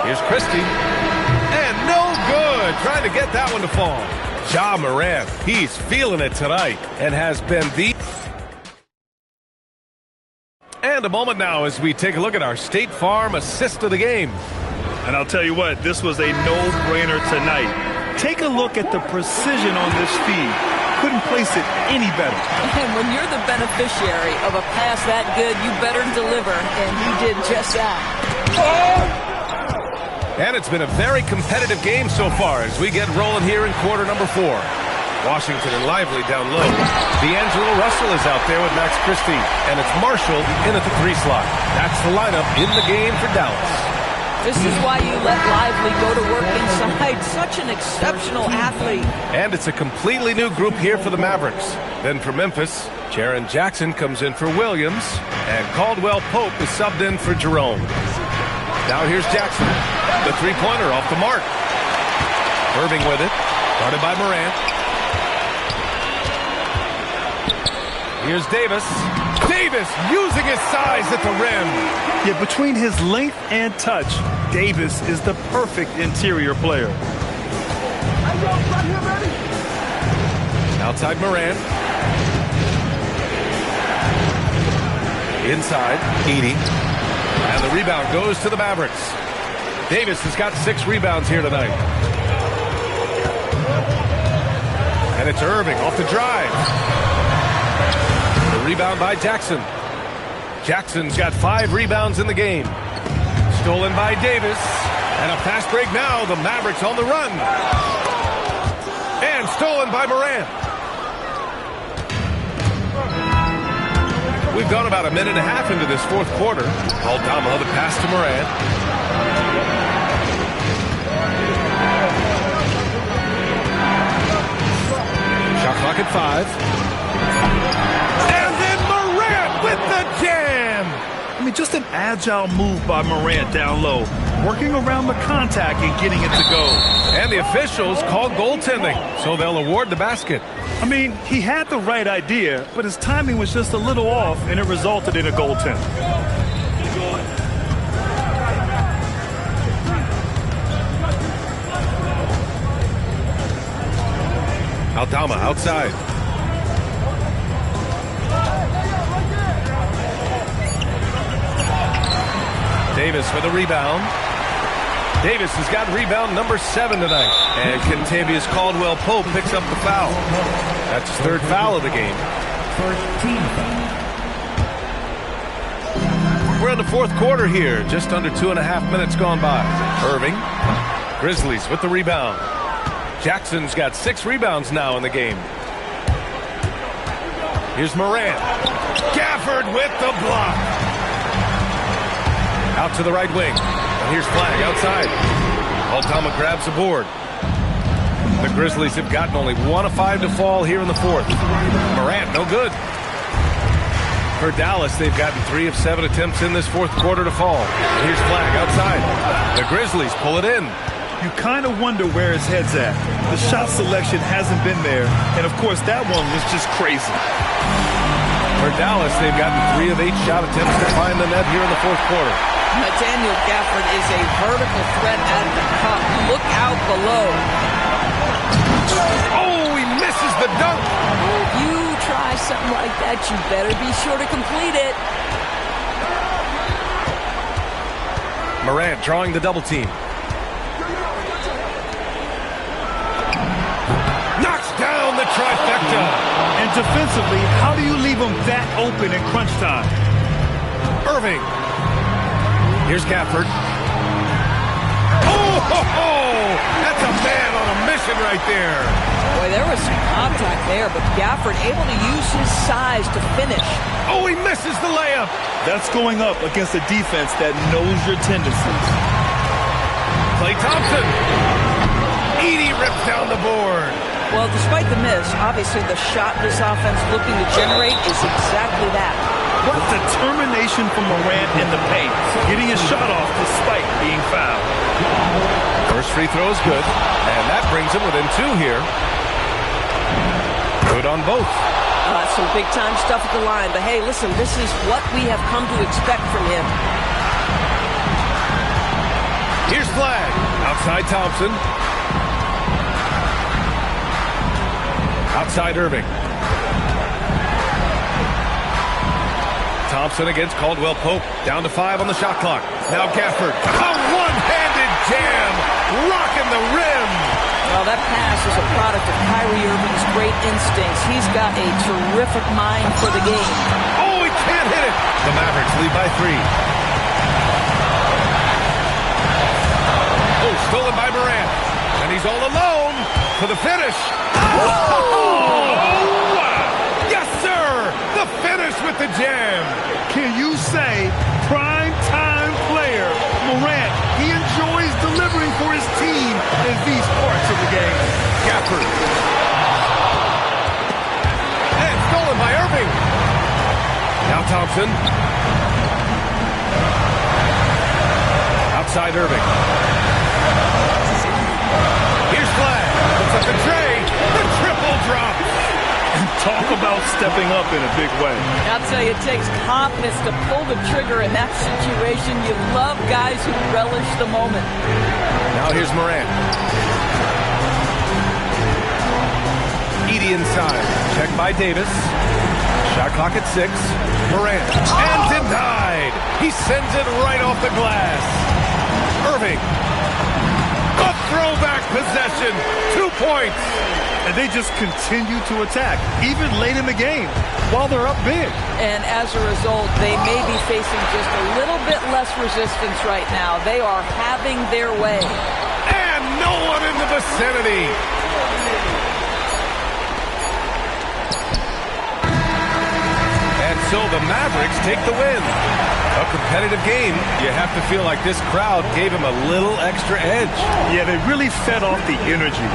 Here's Christie. And no good. Trying to get that one to fall. Ja Morant, he's feeling it tonight and has been the... And a moment now as we take a look at our State Farm assist of the game. And I'll tell you what, this was a no-brainer tonight. Take a look at the precision on this feed. Couldn't place it any better. And when you're the beneficiary of a pass that good, you better deliver, and he did just that. And it's been a very competitive game so far as we get rolling here in quarter number 4. Washington and Lively down low. D'Angelo Russell is out there with Max Christie. And it's Marshall in at the 3 slot. That's the lineup in the game for Dallas. This is why you let Lively go to work inside. Such an exceptional athlete. And it's a completely new group here for the Mavericks. Then for Memphis, Jaren Jackson comes in for Williams, and Caldwell Pope is subbed in for Jerome. Now here's Jackson. The three-pointer off the mark. Irving with it. Guarded by Morant. Here's Davis. Davis using his size at the rim. Yeah, between his length and touch, Davis is the perfect interior player. Outside Morant. Inside, Edey. And the rebound goes to the Mavericks. Davis has got 6 rebounds here tonight. And it's Irving off the drive. The rebound by Jackson. Jackson's got 5 rebounds in the game. Stolen by Davis. And a fast break now. The Mavericks on the run. And stolen by Morant. We've gone about a minute and a half into this fourth quarter. Aldama, the pass to Morant. Shot clock at 5. And then Morant with the jam. I mean, just an agile move by Morant down low, working around the contact and getting it to go. And the officials called goaltending, so they'll award the basket. I mean, he had the right idea, but his timing was just a little off, and it resulted in a goaltend. Aldama outside. Davis with a rebound. Davis has got rebound number 7 tonight. And Kentavious Caldwell-Pope picks up the foul. That's his 3rd foul of the game. First team foul. We're in the fourth quarter here. Just under 2.5 minutes gone by. Irving. Grizzlies with the rebound. Jackson's got 6 rebounds now in the game. Here's Morant. Gafford with the block. Out to the right wing. And here's Flag outside. Aldama grabs the board. The Grizzlies have gotten only 1 of 5 to fall here in the fourth. Morant, no good. For Dallas, they've gotten 3 of 7 attempts in this fourth quarter to fall. And here's Flag outside. The Grizzlies pull it in. You kind of wonder where his head's at. The shot selection hasn't been there, and of course that one was just crazy. For Dallas, they've gotten 3 of 8 shot attempts to find the net here in the fourth quarter. Daniel Gafford is a vertical threat at the cup. Look out below. Oh, he misses the dunk. If you try something like that, you better be sure to complete it. Morant drawing the double team. Knocks down the trifecta. And defensively, how do you leave them that open in crunch time? Irving. Here's Gafford. Oh, ho, ho! That's a man on a mission right there. Boy, there was some contact there, but Gafford able to use his size to finish. Oh, he misses the layup. That's going up against a defense that knows your tendencies. Klay Thompson. Edey rips down the board. Well, despite the miss, obviously the shot this offense looking to generate is exactly that. What determination from Morant in the paint, getting his shot off despite being fouled. First free throw is good, and that brings him within 2 here. Good on both. Some big-time stuff at the line, but hey, listen, this is what we have come to expect from him. Here's Flag. Outside Thompson. Outside Irving. Thompson against Caldwell-Pope. Down to 5 on the shot clock. Now Gafford. A one-handed jam. Rocking the rim. Well, that pass is a product of Kyrie Irving's great instincts. He's got a terrific mind for the game. Oh, he can't hit it. The Mavericks lead by 3. Oh, stolen by Morant. And he's all alone for the finish. Oh! Yes, sir! The finish with the jam. Can you say prime time player Morant? He the game. Gafford. And stolen by Irving. Now Thompson. Outside Irving. Here's Glad. Puts up the tray. The triple drop. Talk about stepping up in a big way. I'll tell you, it takes confidence to pull the trigger in that situation. You love guys who relish the moment. Now here's Morant. Edey inside. Check by Davis. Shot clock at 6. Morant. And denied. He sends it right off the glass. Irving. A throwback possession. 2 points. And they just continue to attack, even late in the game, while they're up big. And as a result, they may be facing just a little bit less resistance right now. They are having their way. And no one in the vicinity. And so the Mavericks take the win. A competitive game. You have to feel like this crowd gave him a little extra edge. Yeah, they really fed off the energy.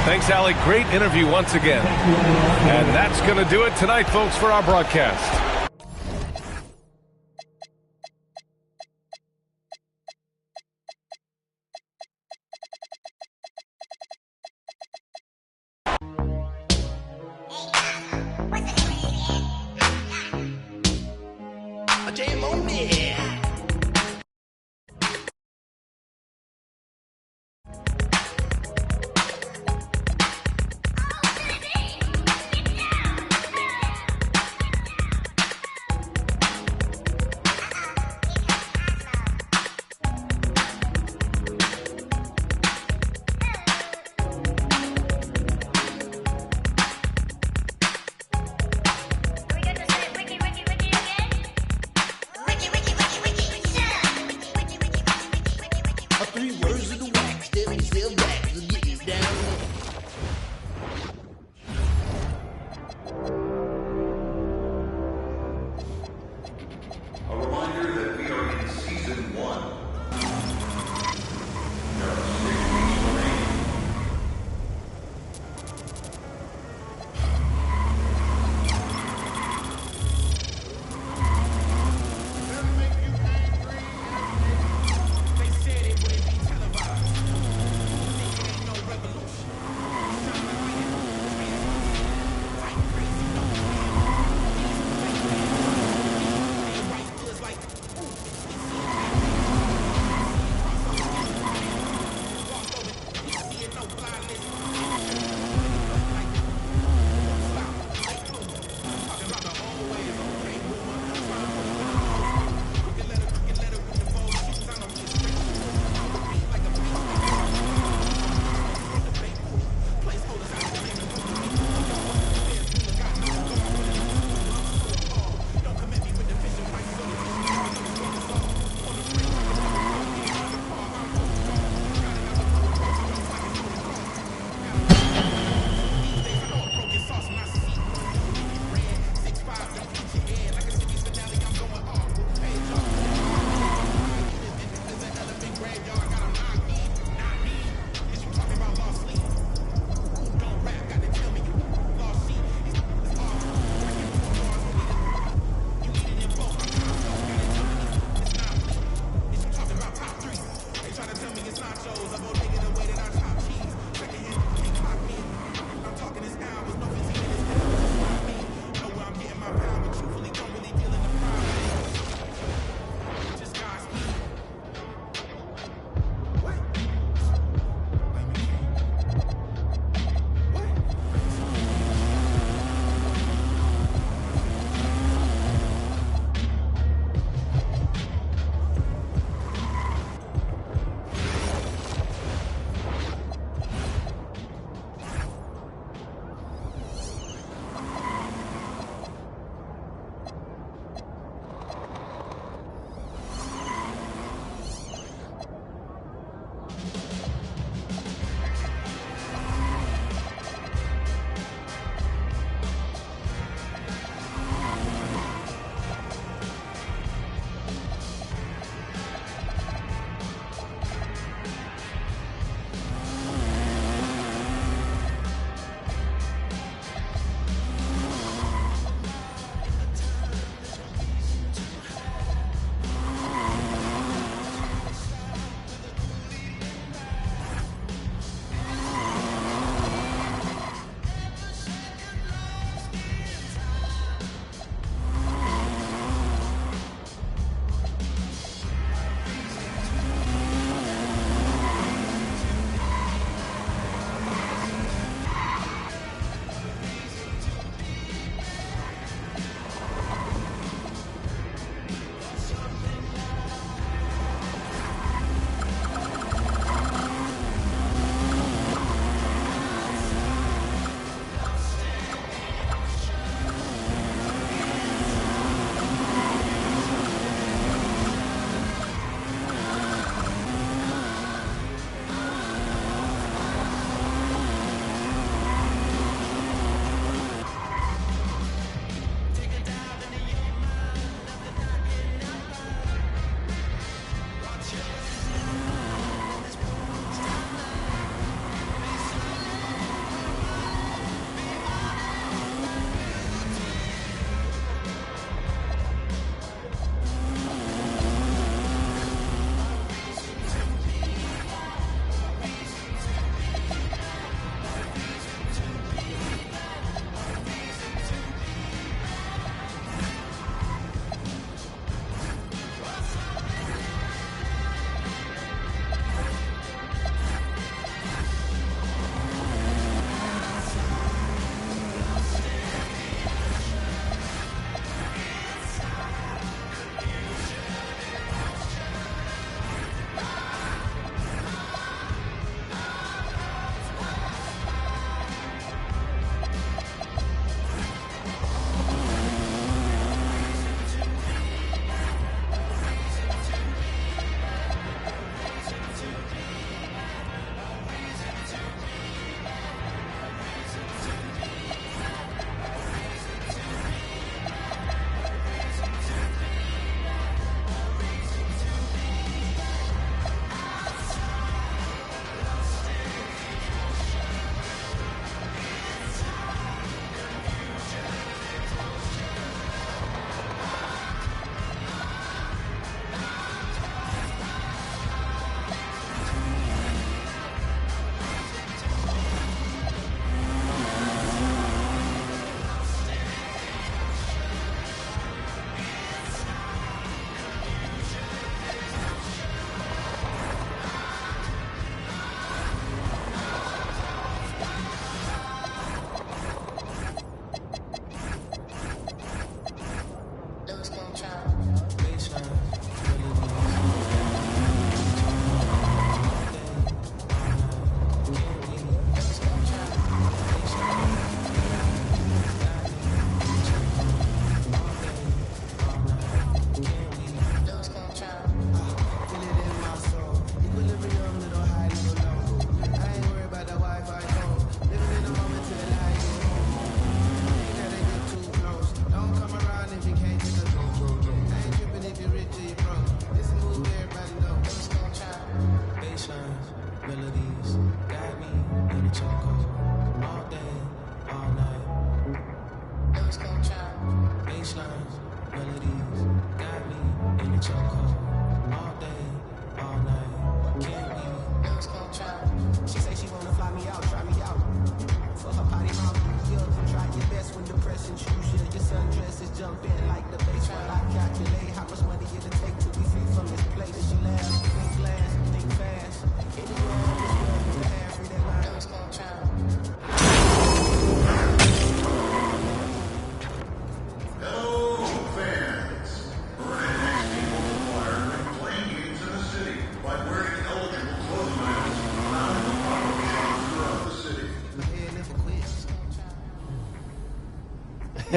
Thanks, Allie. Great interview once again. And that's going to do it tonight, folks, for our broadcast. Jam on me.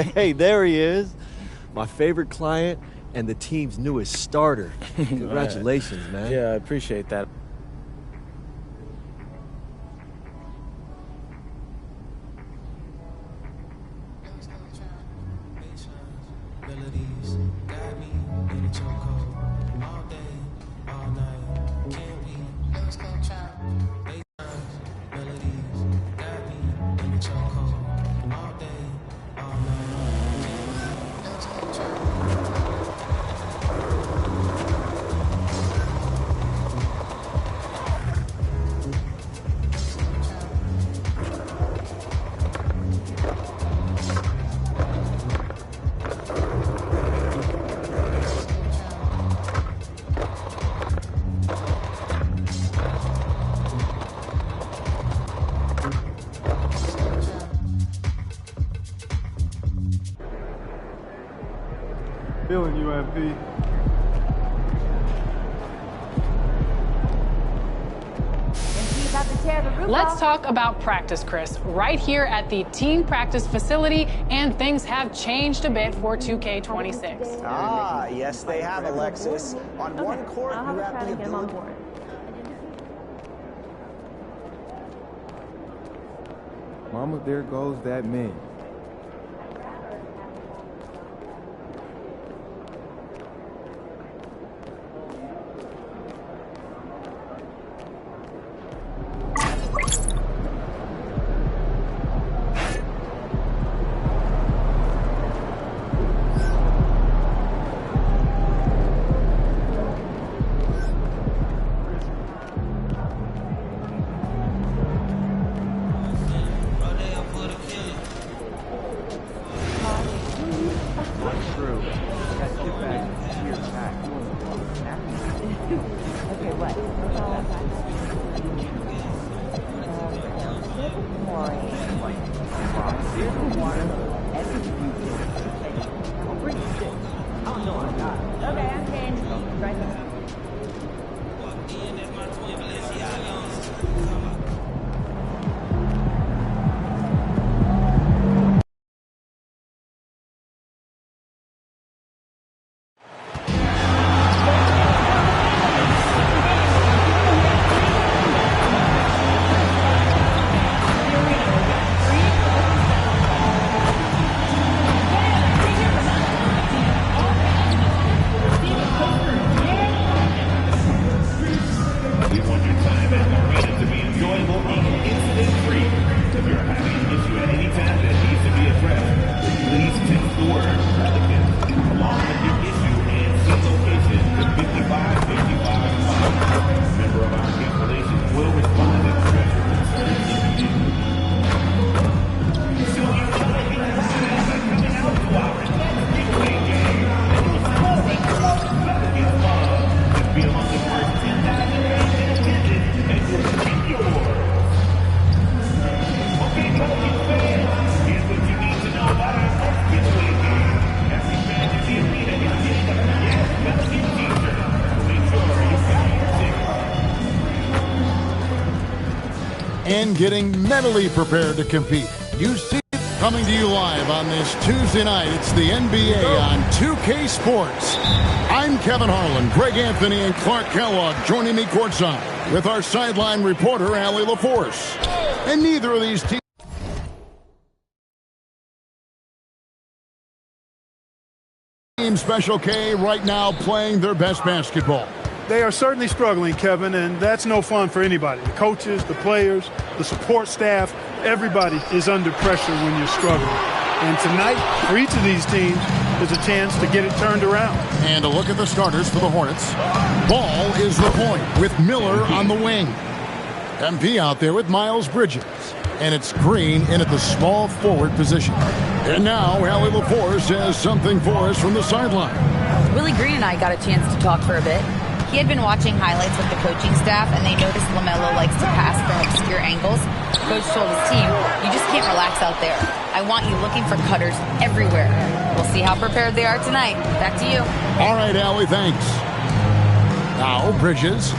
Hey, there he is. My favorite client and the team's newest starter. Congratulations, man. Yeah, I appreciate that. Feeling you, MP. Let's talk about practice, Chris. Right here at the team practice facility, and things have changed a bit for 2K26. Ah, yes, they have, Alexis. On one court, you have the ability. Mama, there goes that man. And getting mentally prepared to compete. You see it coming to you live on this Tuesday night. It's the NBA on 2K Sports. I'm Kevin Harlan, Greg Anthony, and Clark Kellogg joining me courtside with our sideline reporter, Allie LaForce. And neither of these teams, Special K, right now playing their best basketball. They are certainly struggling, Kevin, and that's no fun for anybody. The coaches, the players, the support staff, everybody is under pressure when you're struggling. And tonight, for each of these teams, there's a chance to get it turned around. And a look at the starters for the Hornets. Ball is the point with Miller on the wing. MP out there with Miles Bridges. And it's Green in at the small forward position. And now, Allie LaForce has something for us from the sideline. Willie Green and I got a chance to talk for a bit. He had been watching highlights with the coaching staff, and they noticed LaMelo likes to pass from obscure angles. Coach told his team, you just can't relax out there. I want you looking for cutters everywhere. We'll see how prepared they are tonight. Back to you. All right, Allie, thanks. Now, Bridges,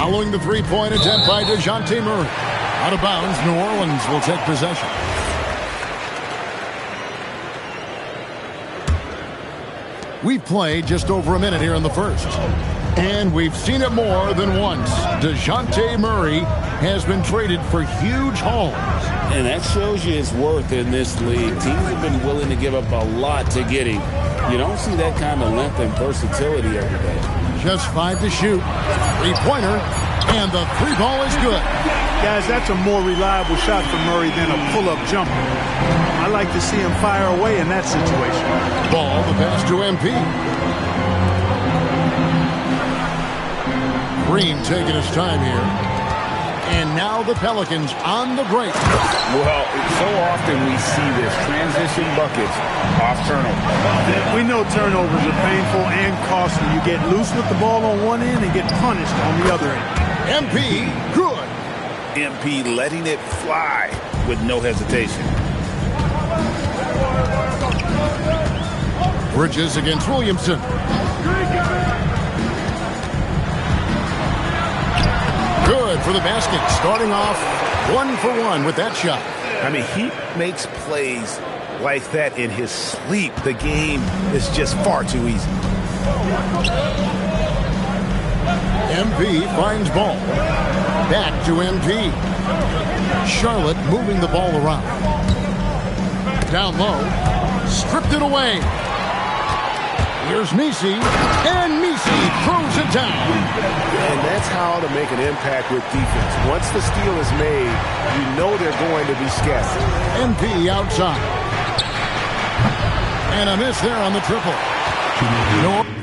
following the three-point attempt by DeJounte Murray. Out of bounds, New Orleans will take possession. We've played just over a minute here in the first. And we've seen it more than once. DeJounte Murray has been traded for huge hauls. And that shows you his worth in this league. Teams have been willing to give up a lot to get him. You don't see that kind of length and versatility every day. Just 5 to shoot. Three-pointer. And the three ball is good. Guys, that's a more reliable shot for Murray than a pull-up jumper. I like to see him fire away in that situation. Ball, the pass to MP. Green taking his time here. And now the Pelicans on the break. Well, so often we see this. Transition buckets off turnover. We know turnovers are painful and costly. You get loose with the ball on one end and get punished on the other end. MP, good. MP letting it fly with no hesitation. Bridges against Williamson. Good for the basket. Starting off 1-for-1 with that shot. I mean, he makes plays like that in his sleep. The game is just far too easy. MP finds ball. Back to MP. Charlotte moving the ball around. Down low. Stripped it away. Here's Messi. And Messi throws it down. And that's how to make an impact with defense. Once the steal is made, you know they're going to be scattered. MP outside. And a miss there on the triple. No.